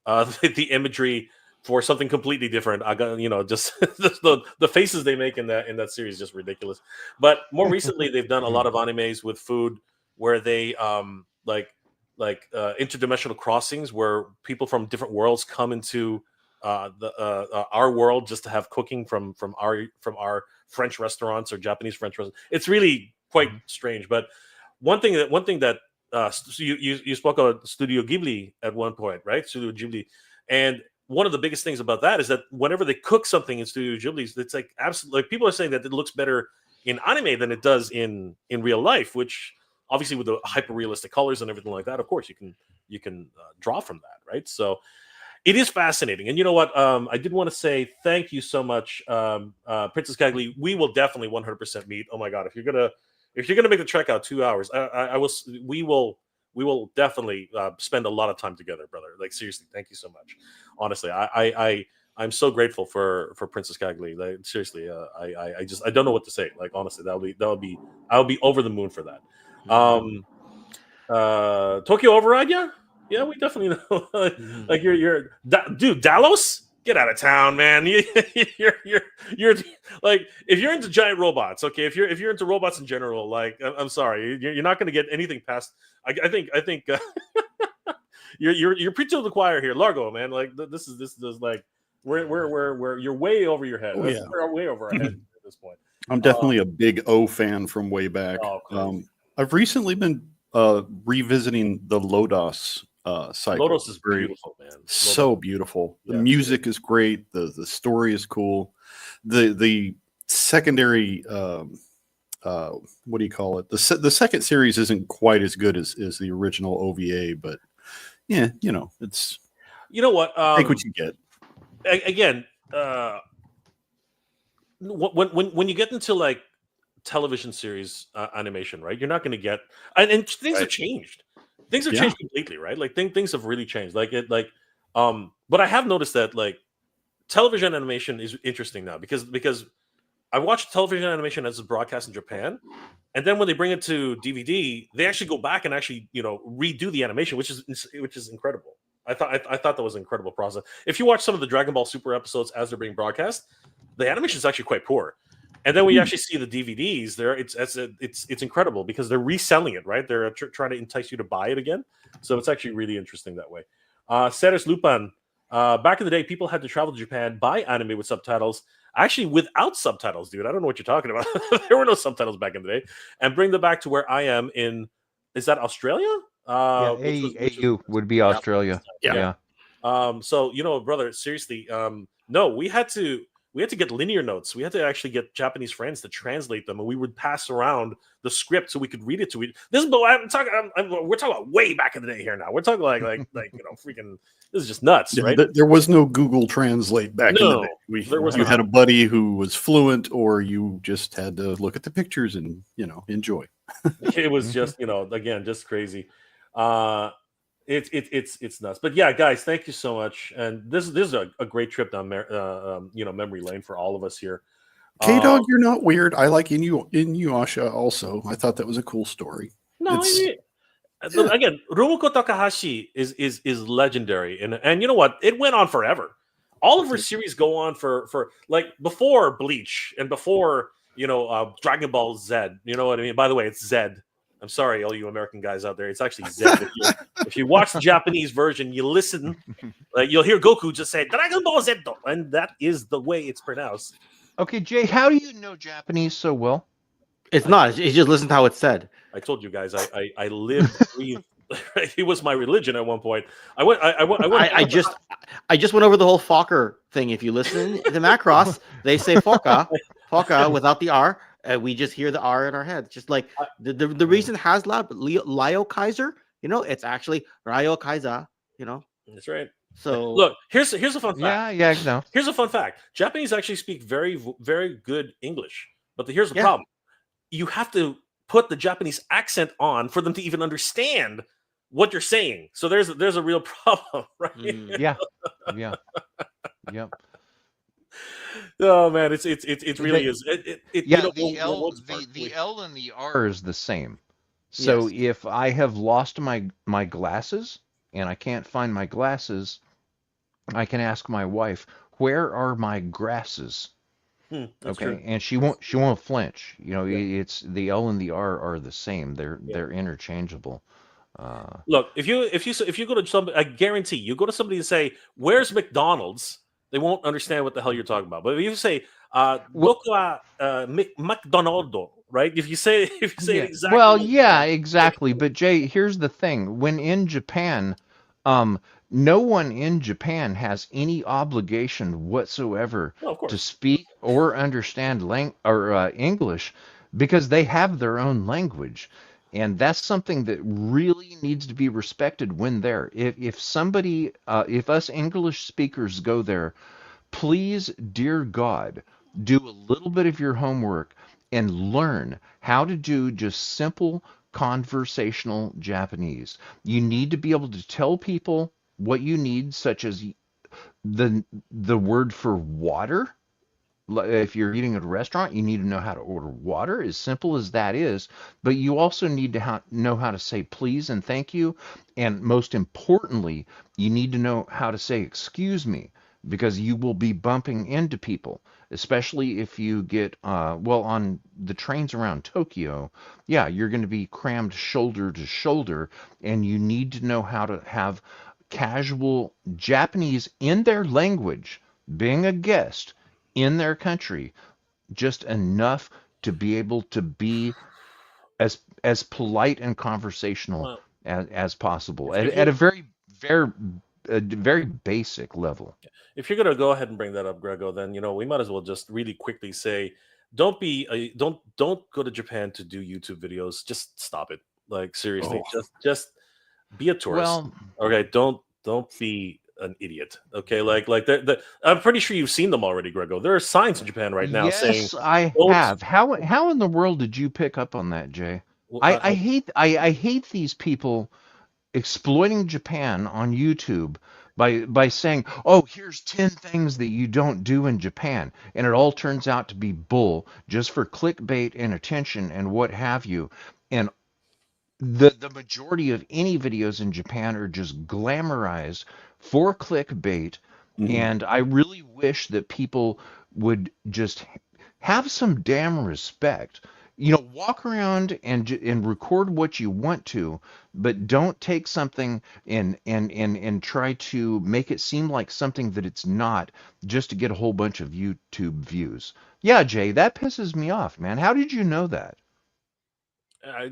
the imagery for something completely different. I got, just the faces they make in that series is just ridiculous. But more recently, they've done a lot of animes with food where they like interdimensional crossings, where people from different worlds come into our world just to have cooking from our French restaurants or Japanese French restaurants. It's really quite strange. But one thing that so you spoke about Studio Ghibli at one point, right? Studio Ghibli, and one of the biggest things about that is that whenever they cook something in Studio Ghibli, it's like absolutely like people are saying that it looks better in anime than it does in real life, which obviously with the hyper realistic colors and everything like that, of course you can draw from that, right? So it is fascinating. And you know what? I did want to say thank you so much, Princess Cagley. We will definitely 100% meet. Oh my God, if you're gonna make the trek out 2 hours, I will. We will definitely spend a lot of time together, brother. Like seriously, thank you so much. Honestly, I'm so grateful for Princess Cagley. Like, seriously, I don't know what to say. Like honestly, I'll be over the moon for that. Tokyo Override, yeah, we definitely know. Like dude, Dallos, get out of town, man. You're like if you're into giant robots, okay. If you're into robots in general, like I'm sorry, you're not going to get anything past. I think you're preaching to the choir here, Largo, man. Like this is like we're you're way over your head. Oh, yeah. We're way over our head at this point. I'm definitely a big O fan from way back. I've recently been revisiting the Lodos cycle. Lodos is beautiful, man. So beautiful. The Yeah. music is great. The story is cool. The secondary what do you call it? The second series isn't quite as good as the original OVA, but yeah, it's You know what? take what you get. Again, when you get into like television series animation, right? You're not going to get and things have changed. Things have changed completely, right? Like things have really changed. But I have noticed that like television animation is interesting now because I watched television animation as it's broadcast in Japan, and then when they bring it to DVD, they actually go back and actually redo the animation, which is incredible. I thought that was an incredible process. If you watch some of the Dragon Ball Super episodes as they're being broadcast, the animation is actually quite poor. And then when you actually see the DVDs, it's incredible because they're reselling it, right? They're trying to entice you to buy it again. So it's actually really interesting that way. Ceres Lupan, back in the day, people had to travel to Japan, buy anime with subtitles. Actually, without subtitles, dude. I don't know what you're talking about. There were no subtitles back in the day. And bring them back to where I am in, is that Australia? AU would be Australia. Yeah. So, brother, seriously, no, we had to get linear notes. We had to actually get Japanese friends to translate them, and we would pass around the script so we could read it to each. This is, we're talking about way back in the day here. Now we're talking like freaking. This is just nuts, right? There was no Google Translate back in the day. You had a buddy who was fluent, or you just had to look at the pictures and enjoy. It was just again just crazy. It's nuts. But yeah, guys, thank you so much. And this is a great trip down memory lane for all of us here. K-Dog, you're not weird. I like Inuyasha also. I thought that was a cool story. No, again, Rumiko Takahashi is legendary, and you know what? It went on forever. All of her series go on for like before Bleach and before Dragon Ball Z. You know what I mean? By the way, it's Z. I'm sorry, all you American guys out there. It's actually Z. If you watch the Japanese version, you listen, you'll hear Goku just say Dragon Ball Z, and that is the way it's pronounced. Okay, Jay, how do you know Japanese so well? It's not. You just listen to how it's said. I told you guys, I lived, breathed. It was my religion at one point. I just went over the whole Fokker thing. If you listen to Macross, they say Foka without the R. We just hear the R in our head. Just like the reason HasLab, Lyo Kaiser, it's actually Ryo Kaiser, That's right. So look, here's a fun fact. Yeah, no. Here's a fun fact. Japanese actually speak very, very good English. But here's the problem. You have to put the Japanese accent on for them to even understand what you're saying. So there's a real problem, right? Yeah. Oh man, it really is. The L and the R is the same. So if I have lost my glasses and I can't find my glasses, I can ask my wife, "Where are my grasses?" Okay, true. and she won't flinch. It's the L and the R are the same. They're interchangeable. Look, if you go to somebody, I guarantee you go to somebody and say, "Where's McDonald's?" They won't understand what the hell you're talking about. But if you say, "Doku wa McDonald's," right? If you say it Yeah. exactly Well, like yeah, that, exactly. But Jay, here's the thing. When in Japan, um, no one in Japan has any obligation whatsoever no, of to course. speak or understand English because they have their own language. And that's something that really needs to be respected when there. If somebody, if us English speakers go there, please, dear God, do a little bit of your homework and learn how to do just simple conversational Japanese. You need to be able to tell people what you need, such as the word for water. If you're eating at a restaurant, you need to know how to order water, as simple as that is. But you also need to know how to say please and thank you. And most importantly, you need to know how to say excuse me because you will be bumping into people, especially if you get, well, on the trains around Tokyo. Yeah, you're going to be crammed shoulder to shoulder, and you need to know how to have casual Japanese in their language, being a guest in their country, just enough to be able to be as polite and conversational Well, as possible if at you a very very basic level. if you're gonna go ahead and bring that up, Grego, then we might as well just really quickly say, don't go to Japan to do YouTube videos. Just stop it. Like seriously, Oh, just be a tourist. Well, Okay, don't be an idiot. Okay, like I'm pretty sure you've seen them already, Grego. There are signs in Japan right now saying yes, I don't. have. How in the world did you pick up on that, Jay? Well, I hate these people exploiting Japan on YouTube by saying, "Oh, here's 10 things that you don't do in Japan." And it all turns out to be bull just for clickbait and attention and what have you. And the majority of any videos in Japan are just glamorized for clickbait, mhm. and I really wish that people would just have some damn respect. Walk around and record what you want to, but don't take something and try to make it seem like something that it's not just to get a whole bunch of YouTube views. Yeah, Jay, that pisses me off, man. How did you know that?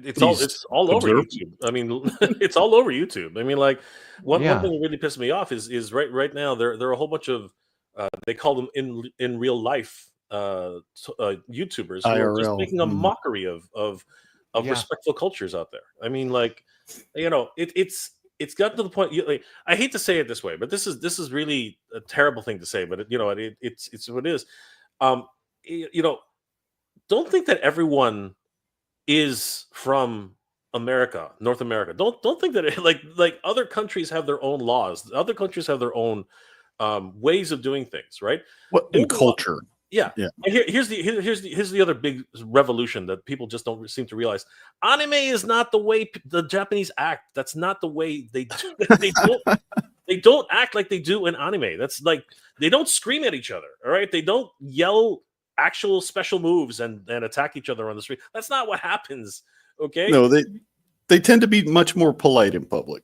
He's it's all over observant. YouTube. I mean, it's all over YouTube. I mean, like one Yeah. thing that really pissed me off is right now there are a whole bunch of they call them in real life YouTubers who are just IRL. making a mockery of Yeah. respectful cultures out there. I mean, like it's gotten to the point. Like, I hate to say it this way, but this is really a terrible thing to say. But it's what it is. Um, you know, don't think that everyone is from America, North America. Don't think that like other countries have their own laws. Other countries have their own ways of doing things, right? What in There's a lot, culture? yeah. Yeah. And here's the other big revolution that people just don't seem to realize. Anime is not the way the Japanese act. That's not the way they do. They don't act like they do in anime. That's like they don't scream at each other. All right, they don't yell actual special moves and attack each other on the street. That's not what happens. Okay. No, they tend to be much more polite in public.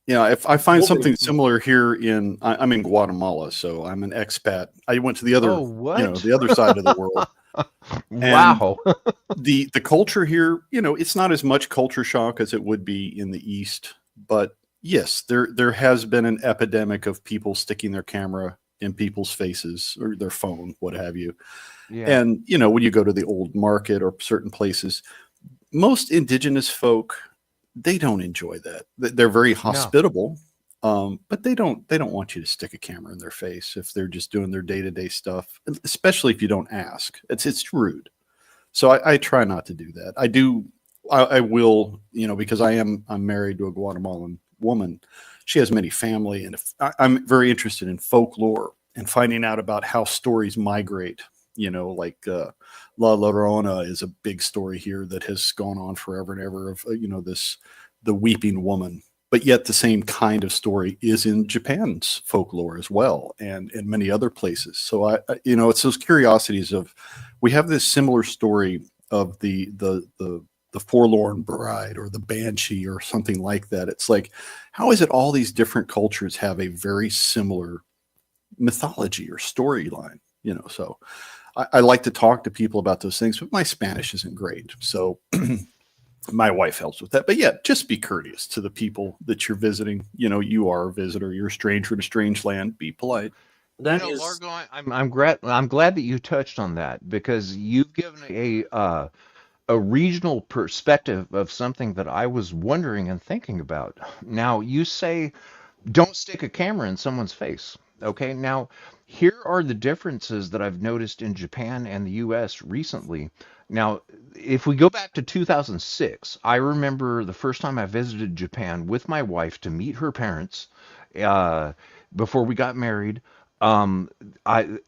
If I find something Nobody. similar here I'm in Guatemala, so I'm an expat. I went to the other, Oh, what? the other side of the world, and Wow. the culture here, it's not as much culture shock as it would be in the East. But yes, there has been an epidemic of people sticking their camera in people's faces or their phone, what have you. Yeah. And when you go to the old market or certain places, most indigenous folk, they don't enjoy that. They're very No. hospitable, but they don't want you to stick a camera in their face if they're just doing their day-to-day stuff, especially if you don't ask. It's rude. So I try not to do that. I will, because I'm married to a Guatemalan woman. She has many family, and I'm very interested in folklore and finding out about how stories migrate. Like La Llorona is a big story here that has gone on forever and ever of the weeping woman. But yet the same kind of story is in Japan's folklore as well, and in many other places. So it's those curiosities of, we have this similar story of the forlorn bride or the banshee or something like that. It's like, how is it all these different cultures have a very similar mythology or storyline? So I like to talk to people about those things, but my Spanish isn't great. So my wife helps with that. But yeah, just be courteous to the people that you're visiting. You know, you are a visitor. You're a stranger in a strange land. Be polite. That You know, is Largo, I'm glad that you touched on that because you've given a regional perspective of something that I was wondering and thinking about. Now, you say don't stick a camera in someone's face. Okay, now here are the differences that I've noticed in Japan and the US recently. Now, if we go back to 2006, I remember the first time I visited Japan with my wife to meet her parents uh, before we got married. Um,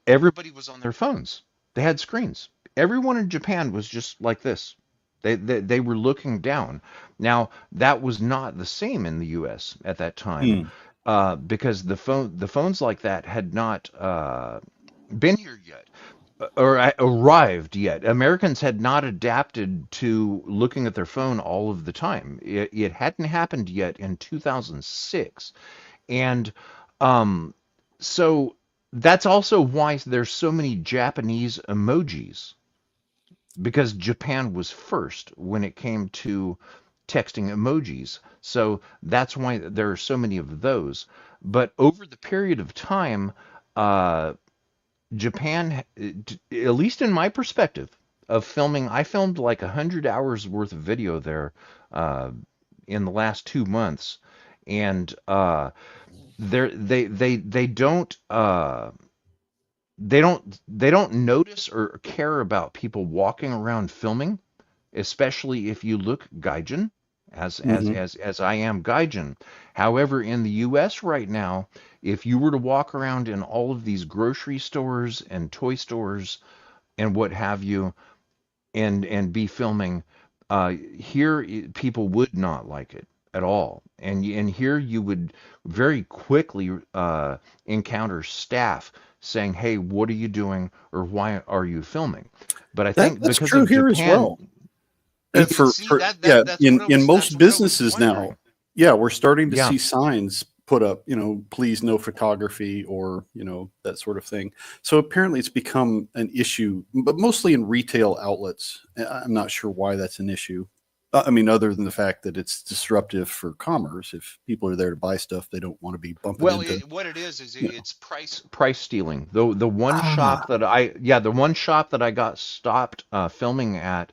everybody was on their phones. They had screens. Everyone in Japan was just like this. They were looking down. Now, that was not the same in the US at that time Hmm. because the phones like that had not been here yet or arrived yet. Americans had not adapted to looking at their phone all of the time. It hadn't happened yet in 2006, and um, so that's also why there's so many Japanese emojis because Japan was first when it came to texting emojis. So that's why there are so many of those. But over the period of time, uh, Japan, at least in my perspective of filming, I filmed like 100 hours worth of video there uh, in the last 2 months, and they don't. They don't notice or care about people walking around filming, especially if you look Gaijin, Mm-hmm. as I am Gaijin. However, in the US right now, if you were to walk around in all of these grocery stores and toy stores and what have you, and be filming, here people would not like it at all. And here you would very quickly encounter staff saying, "Hey, what are you doing?" or "Why are you filming?" But I think That's because true of here as Japan, well. And see yeah, that's what I in was most that's what I was businesses wondering. now, yeah, we're starting to Yeah. see signs put up, please no photography or, that sort of thing. So apparently it's become an issue, but mostly in retail outlets. I'm not sure why that's an issue. I mean, other than the fact that it's disruptive for commerce. If people are there to buy stuff, they don't want to be bumping Well, into, what it is you know. it's price stealing. The one shop Ah, that I got stopped filming at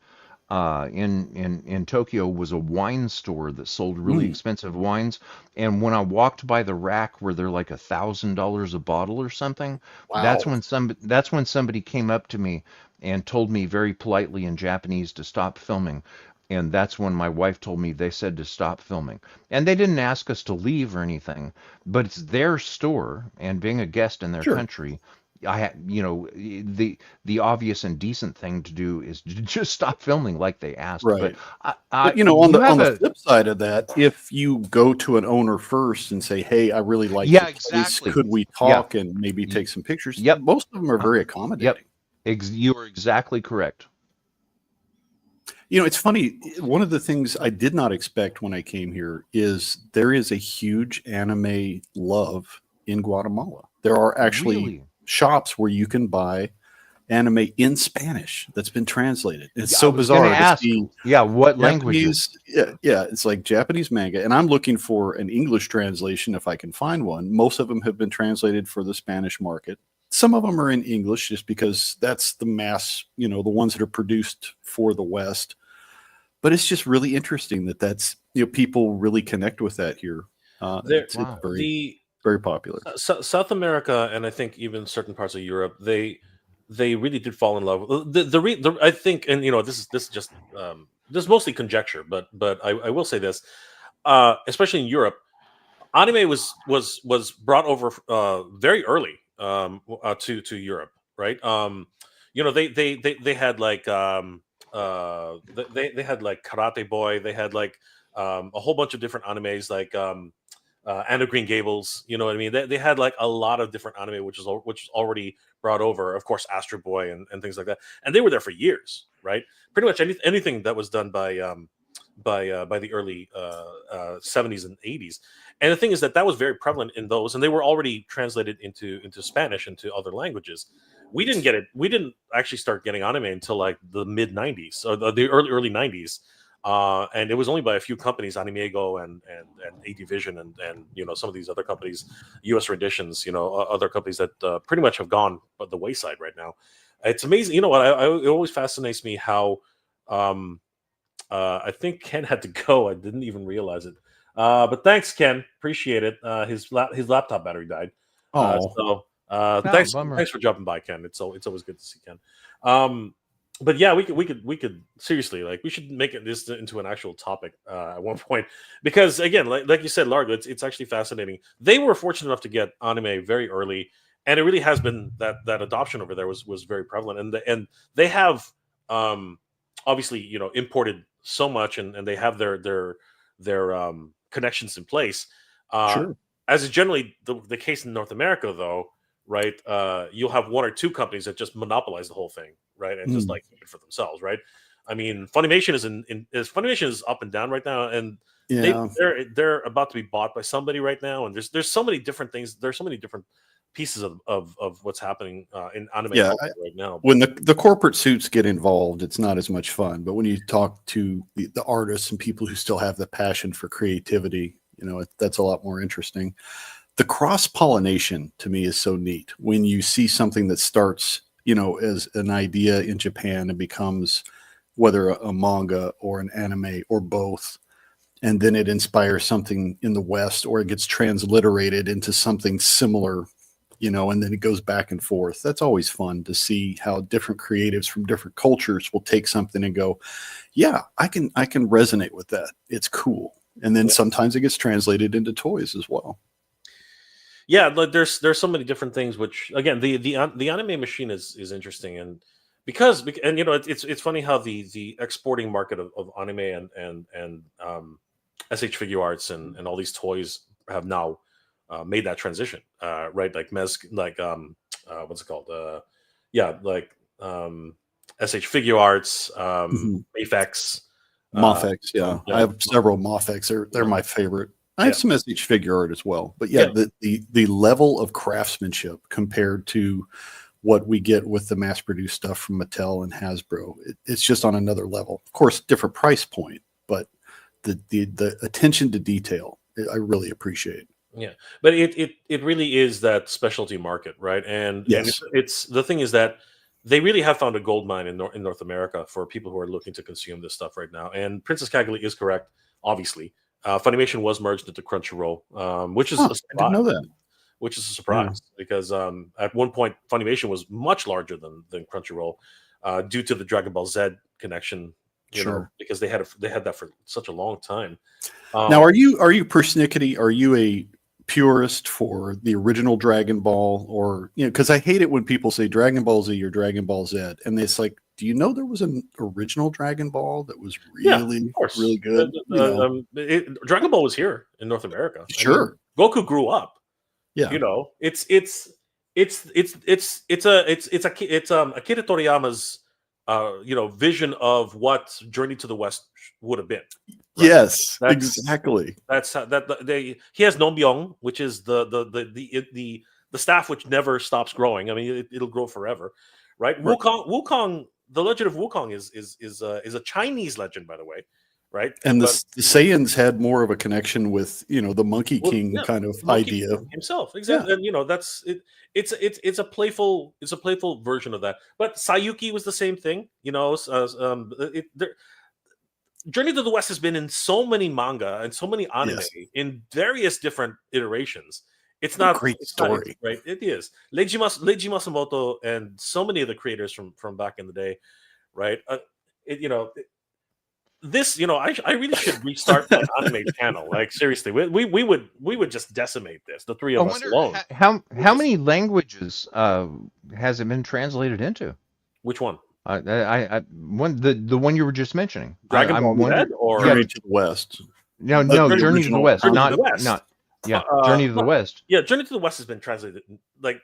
in Tokyo was a wine store that sold really mm, expensive wines. And when I walked by the rack where they're like $1,000 a bottle or something, wow. that's when somebody came up to me and told me very politely in Japanese to stop filming. And that's when my wife told me they said to stop filming. And they didn't ask us to leave or anything, but it's their store, and being a guest in their Sure. country, the obvious and decent thing to do is to just stop filming like they asked. But Right. But on you the have a flip side of that, if you go to an owner first and say, "Hey, I really like yeah, your place. exactly. Could we Yeah. talk and maybe Y- take some pictures?" Yep. Most of them are Uh, very yep. accommodating. You are exactly correct. It's funny. One of the things I did not expect when I came here is there is a huge anime love in Guatemala. There are actually Really. shops where you can buy anime in Spanish that's been translated. It's Yeah, I so was going to bizarre to ask, see yeah, what languages? Japanese. Yeah, yeah, it's like Japanese manga, and I'm looking for an English translation if I can find one. Most of them have been translated for the Spanish market. Some of them are in English just because that's the mass, the ones that are produced for the West. But it's just really interesting that's people really connect with that here. there. It's Wow. very, The very popular. South America, and I think even certain parts of Europe, they really did fall in love. The I think, and this is just this is mostly conjecture, but I will say this, especially in Europe, anime was brought over very early to Europe, right? They had like they had like Karate Boy, they had like a whole bunch of different animes like Anne of Green Gables. You know what I mean? They had like a lot of different anime, which is already brought over. Of course, Astro Boy and things like that, and they were there for years, right? Pretty much anything that was done by the early 70s and 80s. And the thing is that was very prevalent in those, and they were already translated into Spanish, into other languages. we didn't get it. We didn't actually start getting anime until like the mid '90s or the early '90s. And it was only by a few companies, Animego and AD Vision and some of these other companies, US Renditions, other companies that pretty much have gone by the wayside right now. It's amazing. You know what? It always fascinates me how I think Ken had to go. I didn't even realize it. But thanks, Ken. Appreciate it. His laptop battery died. Oh, Thanks bummer. for jumping by, Ken. It's always good to see Ken. But yeah, we could seriously, like, we should make this into an actual topic at one point, because again, like you said, Largo, it's actually fascinating. They were fortunate enough to get anime very early, and it really has been that adoption over there was very prevalent, and they have obviously imported so much, and they have their connections in place. sure. As is generally the case in North America, though, right? You'll have one or two companies that just monopolize the whole thing, right? And just like keep it for themselves, right? I mean, Funimation Funimation is up and down right now, and Yeah. they're about to be bought by somebody right now, and there's so many different things. There's so many different pieces of what's happening in anime Yeah, culture right now. When the corporate suits get involved, it's not as much fun. But when you talk to the artists and people who still have the passion for creativity, that's a lot more interesting. The cross-pollination to me is so neat. When you see something that starts, as an idea in Japan and becomes whether a manga or an anime or both, and then it inspires something in the West, or it gets transliterated into something similar, and then it goes back and forth. That's always fun to see how different creatives from different cultures will take something and go, yeah, I can resonate with that. It's cool. And then sometimes it gets translated into toys as well. Yeah, like there's so many different things. Which again, the anime machine is interesting, and because it's funny how the exporting market of anime and SH Figure Arts and all these toys have now made that transition, right? Like what's it called? SH Figure Arts, Mafex. Mafex, yeah. yeah. I have several Mafex. They're my favorite. I have some SH Figure Art as well. But Yeah. the level of craftsmanship compared to what we get with the mass-produced stuff from Mattel and Hasbro, it's just on another level. Of course, different price point, but the attention to detail, I really appreciate. Yeah, but it really is that specialty market, right? And Yes. it's the thing is that they really have found a gold mine in North America for people who are looking to consume this stuff right now. And Princess Cagliari is correct, obviously. Funimation was merged into Crunchyroll, which is a I didn't know surprise. that. Which is a surprise because at one point Funimation was much larger than Crunchyroll due to the Dragon Ball Z connection. Sure. Because they had that for such a long time. Now, are you persnickety? Are you a purist for the original Dragon Ball, or because I hate it when people say Dragon Ball Z or Dragon Ball Z, and it's like, do you know there was an original Dragon Ball that was really really good? Dragon Ball was here in North America. Sure, I mean, Goku grew up. Yeah, it's Akira Toriyama's vision of what Journey to the West would have been. Right? Yes, exactly. That's he has Nombyong, which is the staff which never stops growing. I mean, it'll grow forever, right? Wukong, the legend of Wukong is a Chinese legend, by the way, right? And the Saiyans had more of a connection with the Monkey King kind of Monkey idea King himself, exactly. Yeah. And that's it. It's a playful version of that. But Sayuki was the same thing, Journey to the West has been in so many manga and so many anime in various different iterations. It's not a great story, right? It is Leiji Masamoto and so many of the creators from back in the day, right? I really should restart my anime channel. Like seriously, we would just dececimate this. The three of us alone. How many languages has it been translated into? Which one? The one you were just mentioning. Dragon Ball Z or Journey to the West? No, Journey to the West. Journey to the West. Yeah, Journey to the West has been translated like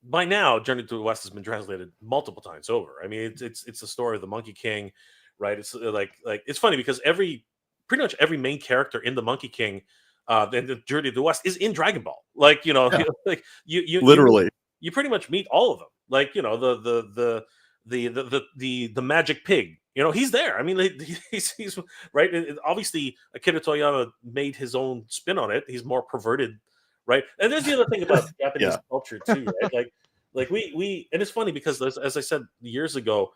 by now. Journey to the West has been translated multiple times over. I mean, it's the story of the Monkey King, right? It's like it's funny because pretty much every main character in the Monkey King, in the Journey to the West is in Dragon Ball. Like like you literally. you pretty much meet all of them. Like, you know, the magic pig. You know, he's there. I mean, he's right. Obviously, Akira Toyama made his own spin on it. He's more perverted, right? And there's the other thing about Japanese culture too, right? Like we, and it's funny because as I said years ago,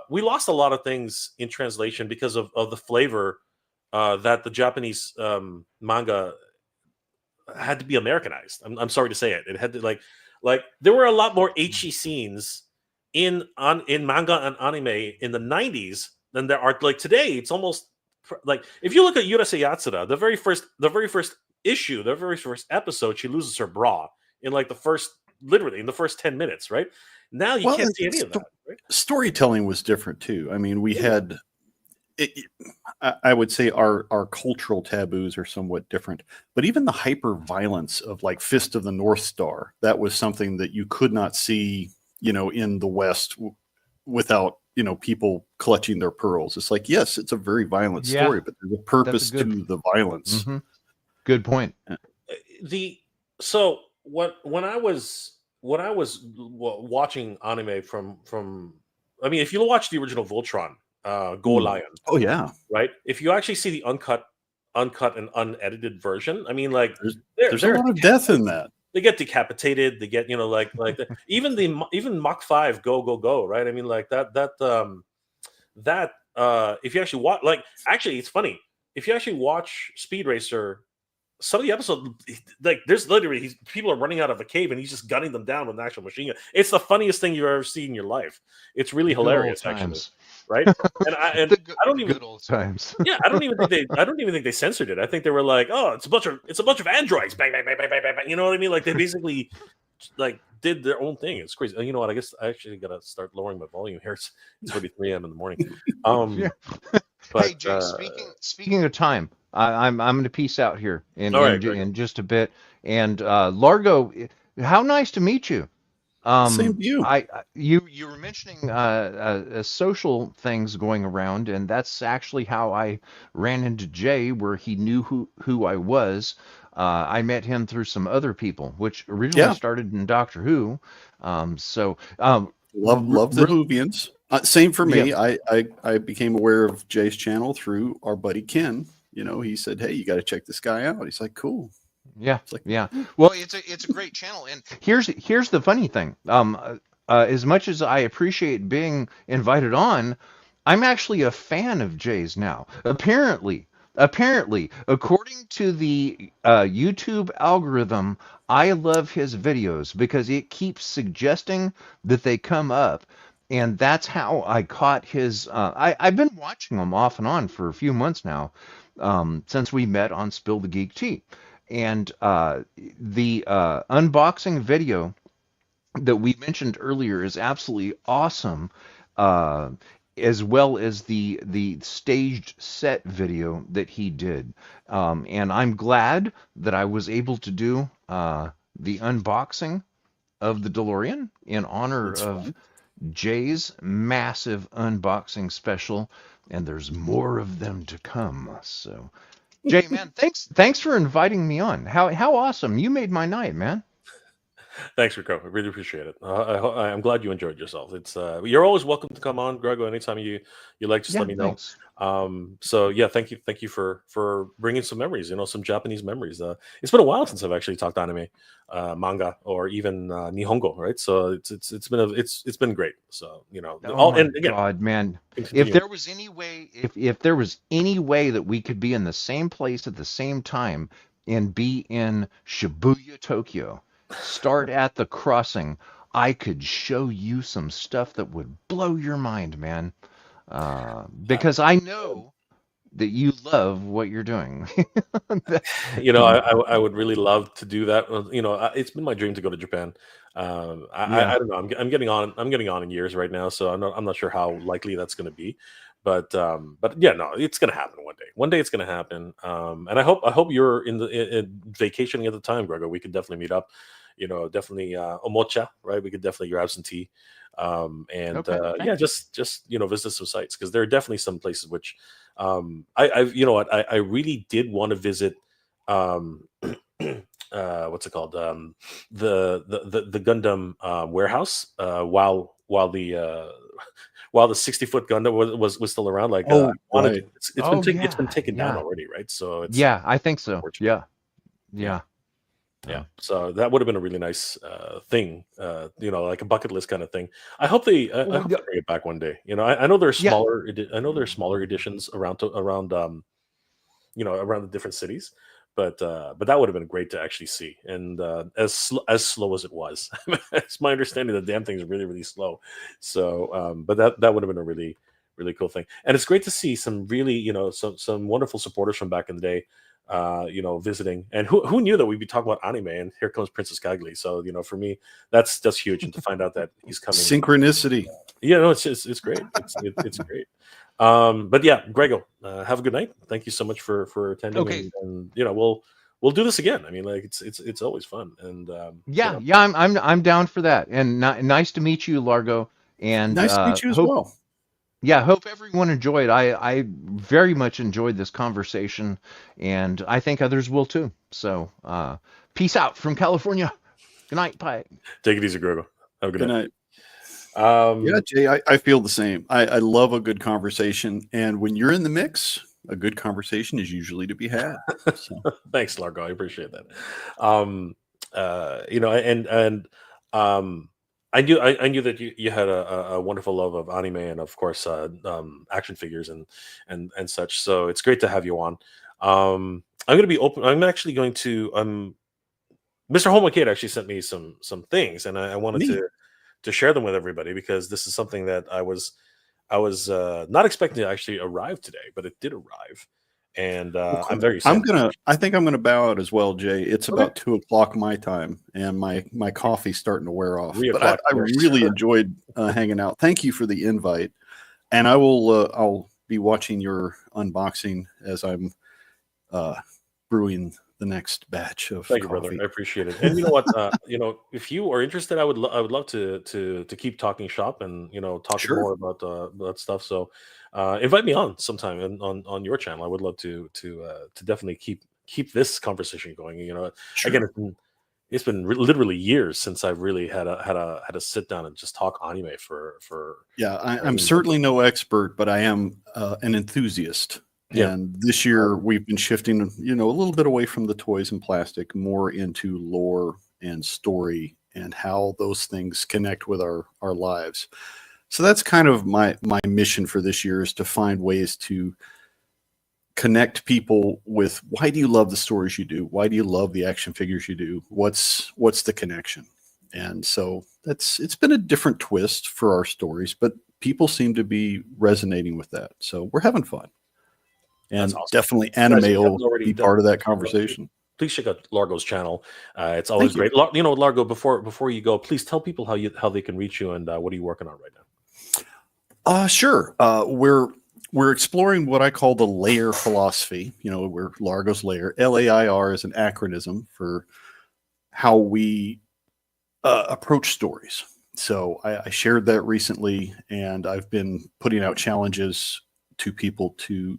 we lost a lot of things in translation because of the flavor that the Japanese manga had to be Americanized. I'm sorry to say it. It had to like there were a lot more ecchi scenes in manga and anime in the 90s than there are like today. It's almost like if you look at Yurase Yatsura, the very first issue, the very first episode, she loses her bra in like literally in the first 10 minutes, right? Now you can't see any of that. Right? Storytelling was different too. I mean, we had I would say our cultural taboos are somewhat different, but even the hyper violence of like Fist of the North Star, that was something that you could not see, you know, in the West without, you know, people clutching their pearls. It's like, yes, it's a very violent story, but there's a purpose to the violence. Mm-hmm. Good point. When I was watching anime from I mean, if you watch the original Voltron, Go Lion. Oh yeah. Right? If you actually see the uncut and unedited version, I mean, like there's a lot of death in that. They get decapitated. They get, you know, like even Mach 5 go, right? I mean, like that if you actually watch, like, actually it's funny, if you actually watch Speed Racer, some of the episodes, like there's literally people are running out of a cave and he's just gunning them down with an actual machine gun. It's the funniest thing you've ever seen in your life. It's really hilarious, actually. Right? And I don't even good old times. Yeah, I don't even think they censored it. I think they were like, oh, it's a bunch of androids, bang, bang, bang, bang, bang, bang. You know what I mean? Like they basically like did their own thing. It's crazy. You know what? I guess I actually gotta start lowering my volume here. It's already 3 a.m. in the morning. Yeah. But, hey, Jake, speaking of time, I'm going to peace out here in just a bit. And Largo, how nice to meet you. Same to you. You were mentioning social things going around, and that's actually how I ran into Jay, where he knew who I was. I met him through some other people, which originally started in Doctor Who. Love the Whovians. Same for me. Yeah. I became aware of Jay's channel through our buddy Ken. You know, he said, "Hey, you got to check this guy out." He's like, "Cool." Yeah, like, yeah. Well, it's a great channel, and here's the funny thing. As much as I appreciate being invited on, I'm actually a fan of Jay's now. Apparently, according to the YouTube algorithm, I love his videos because it keeps suggesting that they come up, and that's how I caught his. I've been watching them off and on for a few months now, since we met on Spill the Geek Tea. And the unboxing video that we mentioned earlier is absolutely awesome, as well as the staged set video that he did. And I'm glad that I was able to do the unboxing of the DeLorean in honor of Jay's massive unboxing special, and there's more of them to come. So, Jay, man, thanks for inviting me on. How awesome! You made my night, man. Thanks, Rico. I really appreciate it. I'm glad you enjoyed yourself. It's you're always welcome to come on, Grego. Anytime you like, just let me know. Thanks. So yeah, thank you for bringing some memories. You know, some Japanese memories. It's been a while since I've actually talked anime, manga, or even Nihongo, right? So it's been great. So you know, God, man, if there was any way, if there was any way that we could be in the same place at the same time and be in Shibuya, Tokyo, start at the crossing, I could show you some stuff that would blow your mind, man. Because I know that you love what you're doing. You know, I would really love to do that. You know, it's been my dream to go to Japan. I don't know. I'm getting on in years right now, so I'm not sure how likely that's going to be. But yeah, no, it's going to happen one day. One day it's going to happen. And I hope you're in vacationing at the time, Gregor. We could definitely meet up. You know, definitely omocha, right? We could definitely grab some tea. Yeah, just you know, visit some sites, because there are definitely some places which I you know what, I really did want to visit what's it called? The Gundam warehouse, while the while the 60-foot Gundam was still around. Like, Oh, I wanted right. it's been taken down Yeah. already, right? So it's Yeah, I think so. unfortunate. Yeah. Yeah, so that would have been a really nice thing, like a bucket list kind of thing. I hope I Well, hope yeah. they bring it back one day. I know there's Yeah. I know there's smaller editions around around the different cities, but that would have been great to actually see. And as slow as it was, it's my understanding the damn thing is really really slow. So, but that would have been a really really cool thing. And it's great to see some really some wonderful supporters from back in the day. Visiting, and who knew that we'd be talking about anime, and here comes Princess Kagli. So, for me, that's huge, and to find out that he's coming, Synchronicity. yeah, no, it's great, it's great. But yeah, Grego, have a good night. Thank you so much for attending. Okay. And we'll do this again. I mean, like, it's always fun. And Yeah, yeah, I'm down for that. And nice to meet you, Largo. And Nice to meet you as well. hope everyone enjoyed. I very much enjoyed this conversation, and I think others will too. So, peace out from California. Good night. Bye. take it easy, Grego. Have a good Good night. night. Yeah, Jay, I feel the same. I love a good conversation. And when you're in the mix, a good conversation is usually to be had. So. Thanks, Largo. I appreciate that. And I knew that you had a wonderful love of anime and of course action figures and such. So it's great to have you on. I'm going to be open. I'm actually going to Mr. Home Kid actually sent me some things, and I wanted Neat. to share them with everybody because this is something that I was not expecting to actually arrive today, but it did arrive, and Well, cool. I'm very excited. I think I'm gonna bow out as well, Jay. It's Okay. about 2:00 my time, and my coffee's starting to wear off. 3 But o'clock I yours. really enjoyed hanging out. Thank you for the invite, and I'll be watching your unboxing as I'm brewing the next batch of Thank you, coffee. brother. I appreciate it. And you know what? If you are interested, I would love to keep talking shop and talk Sure. more about that stuff. So, invite me on sometime on your channel. I would love to definitely keep this conversation going. Sure. Again, it's been literally years since I've really had a sit down and just talk anime for. Yeah, I'm certainly no expert, but I am an enthusiast. Yeah. And this year we've been shifting, a little bit away from the toys and plastic, more into lore and story and how those things connect with our lives. So that's kind of my mission for this year, is to find ways to connect people with, why do you love the stories you do? Why do you love the action figures you do? What's the connection? And so it's been a different twist for our stories, but people seem to be resonating with that. So we're having fun. And That's awesome. Definitely Guys, anime if you haven't will already be done part of that so, conversation. please check out Largo's channel. It's always Thank great. Largo, before you go, please tell people how they can reach you and what are you working on right now? Sure. We're exploring what I call the layer philosophy. We're Largo's Layer. LAIR is an acronym for how we approach stories. So I shared that recently, and I've been putting out challenges to people to,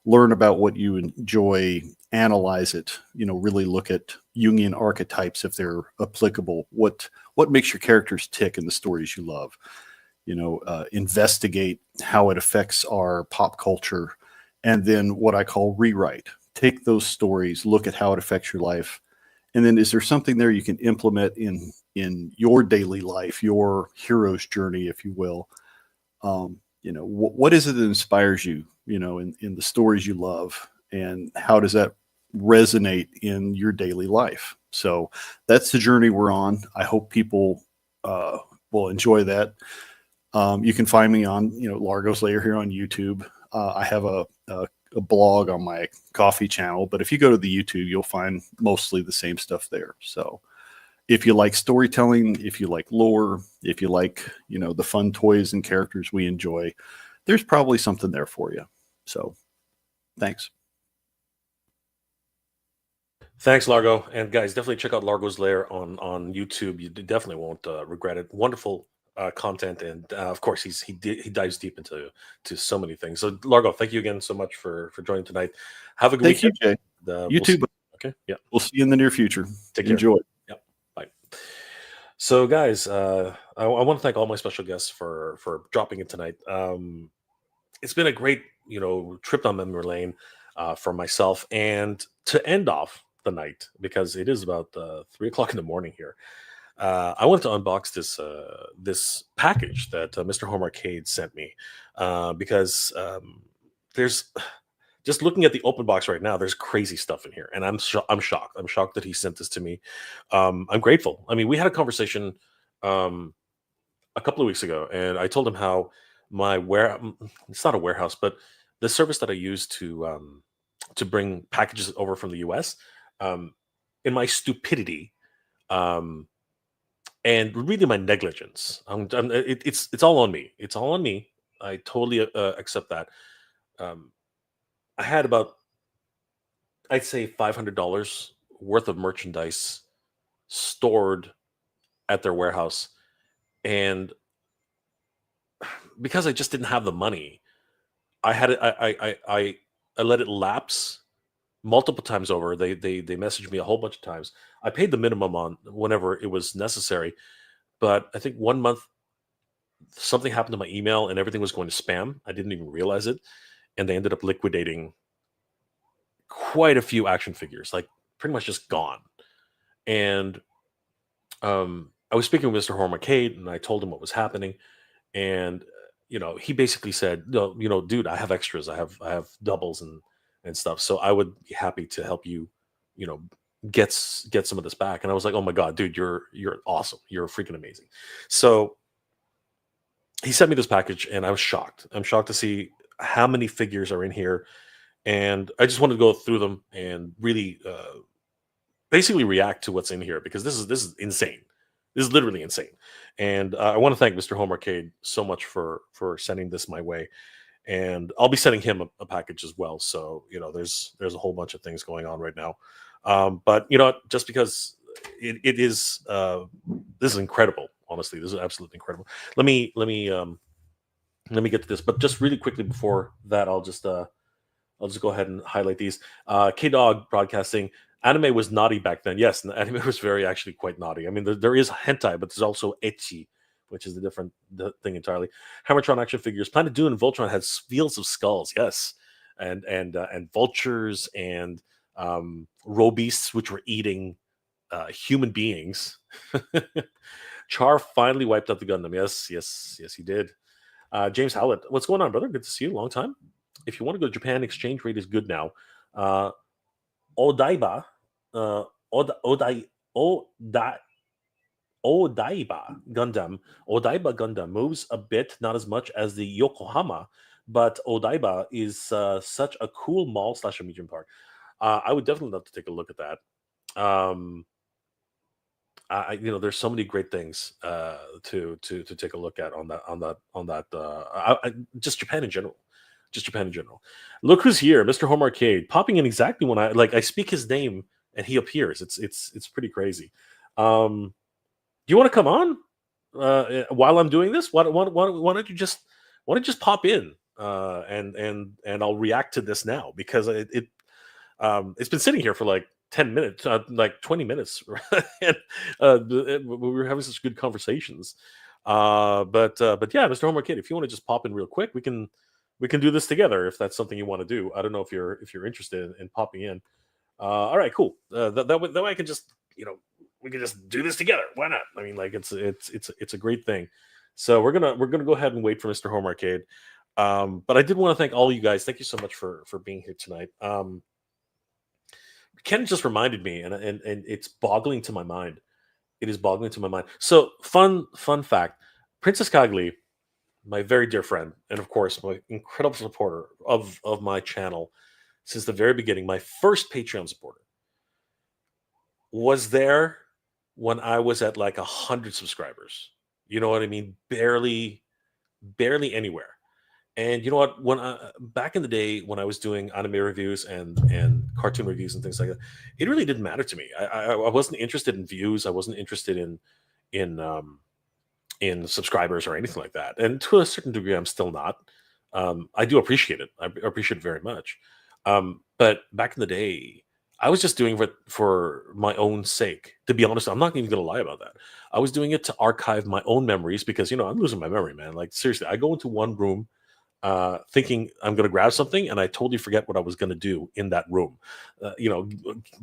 learn about what you enjoy, analyze it, really look at Jungian archetypes if they're applicable. What makes your characters tick in the stories you love? Investigate how it affects our pop culture, and then what I call rewrite. Take those stories, look at how it affects your life, and then is there something there you can implement in your daily life, your hero's journey, if you will? What is it that inspires you, in the stories you love, and how does that resonate in your daily life? So that's the journey we're on. I hope people will enjoy that. You can find me on, Largo's Layer here on YouTube. I have a blog on my coffee channel, but if you go to the YouTube, you'll find mostly the same stuff there. So if you like storytelling, if you like lore, if you like, the fun toys and characters we enjoy, there's probably something there for you. So thanks. Thanks, Largo. And guys, definitely check out Largo's Lair on YouTube. You definitely won't regret it. Wonderful content, and of course, he dives deep into so many things. So, Largo, thank you again so much for joining tonight. Have a good Thank you, weekend. Jay. We'll You too. see. Okay. Yeah. We'll see you in the near future. Take care. Enjoy. Yep. Bye. So, guys, I want to thank all my special guests for dropping in tonight. It's been a great, trip down memory lane for myself, and to end off the night, because it is about 3 o'clock in the morning here. I wanted to unbox this package that Mr. Home Arcade sent me because there's just looking at the open box right now. There's crazy stuff in here, and I'm shocked. I'm shocked that he sent this to me. I'm grateful. I mean, we had a conversation a couple of weeks ago, and I told him how my it's not a warehouse, but the service that I use to bring packages over from the US, in my stupidity, and really my negligence. It's all on me. It's all on me. I totally accept that. I had about, I'd say, $500 worth of merchandise stored at their warehouse, and because I just didn't have the money, I had it. I let it lapse multiple times over. They messaged me a whole bunch of times. I paid the minimum on whenever it was necessary, but I think 1 month something happened to my email and everything was going to spam. I didn't even realize it, and they ended up liquidating quite a few action figures, like pretty much just gone. And I was speaking with Mr. Home Arcade, and I told him what was happening, and he basically said, "No, dude, I have extras. I have doubles and stuff. So I would be happy to help you, you know, get some of this back." And I was like, "Oh my god, dude, you're awesome. You're freaking amazing." So he sent me this package, and I was shocked. I'm shocked to see how many figures are in here, and I just wanted to go through them and really, basically react to what's in here, because this is insane. This is literally insane. And I want to thank Mr. Home Arcade so much for sending this my way. And I'll be sending him a package as well. So there's a whole bunch of things going on right now. But just because it is this is incredible. Honestly, this is absolutely incredible. Let me get to this. But just really quickly before that, I'll just go ahead and highlight these. K Dog Broadcasting. Anime was naughty back then. Yes, anime was actually quite naughty. I mean, there is hentai, but there's also ecchi, which is a different thing entirely. Hammertron action figures. Planet Dune and Voltron had fields of skulls. Yes, and vultures and roe beasts, which were eating human beings. Char finally wiped out the Gundam. Yes, he did. James Howlett, what's going on, brother? Good to see you. Long time. If you want to go to Japan, exchange rate is good now. Odaiba, Odaiba Gundam moves a bit, not as much as the Yokohama, but Odaiba is such a cool mall / amusement park. I would definitely love to take a look at that. There's so many great things to take a look at on that. Just Japan in general. Look who's here, Mr. Home Arcade, popping in exactly when I speak his name and he appears. It's pretty crazy. Do you want to come on while I'm doing this? Why don't you just pop in and I'll react to this now, because it's been sitting here for like 10 minutes, like 20 minutes, and we were having such good conversations. But yeah, Mr. Home Arcade, if you want to just pop in real quick, we can do this together if that's something you want to do. I don't know if you're interested in popping in. All right, cool. That way I can just we can just do this together. Why not? I mean, like it's a great thing. So we're gonna go ahead and wait for Mr. Home Arcade. But I did want to thank all you guys. Thank you so much for being here tonight. Ken just reminded me, and it's boggling to my mind. It is boggling to my mind. So fun fact: Princess Kagli, my very dear friend, and of course my incredible supporter of my channel since the very beginning, my first Patreon supporter, was there when I was at like 100 subscribers. You know what I mean? Barely anywhere. And you know what? When back in the day when I was doing anime reviews and cartoon reviews and things like that, it really didn't matter to me. I wasn't interested in views. I wasn't interested in subscribers or anything like that. And to a certain degree, I'm still not. I do appreciate it. I appreciate it very much. But back in the day, I was just doing it for my own sake. To be honest, I'm not even going to lie about that. I was doing it to archive my own memories because I'm losing my memory, man. Like seriously, I go into one room thinking I'm going to grab something, and I totally forget what I was going to do in that room.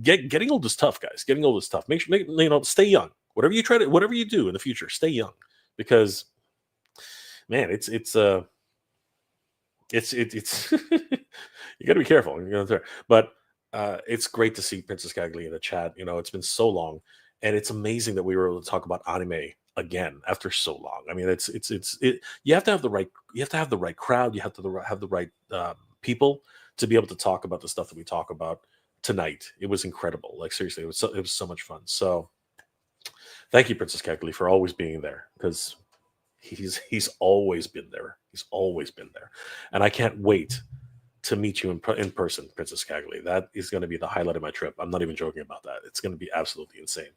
Getting old is tough, guys. Getting old is tough. Make sure, stay young. Whatever you do in the future, stay young, because man, it's you got to be careful. But it's great to see Princess Cagley in the chat. It's been so long, and it's amazing that we were able to talk about anime again after so long. I mean, you have to have the right crowd. You have to have the right people to be able to talk about the stuff that we talk about tonight. It was incredible. Like seriously, it was so much fun. So thank you, Princess Cagley, for always being there, because he's always been there. He's always been there, and I can't wait to meet you in person, Princess Cagley. That is going to be the highlight of my trip. I'm not even joking about that. It's going to be absolutely insane.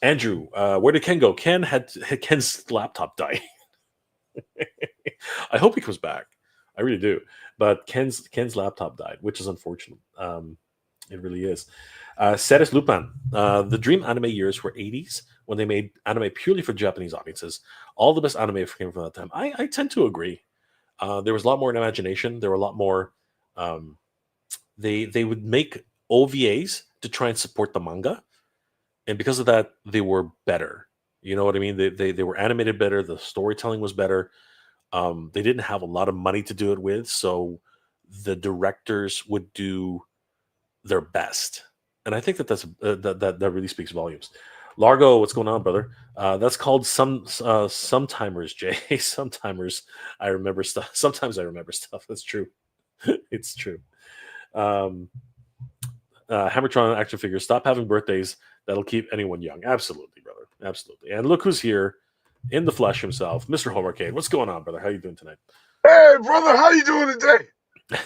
Andrew, where did Ken go? Ken's laptop died. I hope he comes back. I really do. But Ken's laptop died, which is unfortunate. It really is. Ceres Lupin. The dream anime years were 80s, when they made anime purely for Japanese audiences. All the best anime came from that time. I tend to agree. There was a lot more imagination. There were a lot more. They would make OVAs to try and support the manga, and because of that, they were better. You know what I mean? They were animated better. The storytelling was better. They didn't have a lot of money to do it with, so the directors would do their best, and I think that really speaks volumes. Largo, what's going on, brother? That's called sometimers, Jay. Sometimers. I remember stuff. Sometimes I remember stuff. That's true. It's true. Hammertron action figures. Stop having birthdays. That'll keep anyone young. Absolutely, brother. Absolutely. And look who's here in the flesh himself, Mr. Homercade. What's going on, brother? How you doing tonight? Hey, brother, how you doing today?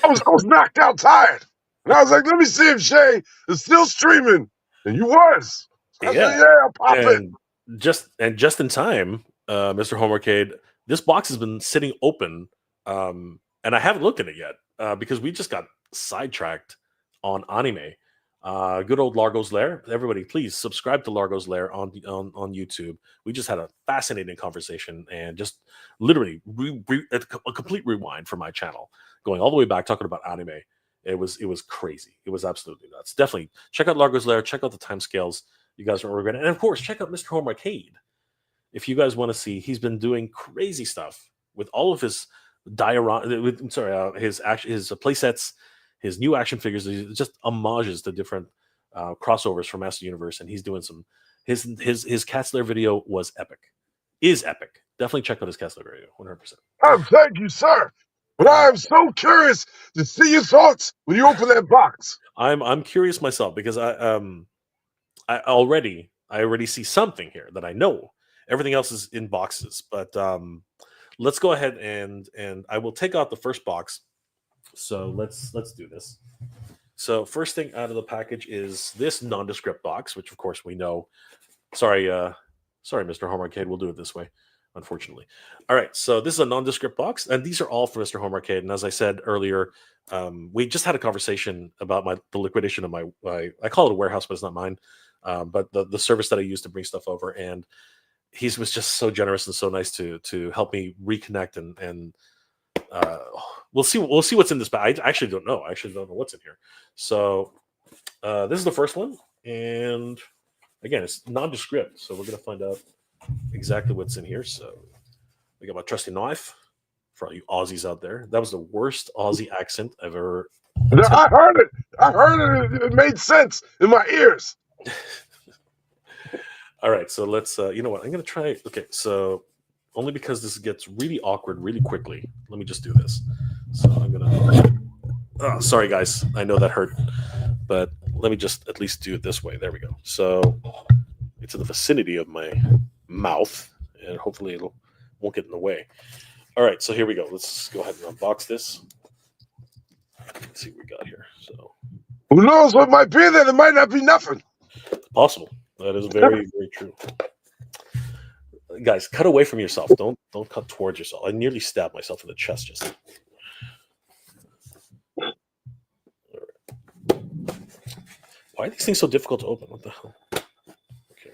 I was knocked out tired. And I was like, let me see if Shay is still streaming. And you was. I said, yeah, I'll pop in. Just in time, Mr. Homercade, this box has been sitting open, and I haven't looked at it yet because we just got sidetracked on anime. Good old Largo's Lair. Everybody, please subscribe to Largo's Lair on YouTube. We just had a fascinating conversation, and just literally a complete rewind for my channel, going all the way back, talking about anime. It was crazy. It was absolutely nuts. Definitely check out Largo's Lair. Check out the timescales. You guys won't regret it. And of course, check out Mr. Home Arcade. If you guys want to see, he's been doing crazy stuff with all of his his play sets, his new action figures, just homages to different crossovers from Master Universe, and he's doing some. His Cat's Lair video was epic. Is epic. Definitely check out his Cat's Lair video. 100%. Thank you, sir. But I am so curious to see your thoughts when you open that box. I'm curious myself, because I already see something here that I know. Everything else is in boxes, but let's go ahead and I will take out the first box. So let's do this. So first thing out of the package is this nondescript box, which of course we know. Sorry, Mr. Home Arcade, we'll do it this way, unfortunately. All right, so this is a nondescript box, and these are all for Mr. Home Arcade. And as I said earlier, we just had a conversation about the liquidation of my I call it a warehouse, but it's not mine. But the service that I use to bring stuff over, and he was just so generous and so nice to help me reconnect, and we'll see what's in this bag. I actually don't know. I actually don't know what's in here. So this is the first one, and again, it's nondescript, so we're gonna find out exactly what's in here. So we got my trusty knife for all you Aussies out there. That was the worst Aussie accent I've ever. I heard it. I heard it. It made sense in my ears. All right, so let's. You know what? I'm gonna try. Okay, so only because this gets really awkward really quickly. Let me just do this. So I'm gonna. Oh, sorry, guys. I know that hurt, but let me just at least do it this way. There we go. So it's in the vicinity of my mouth, and hopefully it won't get in the way. All right, so here we go. Let's go ahead and unbox this. Let's see what we got here. So who knows what might be there? There might not be nothing. Possible. That is very, very true. Guys, cut away from yourself. Don't cut towards yourself. I nearly stabbed myself in the chest just. Why are these things so difficult to open? What the hell? Okay.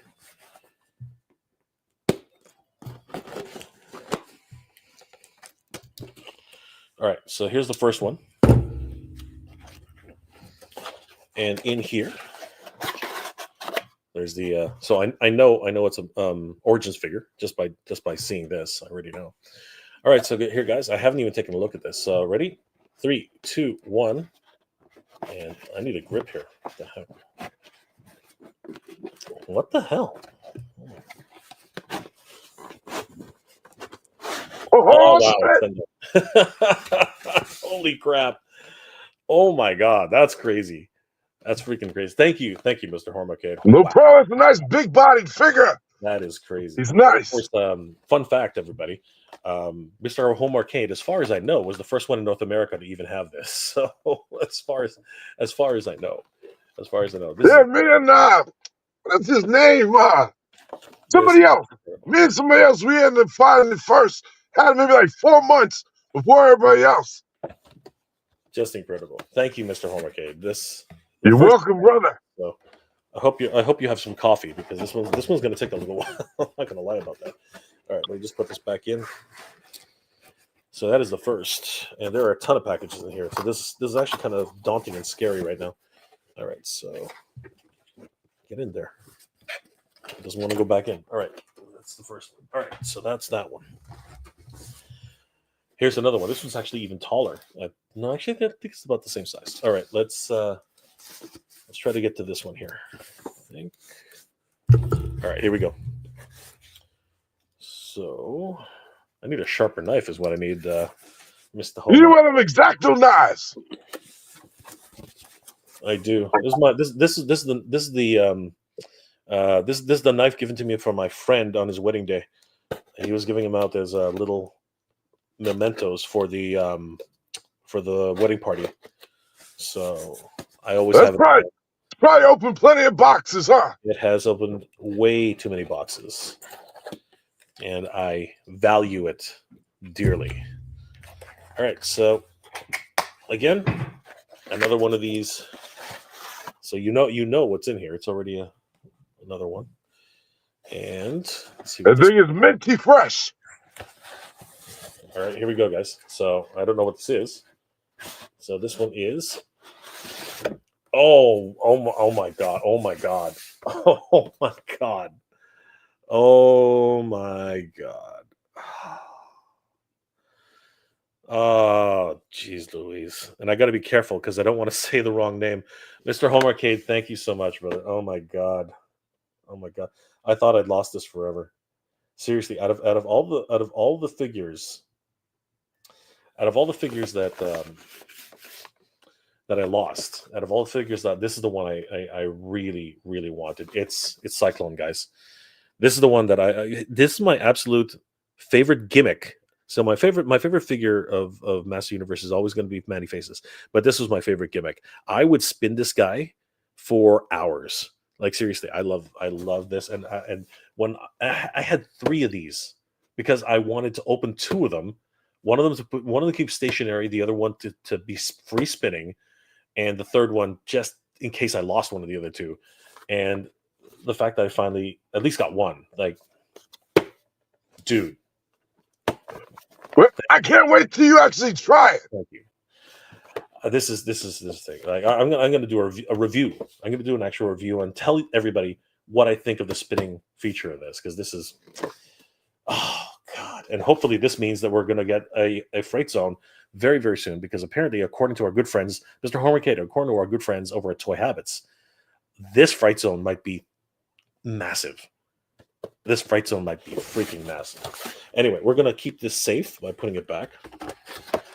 All right, so here's the first one. And in here, there's the so I know it's a Origins figure just by seeing this. I already know. All right, so here, guys. I haven't even taken a look at this. So ready? 3, 2, 1. And I need a grip here. What the heck? What the hell? Oh, wow! shit. Holy crap! Oh my god, that's crazy. That's freaking crazy. Thank you, Mr. Hormocade. No problem. It's a nice big-bodied figure. That is crazy. He's nice. Of course, fun fact, everybody. Mr. Home Arcade, as far as I know, was the first one in North America to even have this. So as far as I know, this Yeah, me and what's his name? Somebody else. Me and somebody else. We ended up finding it first. Had maybe like 4 months before everybody else. just incredible. Thank you, Mr. Home Arcade. You're welcome, brother. So I hope you have some coffee because this one's going to take a little while. I'm not going to lie about that. All right, let me just put this back in. So that is the first, and there are a ton of packages in here. So this is actually kind of daunting and scary right now. All right, so get in there. It doesn't want to go back in. All right, that's the first one. All right, so that's that one. Here's another one. This one's actually even taller. No, actually, I think it's about the same size. All right, let's try to get to this one here. I think. All right, here we go. So I need a sharper knife, is what I need. Mr. Home. You want them X-Acto knives? I do. This is the knife given to me from my friend on his wedding day. He was giving them out as little mementos for the wedding party. So I always have it. Right. It's probably opened plenty of boxes, huh? It has opened way too many boxes, and I value it dearly. All right, so again, another one of these. So you know what's in here. It's already another one. And let's see. The thing is minty fresh. All right, here we go, guys. So I don't know what this is. So this one is. Oh my god! Oh my god! Oh my god! Oh my god! Oh, jeez, Louise. And I got to be careful because I don't want to say the wrong name. Mr. Home Arcade, thank you so much, brother. Oh my god. Oh my god. I thought I'd lost this forever. Seriously, out of all the figures that that I lost, out of all the figures, that this is the one I really, really wanted. It's Cyclone, guys. This is the one that this is my absolute favorite gimmick. So my favorite figure of Master Universe is always going to be Manny Faces, but this was my favorite gimmick. I would spin this guy for hours. Like seriously, I love this, and when I had 3 of these because I wanted to open 2 of them. One of them keep stationary, the other one to be free spinning, and the third one just in case I lost one of the other 2. And the fact that I finally at least got one, like, dude. Well, I can't wait till you actually try it. Thank you. This is this thing. Like I'm gonna do a review. I'm gonna do an actual review and tell everybody what I think of the spinning feature of this, because this is, oh god. And hopefully this means that we're gonna get a freight zone very, very soon, because apparently, according to our good friends, Mr. Hormocade, according to our good friends over at Toy Habits, this freight zone might be massive. This freight zone might be freaking massive. Anyway, we're going to keep this safe by putting it back.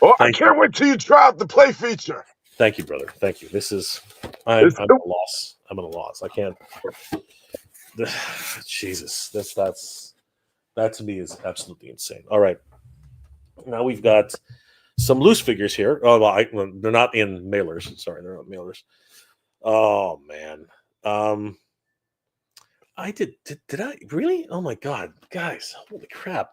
Well, I can't wait till you try out the play feature. Thank you, brother. Thank you. This is, I'm at a loss. I'm at a loss. I can't. Jesus, that to me is absolutely insane. All right. Now we've got some loose figures here. Oh, well, they're not in mailers. Sorry, they're not mailers. Oh, man. I did I really? Oh my god, guys! Holy crap!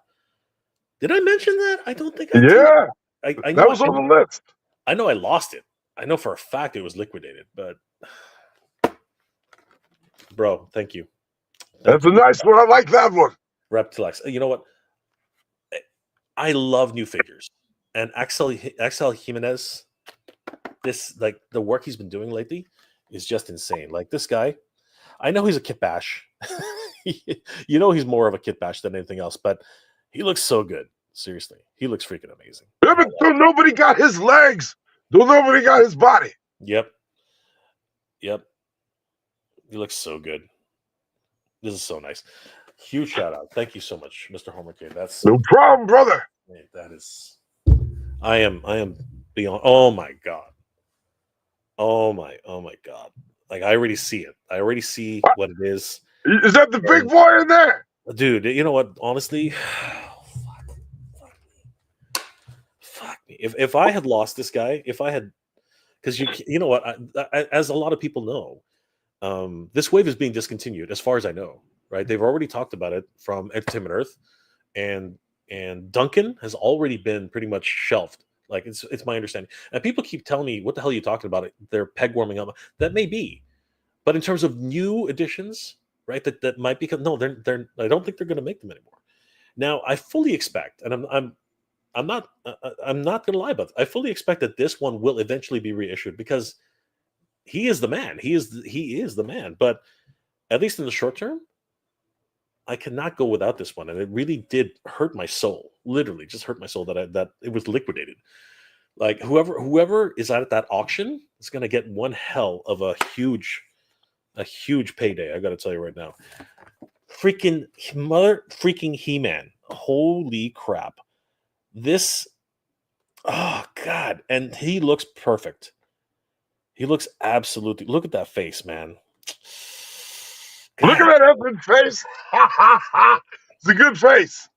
Did I mention that? I don't think I did. Yeah, I that was on the list. I know I lost it. I know for a fact it was liquidated, but bro. Thank you. That's a nice one. I like that one. Reptilex. You know what? I love new figures, and Axel Jimenez. This like the work he's been doing lately is just insane. Like this guy, I know he's a kit bash. You know he's more of a kit bash than anything else, but he looks so good. Seriously, he looks freaking amazing. Yeah, but still nobody got his legs. Still nobody got his body. Yep. He looks so good. This is so nice. Huge shout out. Thank you so much, Mr. Homer Kid. That's No problem, brother. man, that is. I am beyond. Oh my god. Oh my god. Like I already see it. I already see what it is. Is that the big boy in there? Dude, you know what? Honestly, fuck me. If I had lost this guy, if I had, because you know what? As a lot of people know, this wave is being discontinued, as far as I know. Right? They've already talked about it from Entertainment Earth, and Duncan has already been pretty much shelved. Like it's my understanding, and people keep telling me, "What the hell are you talking about? They're peg warming up." That may be, but in terms of new additions, right? That might be. No, they're. I don't think they're going to make them anymore. Now, I fully expect, and I'm not going to lie about it. I fully expect that this one will eventually be reissued because he is the man. He is the man. But at least in the short term, I cannot go without this one, and it really did hurt my soul. Literally, just hurt my soul that it was liquidated. Like whoever is at that auction is going to get one hell of a huge payday. I got to tell you right now, freaking He-Man! Holy crap! This, oh god, and he looks perfect. He looks absolutely. Look at that face, man. God. Look at that ugly face. It's a good face.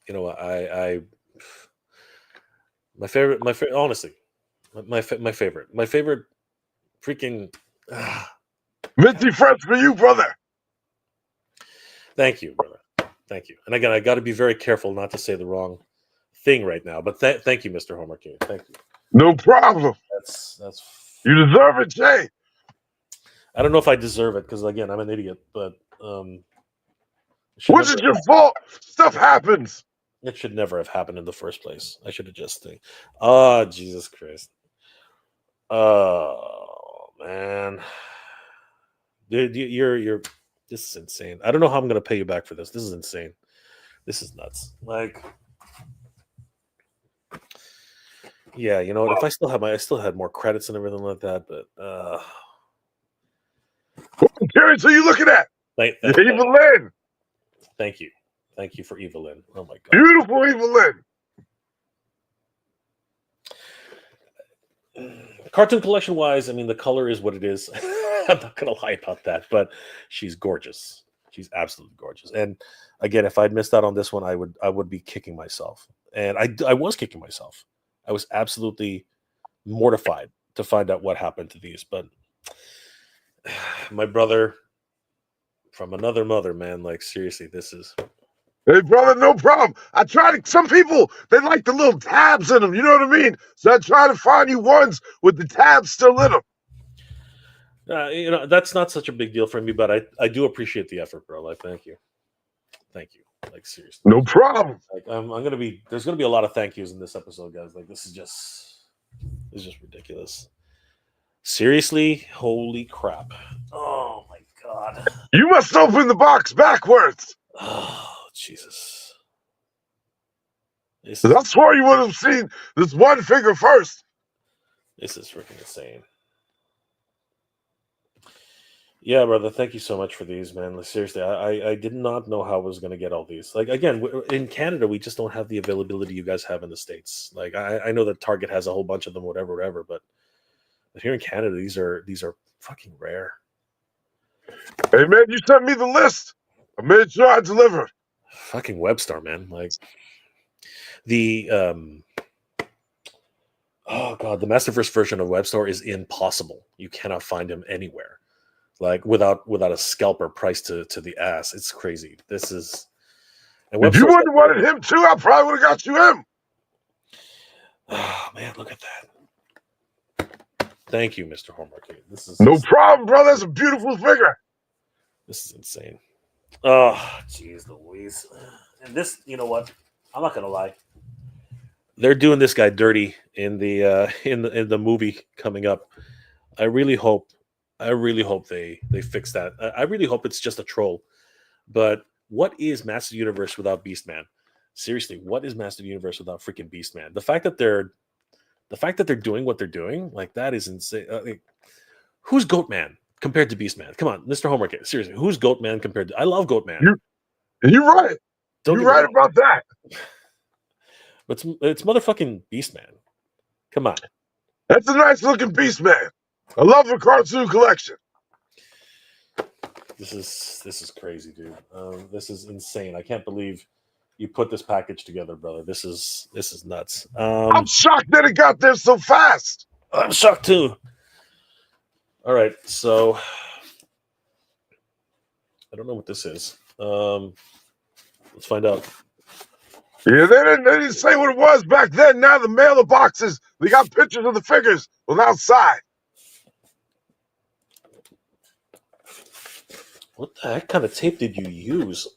You know, my favorite, honestly, my favorite freaking. Minty friends for you, brother. Thank you, brother. Thank you. And again, I got to be very careful not to say the wrong thing right now. But thank you, Mr. Homer King. Thank you. No problem. That's. You deserve it, Jay. I don't know if I deserve it because again, I'm an idiot. But which is your fault? Stuff happens. It should never have happened in the first place. I should have just think. Oh, Jesus Christ. Oh man, dude, you're. This is insane. I don't know how I'm gonna pay you back for this. This is insane. This is nuts. Like. Yeah, you know what? If I still had more credits and everything like that, but what appearance are you looking at? Evelyn. Thank you for Evelyn. Oh my god, beautiful Evelyn. Cartoon collection wise, I mean the color is what it is. I'm not gonna lie about that, but she's gorgeous. She's absolutely gorgeous. And again, if I'd missed out on this one, I would be kicking myself, and I was kicking myself. I was absolutely mortified to find out what happened to these. But my brother from another mother, man, like seriously, this is. Hey, brother, no problem. I try to. Some people they like the little tabs in them. You know what I mean? So I try to find you ones with the tabs still in them. You know, that's not such a big deal for me, but I do appreciate the effort, bro. Like, thank you. Like, seriously. No problem. Like, there's gonna be a lot of thank yous in this episode, guys. Like, this is just ridiculous. Seriously, holy crap! Oh my god! You must open the box backwards. Oh Jesus! I swore you would have seen this one figure first. This is freaking insane. Yeah, brother. Thank you so much for these, man. Like, seriously, I did not know how I was going to get all these. Like, again, in Canada, we just don't have the availability you guys have in the States. Like, I know that Target has a whole bunch of them, whatever. But here in Canada, these are fucking rare. Hey, man, you sent me the list. I made sure I delivered. Fucking Webstar, man. Like, the oh god, the Masterverse version of Webstar is impossible. You cannot find him anywhere. Like without a scalper priced to the ass. It's crazy. This is. And if you would have wanted him too, I probably would have got you him. Oh man, look at that. Thank you, Mr. Homework. This is No problem, brother. That's a beautiful figure. This is insane. Oh, jeez Louise. And this, you know what? I'm not gonna lie. They're doing this guy dirty in the in the movie coming up. I really hope they fix that. I really hope it's just a troll. But what is Master Universe without Beastman? Seriously, what is Master Universe without freaking Beastman? The fact that they're doing what they're doing, like that is insane. Who's Goatman compared to Beastman? Come on, Mr. Homework. Seriously, who's Goatman compared to? I love Goatman. You're right. Don't You're get me right wrong. about that. But it's motherfucking Beastman. Come on. That's a nice looking beast, man. I love the cartoon collection. This is crazy, dude. This is insane. I can't believe you put this package together, brother. This is nuts. I'm shocked that it got there so fast. I'm shocked too. All right, so I don't know what this is. Let's find out. Yeah, they didn't say what it was back then. Now the mailer boxes, they got pictures of the figures on the outside. What the heck kind of tape did you use?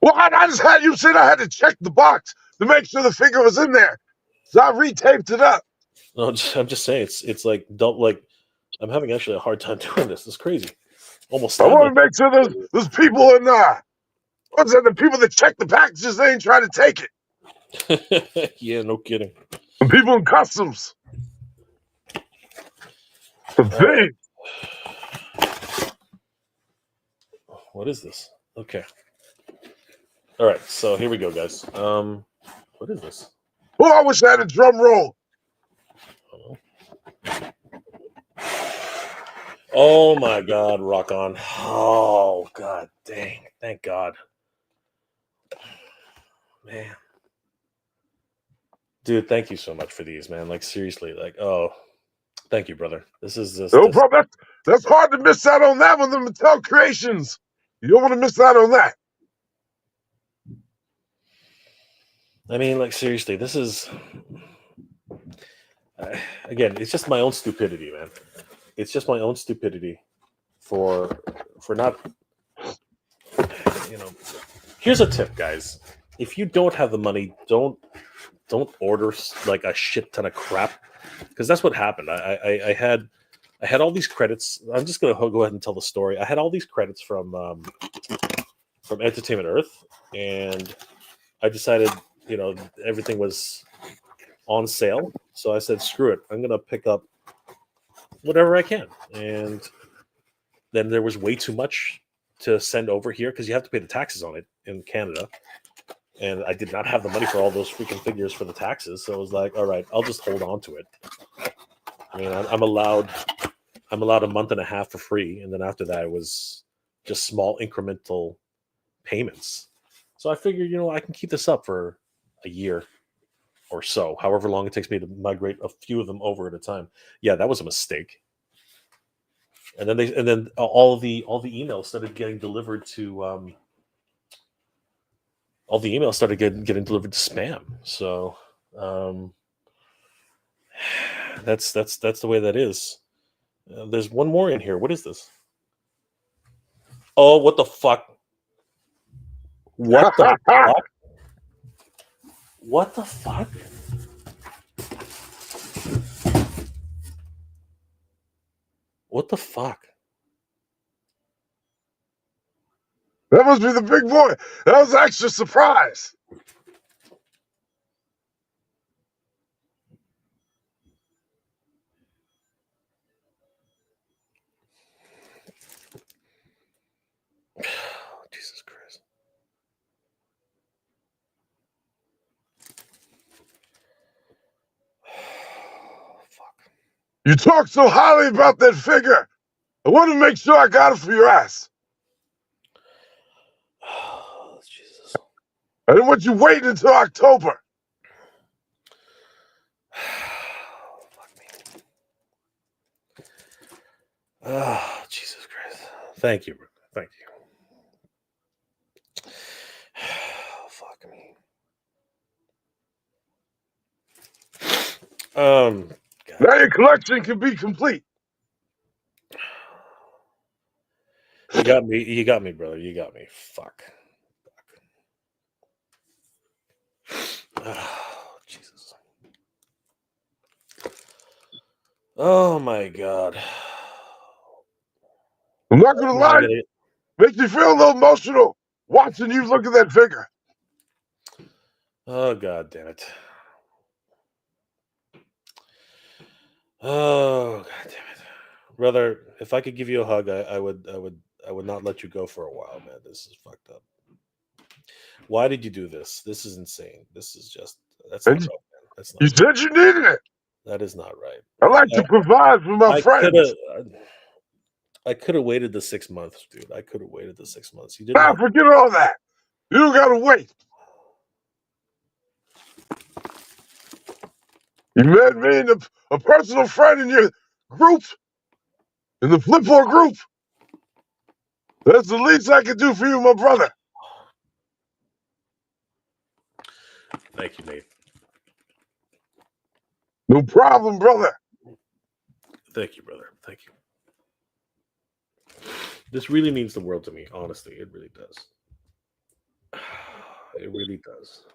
Well, I just had you said I had to check the box to make sure the figure was in there. So I retaped it up. No, I'm just saying it's like I'm having actually a hard time doing this. It's crazy. Almost. I want to make sure those people in what's that? The people that check the packages, they ain't trying to take it. Yeah, no kidding. The people in customs. The thing. What is this? Okay. All right, so here we go, guys. What is this? Oh, I wish I had a drum roll. Oh my God, rock on. Oh God dang. Thank God. Man. Dude, thank you so much for these, man. Like seriously, like thank you, brother. This is just No problem. That's hard to miss out on that one, the Mattel Creations. You don't want to miss out on that. I mean, like seriously, this is again, it's just my own stupidity, man. It's just my own stupidity for not, you know. Here's a tip, guys. If you don't have the money, don't order like a shit ton of crap, because that's what happened. I had all these credits. I'm just gonna go ahead and tell the story. I had all these credits from Entertainment Earth, and I decided, you know, everything was on sale, so I said, screw it. I'm gonna pick up whatever I can, and then there was way too much to send over here because you have to pay the taxes on it in Canada. And I did not have the money for all those freaking figures for the taxes. So I was like, all right, I'll just hold on to it. I mean, I'm allowed a month and a half for free. And then after that, it was just small incremental payments. So I figured, you know, I can keep this up for a year or so, however long it takes me to migrate a few of them over at a time. Yeah, that was a mistake. And then all the emails started getting delivered to getting delivered to spam. So that's the way that is. There's one more in here. What is this? Oh, what the fuck? What the fuck? What the fuck? What the fuck? That must be the big boy. That was an extra surprise. Jesus Christ. Fuck. You talk so highly about that figure. I want to make sure I got it for your ass. Oh, Jesus. I didn't want you waiting until October. Fuck me. Oh, Jesus Christ. Thank you. Thank you. Fuck me. God Now your collection can be complete. You got me. You got me, brother. You got me. Fuck. Oh, Jesus. Oh my God. I'm not gonna Now I lie, gotta- makes me feel a little emotional watching you look at that figure. Oh God damn it. Oh God damn it. Brother, if I could give you a hug, I would not let you go for a while, man. This is fucked up. Why did you do this? This is insane. This is just that's not And right, man. That's not you right. said you needed it. That is not right. I like to provide for my I could friends. have waited the 6 months, dude. I could have waited the 6 months. You didn't Nah, have forget all that. You don't gotta wait. You made me a personal friend in your group, in the Flipboard group. That's the least I can do for you, my brother. Thank you, Nate. No problem, brother. Thank you, brother. Thank you. This really means the world to me, honestly. It really does. It really does.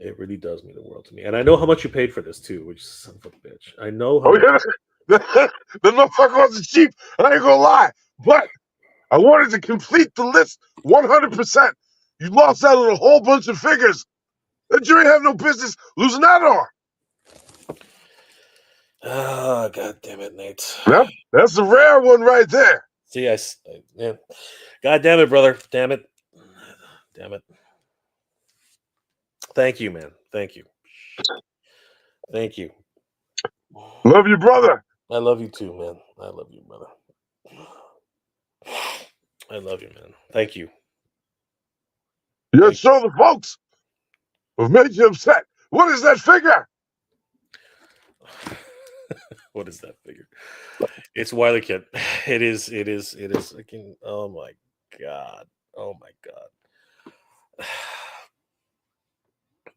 It really does mean the world to me. And I know how much you paid for this too, which son of a bitch. I know how Oh much. yeah, the motherfucker wasn't cheap. I ain't gonna lie, but I wanted to complete the list 100%. You lost out on a whole bunch of figures that you ain't have no business losing out on. Ah, God damn it, Nate. Yep, that's a rare one right there. See, yeah. God damn it, brother. Damn it. Damn it. Thank you, man. Thank you. Thank you. Love you, brother. I love you too, man. I love you, brother. I love you, man. Thank you. You're Thank sure the folks have made you upset. What is that figure? What is that figure? It's Wiley Kid. It is. Again, oh my God. Oh my God.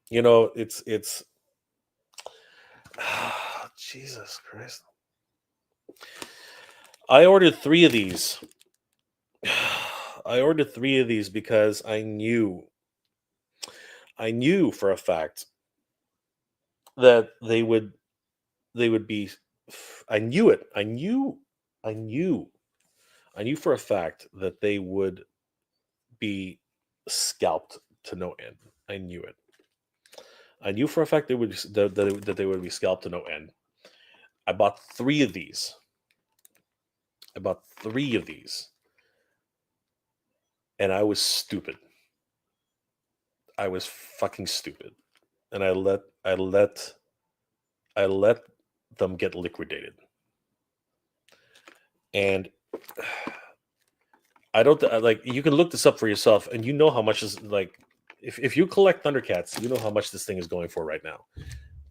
You know, it's Jesus Christ. I ordered 3 of these. I ordered 3 of these because I knew for a fact that they would be. I knew it. I knew for a fact that they would be scalped to no end. I knew it. I knew for a fact that they would be scalped to no end. I bought 3 of these. And I was stupid. I was fucking stupid. And I let them get liquidated. And I don't like, you can look this up for yourself and you know how much is like, if you collect Thundercats, you know how much this thing is going for right now.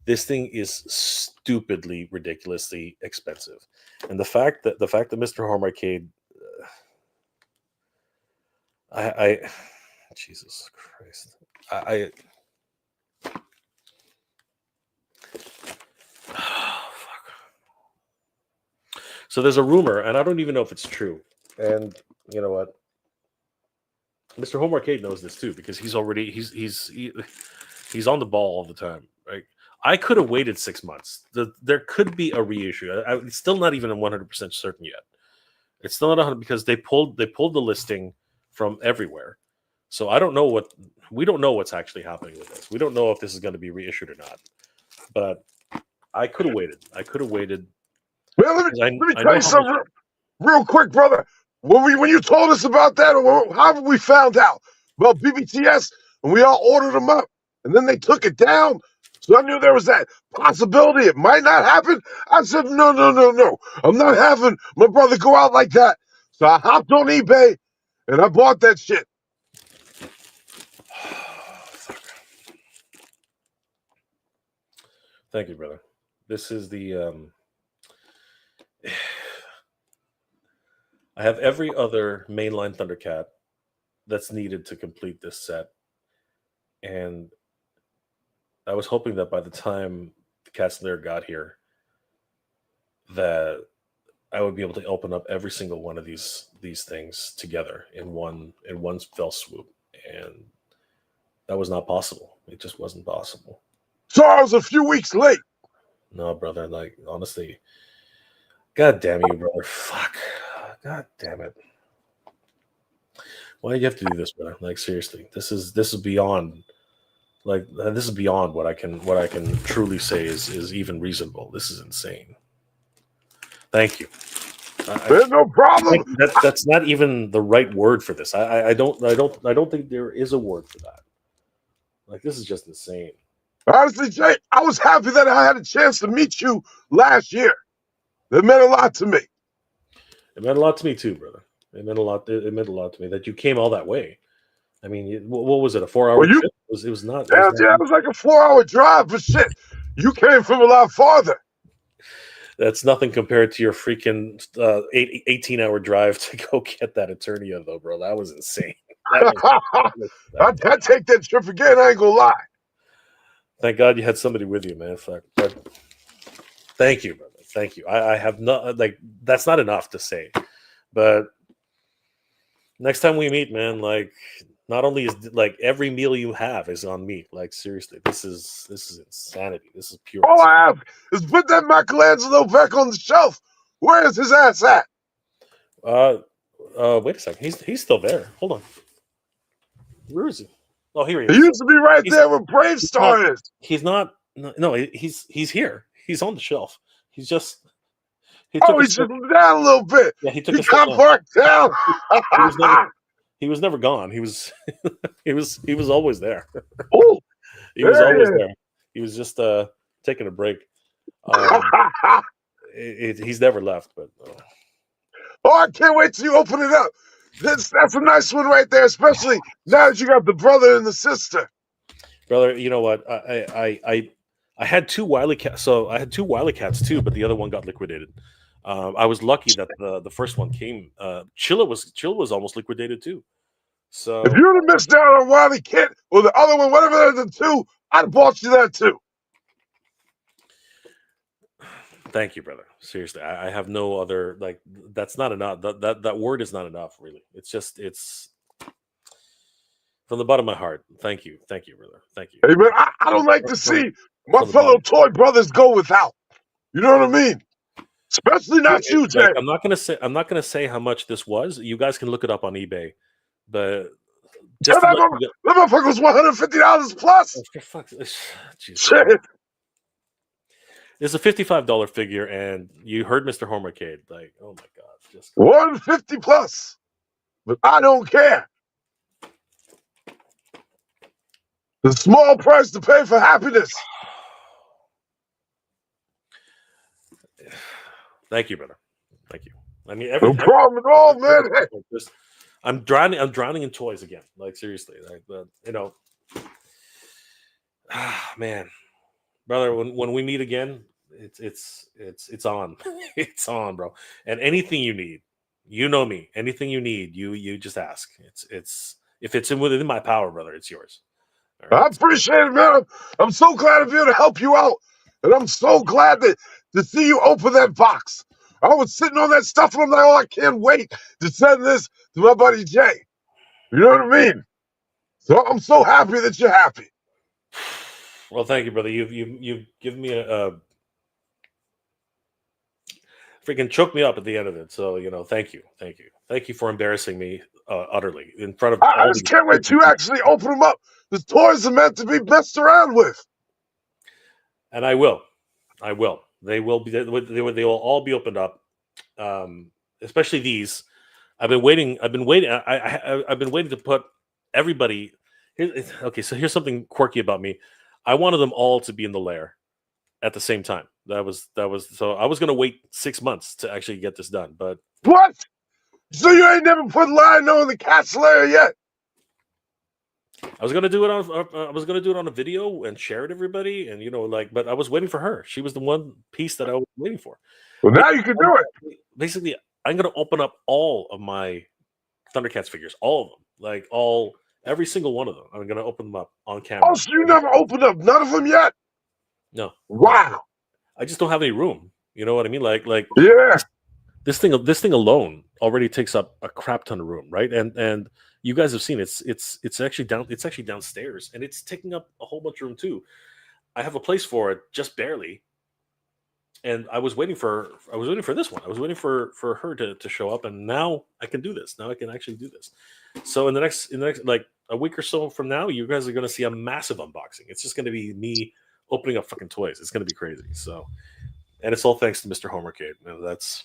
This thing is stupidly, ridiculously expensive. And the fact that Mr. Home Arcade, I Jesus Christ, oh, fuck. So there's a rumor, and I don't even know if it's true. And you know what? Mr. Home Arcade knows this too because he's on the ball all the time, right? I could have waited 6 months. There could be a reissue. It's still not even 100% certain yet. It's still not 100 because they pulled the listing from everywhere. So we don't know what's actually happening with this. We don't know if this is going to be reissued or not. But I could have waited. Man, let me I tell know you how something much, real quick, brother. When you told us about that, or however we found out about BBTS, and we all ordered them up, and then they took it down. So I knew there was that possibility it might not happen. I said, no. I'm not having my brother go out like that. So I hopped on eBay, and I bought that shit. Thank you, brother. This is the I have every other mainline Thundercat that's needed to complete this set. And I was hoping that by the time Castler got here that I would be able to open up every single one of these things together in one fell swoop, and that was not possible. It just wasn't possible. So I was a few weeks late. No, brother. Like honestly, God damn you, brother. Fuck. God damn it. Why do you have to do this, brother? Like seriously, this is beyond. Like this is beyond what I can truly say is even reasonable. This is insane. Thank you. There's no problem. That's not even the right word for this. I don't think there is a word for that. Like this is just insane. Honestly, Jay, I was happy that I had a chance to meet you last year. That meant a lot to me. It meant a lot to me too, brother. It meant a lot. It meant a lot to me that you came all that way. I mean, what was it? A 4-hour Well, trip? It was not. Yeah, it was like a 4-hour drive, but shit, you came from a lot farther. That's nothing compared to your freaking 18-hour drive to go get that Eternia, though, bro. That was insane. I'd take that trip again. I ain't gonna lie. Thank God you had somebody with you, man. Fuck. But thank you, brother. Thank you. I have not like that's not enough to say, but next time we meet, man, like not only is like every meal you have is on meat. Like seriously, this is insanity. This is pure. All I have is put that Michelangelo back on the shelf. Where is his ass at? Wait a second. He's still there. Hold on. Where is he? Oh, here he is. He used to be right there where Brave Star is. He's not. No, he's here. He's on the shelf. He's just. He's just down a little bit. Yeah, he took. He got parked down. He was never gone. He was always there. Oh, he was always there. He was just taking a break. He's never left, but. Oh, I can't wait till you open it up. That's a nice one right there, especially now that you got the brother and the sister. Brother, you know what? I had 2 Wily Cats. So I had 2 Wily Cats too, but the other one got liquidated. I was lucky that the first one came. Chilla was almost liquidated too. So if you would have missed out on Wily Kit or the other one, whatever the 2, I'd have bought you that too. Thank you, brother. Seriously, I have no other like. That's not enough. That word is not enough. Really, it's from the bottom of my heart. Thank you, brother. Thank you. Hey man, I don't like to see my fellow toy brothers go without. You know what I mean? Especially not you, Jay. Like, I'm not gonna say how much this was. You guys can look it up on eBay, but just that motherfucker was $150 plus. For fuck's shit. It's a $55 figure, and you heard Mr. Homercade. Like, oh my god, just $150 plus. But I don't care. The small price to pay for happiness. Thank you, brother. Thank you. I mean, no problem at all, man. I'm drowning in toys again. Like seriously, like you know, man, brother. When we meet again, it's on. It's on, bro. And anything you need, you know me. Anything you need, you just ask. It's if it's within my power, brother, it's yours. Right? I appreciate it, man. I'm so glad to be able to help you out, and I'm so glad to see you open that box. I was sitting on that stuff, and I'm like, oh, I can't wait to send this to my buddy Jay. You know what I mean? So I'm so happy that you're happy. Well, thank you, brother. You've given me a freaking choked me up at the end of it. So thank you for embarrassing me utterly in front of. I just can't wait to actually open them up. The toys are meant to be messed around with. And I will. They will be. They will all be opened up. Especially these. I've been waiting. I've been waiting to put everybody. Okay, so here's something quirky about me. I wanted them all to be in the lair at the same time. That was so I was going to wait 6 months to actually get this done. But what? So you ain't never put Lionel in the cat's lair yet? I was gonna do it on a video and share it to everybody, and but I was waiting for her. She was the one piece that I was waiting for. Well, now you can do it. Basically, I'm gonna open up all of my Thundercats figures, all of them, every single one of them. I'm gonna open them up on camera. Oh, so you never opened up none of them yet? No. Wow. I just don't have any room. You know what I mean? Like Yeah. this thing alone already takes up a crap ton of room, right? And you guys have seen it's actually downstairs, and it's taking up a whole bunch of room too. I have a place for it, just barely. And I was waiting for this one. I was waiting for her to show up, and now I can do this. Now I can actually do this. So in the next like a week or so from now, you guys are going to see a massive unboxing. It's just going to be me opening up fucking toys. It's going to be crazy. So, and it's all thanks to Mr. Homercade. That's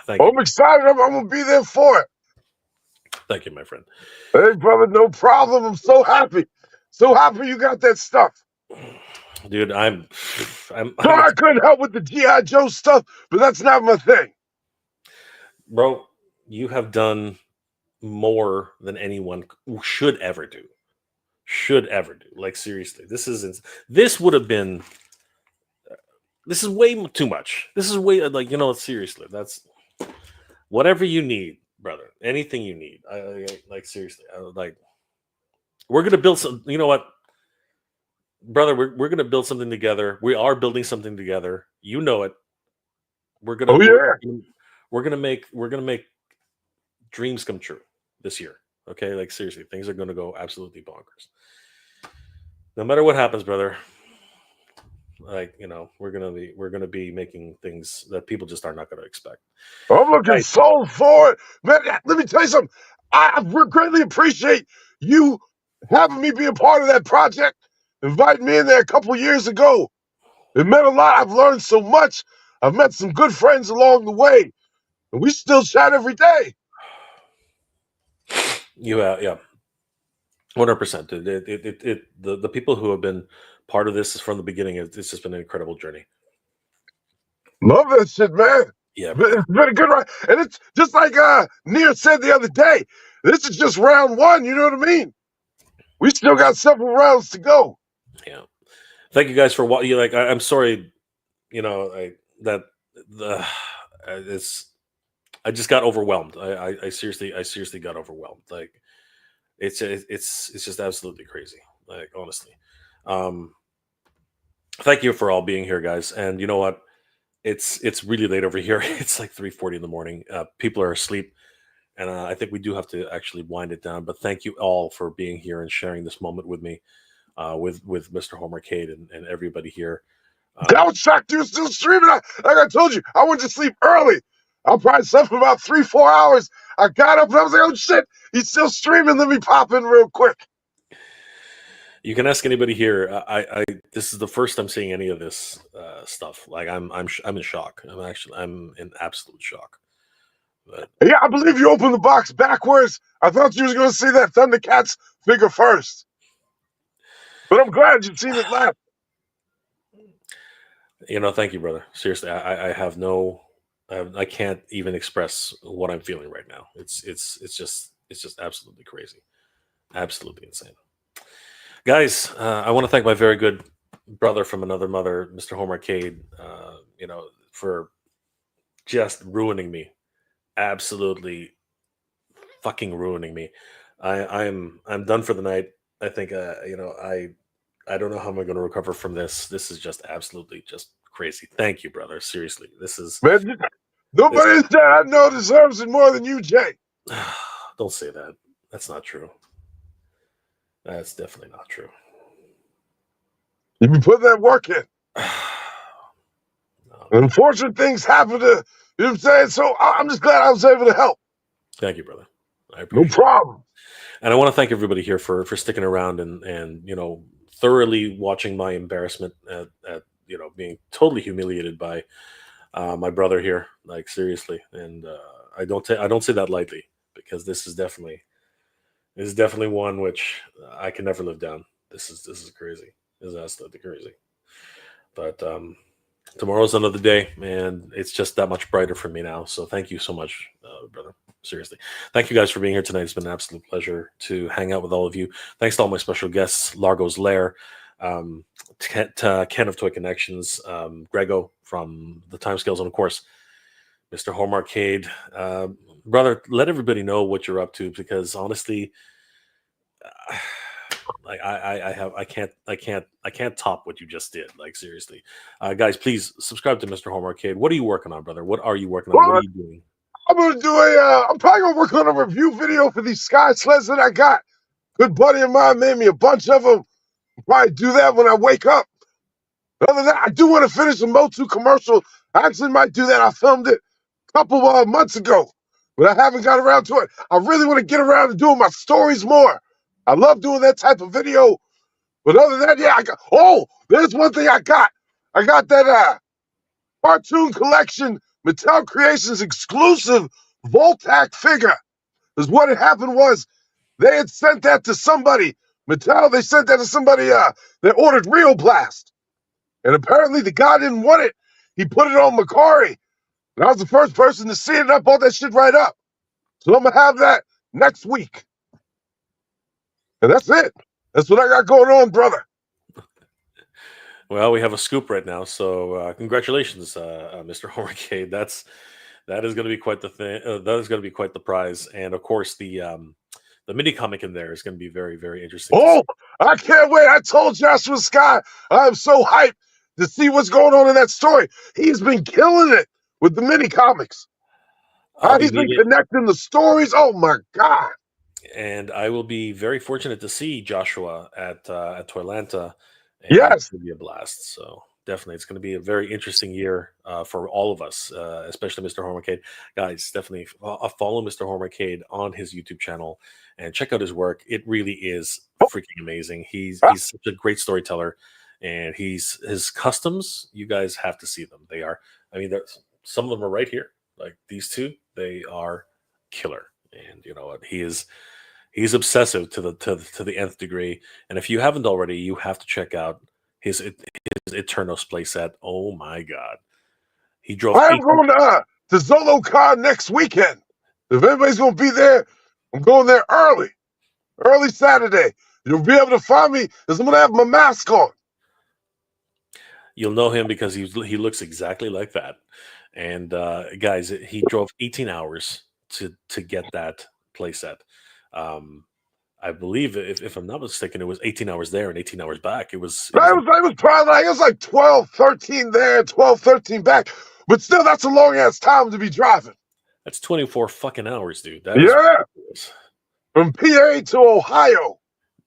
thank you, I'm excited. I'm gonna be there for it. thank you, my friend. Hey, brother, no problem. I'm so happy. So happy you got that stuff. Dude, I'm Sorry I couldn't help with the G.I. Joe stuff, but that's not my thing. bro. You have done more than anyone should ever do. Like seriously, this would have been. This is way too much. This is way like seriously. That's whatever you need, brother. Anything you need. I like seriously. Like we're gonna build some. You know what, brother? We're gonna build something together. We are building something together. You know it. We're gonna. Oh, yeah. We're gonna make dreams come true this year. Okay, like seriously, things are gonna go absolutely bonkers. No matter what happens, brother. Like we're gonna be making things that people just are not gonna expect. I'm looking Right. so forward. Man, let me tell you something. I greatly appreciate you having me be a part of that project, inviting me in there a couple years ago. It meant a lot. I've learned so much. I've met some good friends along the way, and we still chat every day. Yeah, 100%. The people who have been part of this from the beginning, it's just been an incredible journey. Love that shit, man. Yeah, It's been a good ride. And it's just like Nia said the other day, this is just round one, you know what I mean? We still got several rounds to go. yeah. Thank you guys for what you like. I'm sorry, that the it's. I just got overwhelmed. I seriously got overwhelmed. Like it's just absolutely crazy. Like honestly, thank you for all being here, guys. And you know what? It's really late over here. It's like 3:40 in the morning. People are asleep, and I think we do have to actually wind it down. But thank you all for being here and sharing this moment with me, with Mr. Homercade and everybody here. I was shocked you were still streaming. Like I told you, I went to sleep early. I probably slept for about 3-4 hours. I got up and I was like, oh shit, he's still streaming. Let me pop in real quick. You can ask anybody here. I this is the first I'm seeing any of this stuff. Like I'm in shock. I'm in absolute shock. But Yeah, I believe you opened the box backwards. I thought you was going to see that Thundercats figure first. But I'm glad you've seen it last. thank you, brother. Seriously, I have no, I can't even express what I'm feeling right now. It's just absolutely crazy, absolutely insane. Guys, I want to thank my very good brother from another mother, Mr. Homercade, for just ruining me, absolutely fucking ruining me. I'm done for the night. I think I don't know how I'm going to recover from this. This is just absolutely just crazy. Thank you, brother. Seriously, this is Man, nobody that I know deserves it more than you, Jay. don't say that. That's not true. That's definitely not true. You been putting that work in. No. Unfortunate things happen to, you know what I'm saying? So I'm just glad I was able to help. Thank you, brother. I No appreciate it. problem. And I want to thank everybody here for sticking around and thoroughly watching my embarrassment at being totally humiliated by my brother here. Like seriously, and I don't say that lightly, because this is definitely one which I can never live down. This is crazy. This is absolutely crazy. But tomorrow's another day, and it's just that much brighter for me now. So thank you so much, brother. Seriously, thank you guys for being here tonight. It's been an absolute pleasure to hang out with all of you. Thanks to all my special guests: Largo's Lair, Ken of Toy Connections, Grego from the Timescales, and of course, Mr. Homercade. Brother, let everybody know what you're up to, because honestly, Like I can't top what you just did. Like seriously, guys, please subscribe to Mr. Home Arcade. What are you working on, brother? What are you working on? What are you doing? I'm gonna do I'm probably gonna work on a review video for these sky sleds that I got. Good buddy of mine made me a bunch of them. I'll probably do that when I wake up. Other than that, I do want to finish a Motu commercial. I actually might do that. I filmed it a couple months ago, but I haven't got around to it. I really want to get around to doing my stories more. I love doing that type of video. But other than that, yeah, there's one thing I got. I got that cartoon collection, Mattel Creations exclusive Voltac figure. Because what had happened was they had sent that to somebody. Mattel, they sent that to somebody that ordered Real Blast. And apparently the guy didn't want it. He put it on Macari. And I was the first person to see it, and I bought that shit right up. So I'm going to have that next week. And that's it. That's what I got going on, brother. Well, we have a scoop right now, so congratulations, Mr. Horricade. That is going to be quite the thing. That is going to be quite the prize, and of course the mini comic in there is going to be very, very interesting. Oh, I can't wait! I told Joshua Scott I'm so hyped to see what's going on in that story. He's been killing it with the mini comics. He's been connecting the stories. Oh my god! And I will be very fortunate to see Joshua at Toylanta. And yes, it's going to be a blast. So definitely, it's going to be a very interesting year for all of us, especially Mr. Hormacade. Guys, definitely follow Mr. Hormacade on his YouTube channel and check out his work. It really is freaking amazing. He's such a great storyteller, and his customs. You guys have to see them. They are. I mean, some of them are right here. Like these two, they are killer. And you know what? He's obsessive to the nth degree. And if you haven't already, you have to check out his Eternos playset. Oh my god. He drove. I'm going to ZoloCon next weekend. If anybody's gonna be there, I'm going there early Saturday. You'll be able to find me because I'm gonna have my mask on. You'll know him because he looks exactly like that. And guys, he drove 18 hours to get that playset. I believe, if I'm not mistaken, it was 18 hours there and 18 hours back. It was probably like 12, 13 there, 12, 13 back. But still, that's a long ass time to be driving. That's 24 fucking hours, dude. From PA to Ohio.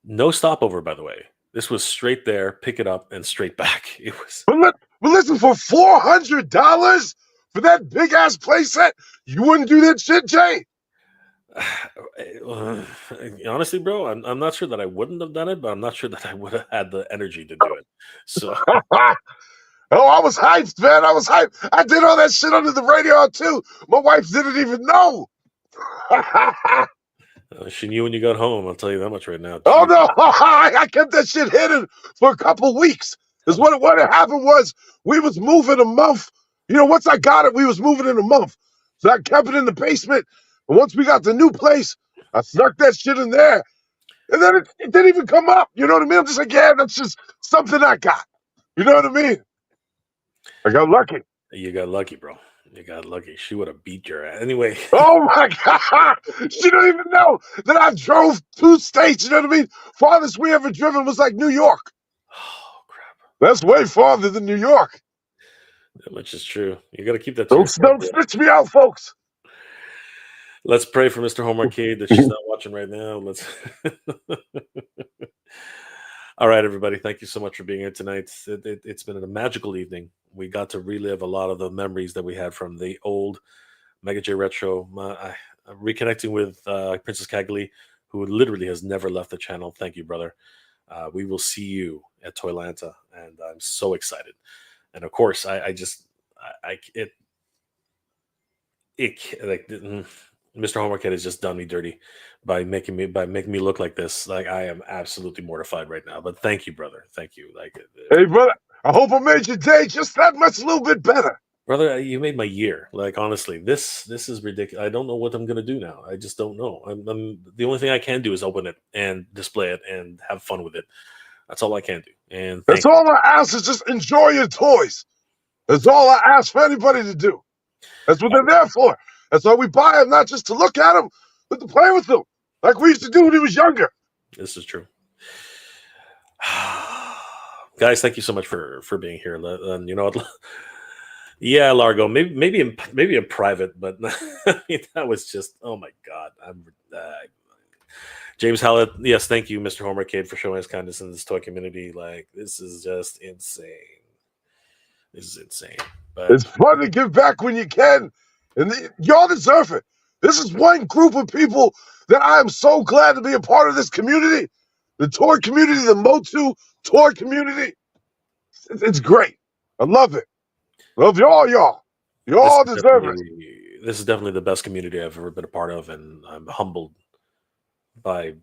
No stopover, by the way. This was straight there, pick it up, and straight back. It was. But listen, for $400 for that big ass playset, you wouldn't do that shit, Jay. Honestly, bro, I'm not sure that I wouldn't have done it, but I'm not sure that I would have had the energy to do it. So, I was hyped, man. I was hyped. I did all that shit under the radio too. My wife didn't even know. She knew when you got home. I'll tell you that much right now. Oh no, I kept that shit hidden for a couple weeks. Because what had happened was we was moving a month. You know, once I got it, we was moving in a month. So I kept it in the basement. And once we got the new place, I snuck that shit in there. And then it didn't even come up. You know what I mean? I'm just like, yeah, that's just something I got. You know what I mean? I got lucky. You got lucky, bro. You got lucky. She would have beat your ass. Anyway. Oh, my God. She don't even know that I drove 2 states. You know what I mean? Farthest we ever driven was like New York. Oh, crap. That's way farther than New York. That much is true. You got to keep that. Don't snitch me out, folks. Let's pray for Mr. Home Arcade that she's not watching right now. Let's. All right, everybody. Thank you so much for being here tonight. It's been a magical evening. We got to relive a lot of the memories that we had from the old Mega J Retro. I'm reconnecting with Princess Cagley, who literally has never left the channel. Thank you, brother. We will see you at Toylanta, and I'm so excited. And of course, Mr. Homework has just done me dirty by making me look like this. Like, I am absolutely mortified right now. But thank you, brother. Thank you. Like, hey, brother, I hope I made your day just that much, a little bit better. Brother, you made my year. Like, honestly, this is ridiculous. I don't know what I'm gonna do now. I just don't know. I'm the only thing I can do is open it and display it and have fun with it. That's all I can do. And that's all I ask is just enjoy your toys. That's all I ask for anybody to do. That's what they're there for. That's why we buy them, not just to look at them, but to play with them, like we used to do when we was younger. This is true. Guys, thank you so much for being here. And you know what? Yeah, Largo, maybe in private, but I mean, that was just, oh my god. James Hallett, yes, thank you, Mr. Homercade, for showing us kindness in this toy community. Like, this is just insane. This is insane. But It's fun to give back when you can, and y'all deserve it. This is one group of people that I am so glad to be a part of this community, the toy community, the Motu toy community. It's great. I love it. Love y'all. You all deserve it. this is definitely the best community I've ever been a part of, and I'm humbled by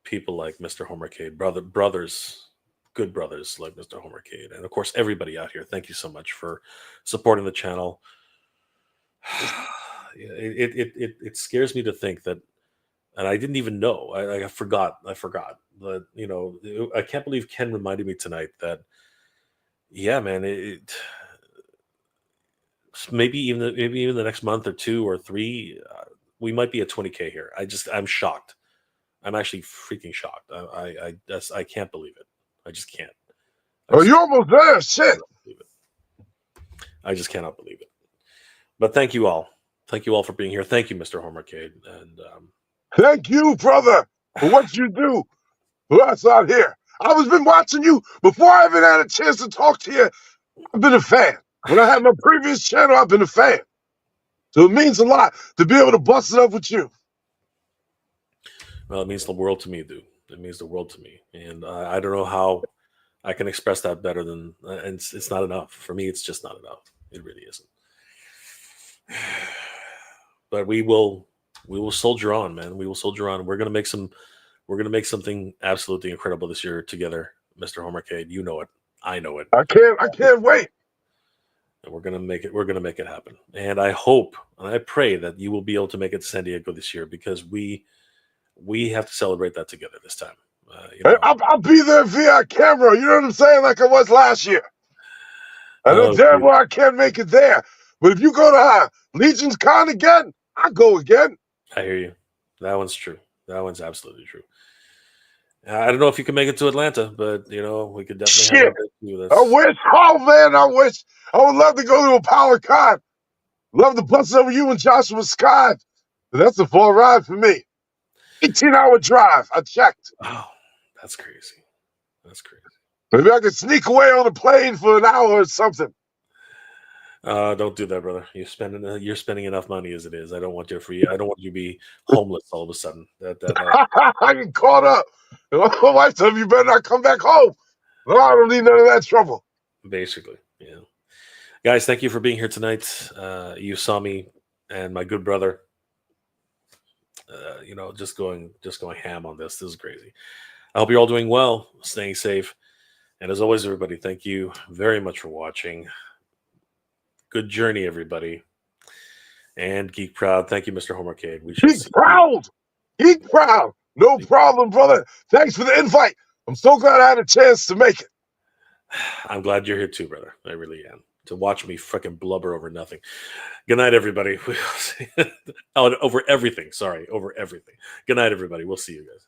people like Mr. Homercade, brothers, good brothers like Mr. Homercade, and of course everybody out here. Thank you so much for supporting the channel. It scares me to think that, and I didn't even know. I forgot. But you know, I can't believe Ken reminded me tonight that, yeah, man, maybe even the next month or 2 or 3, we might be at 20K here. I'm shocked. I'm actually freaking shocked. I can't believe it. I just can't. Oh, you're almost there. Shit. I just cannot believe it. But thank you all. Thank you all for being here. Thank you, Mr. Homercade. And thank you, brother, for what you do for us out here. I was been watching you before I even had a chance to talk to you. I've been a fan. When I had my previous channel, I've been a fan. So it means a lot to be able to bust it up with you. Well, it means the world to me, dude. It means the world to me. And I don't know how I can express that better than, and it's not enough. For me, it's just not enough. It really isn't. But we will soldier on, man. We will soldier on. We're gonna make something absolutely incredible this year together, Mr. Homercade. You know it. I know it. I can't wait. And we're gonna make it happen. And I hope and I pray that you will be able to make it to San Diego this year, because we have to celebrate that together this time. You know, I'll be there via camera. You know what I'm saying? Like I was last year. I know damn well I can't make it there. But if you go to Legion's Con again, I'll go again. I hear you. That one's true. That one's absolutely true. I don't know if you can make it to Atlanta, but you know, we could definitely have that too. I wish. Oh man, I wish. I would love to go to a Power-Con. Love to bust over you and Joshua Scott. But that's a far ride for me. 18-hour drive. I checked. Oh, that's crazy. That's crazy. Maybe I could sneak away on a plane for an hour or something. Don't do that, brother. You're spending enough money as it is. I don't want you to be homeless all of a sudden. I get caught up. My wife told me you better not come back home. No, I don't need none of that trouble. Basically, yeah. Guys, thank you for being here tonight. You saw me and my good brother. You know, just going ham on this. This is crazy. I hope you're all doing well, staying safe, and as always, everybody, thank you very much for watching. Good journey, everybody. And Geek Proud. Thank you, Mr. Homercade. Geek Proud. Geek Proud. No problem, brother. Thanks for the invite. I'm so glad I had a chance to make it. I'm glad you're here too, brother. I really am. To watch me freaking blubber over nothing. Good night, everybody. Over everything. Sorry, over everything. Good night, everybody. We'll see you guys.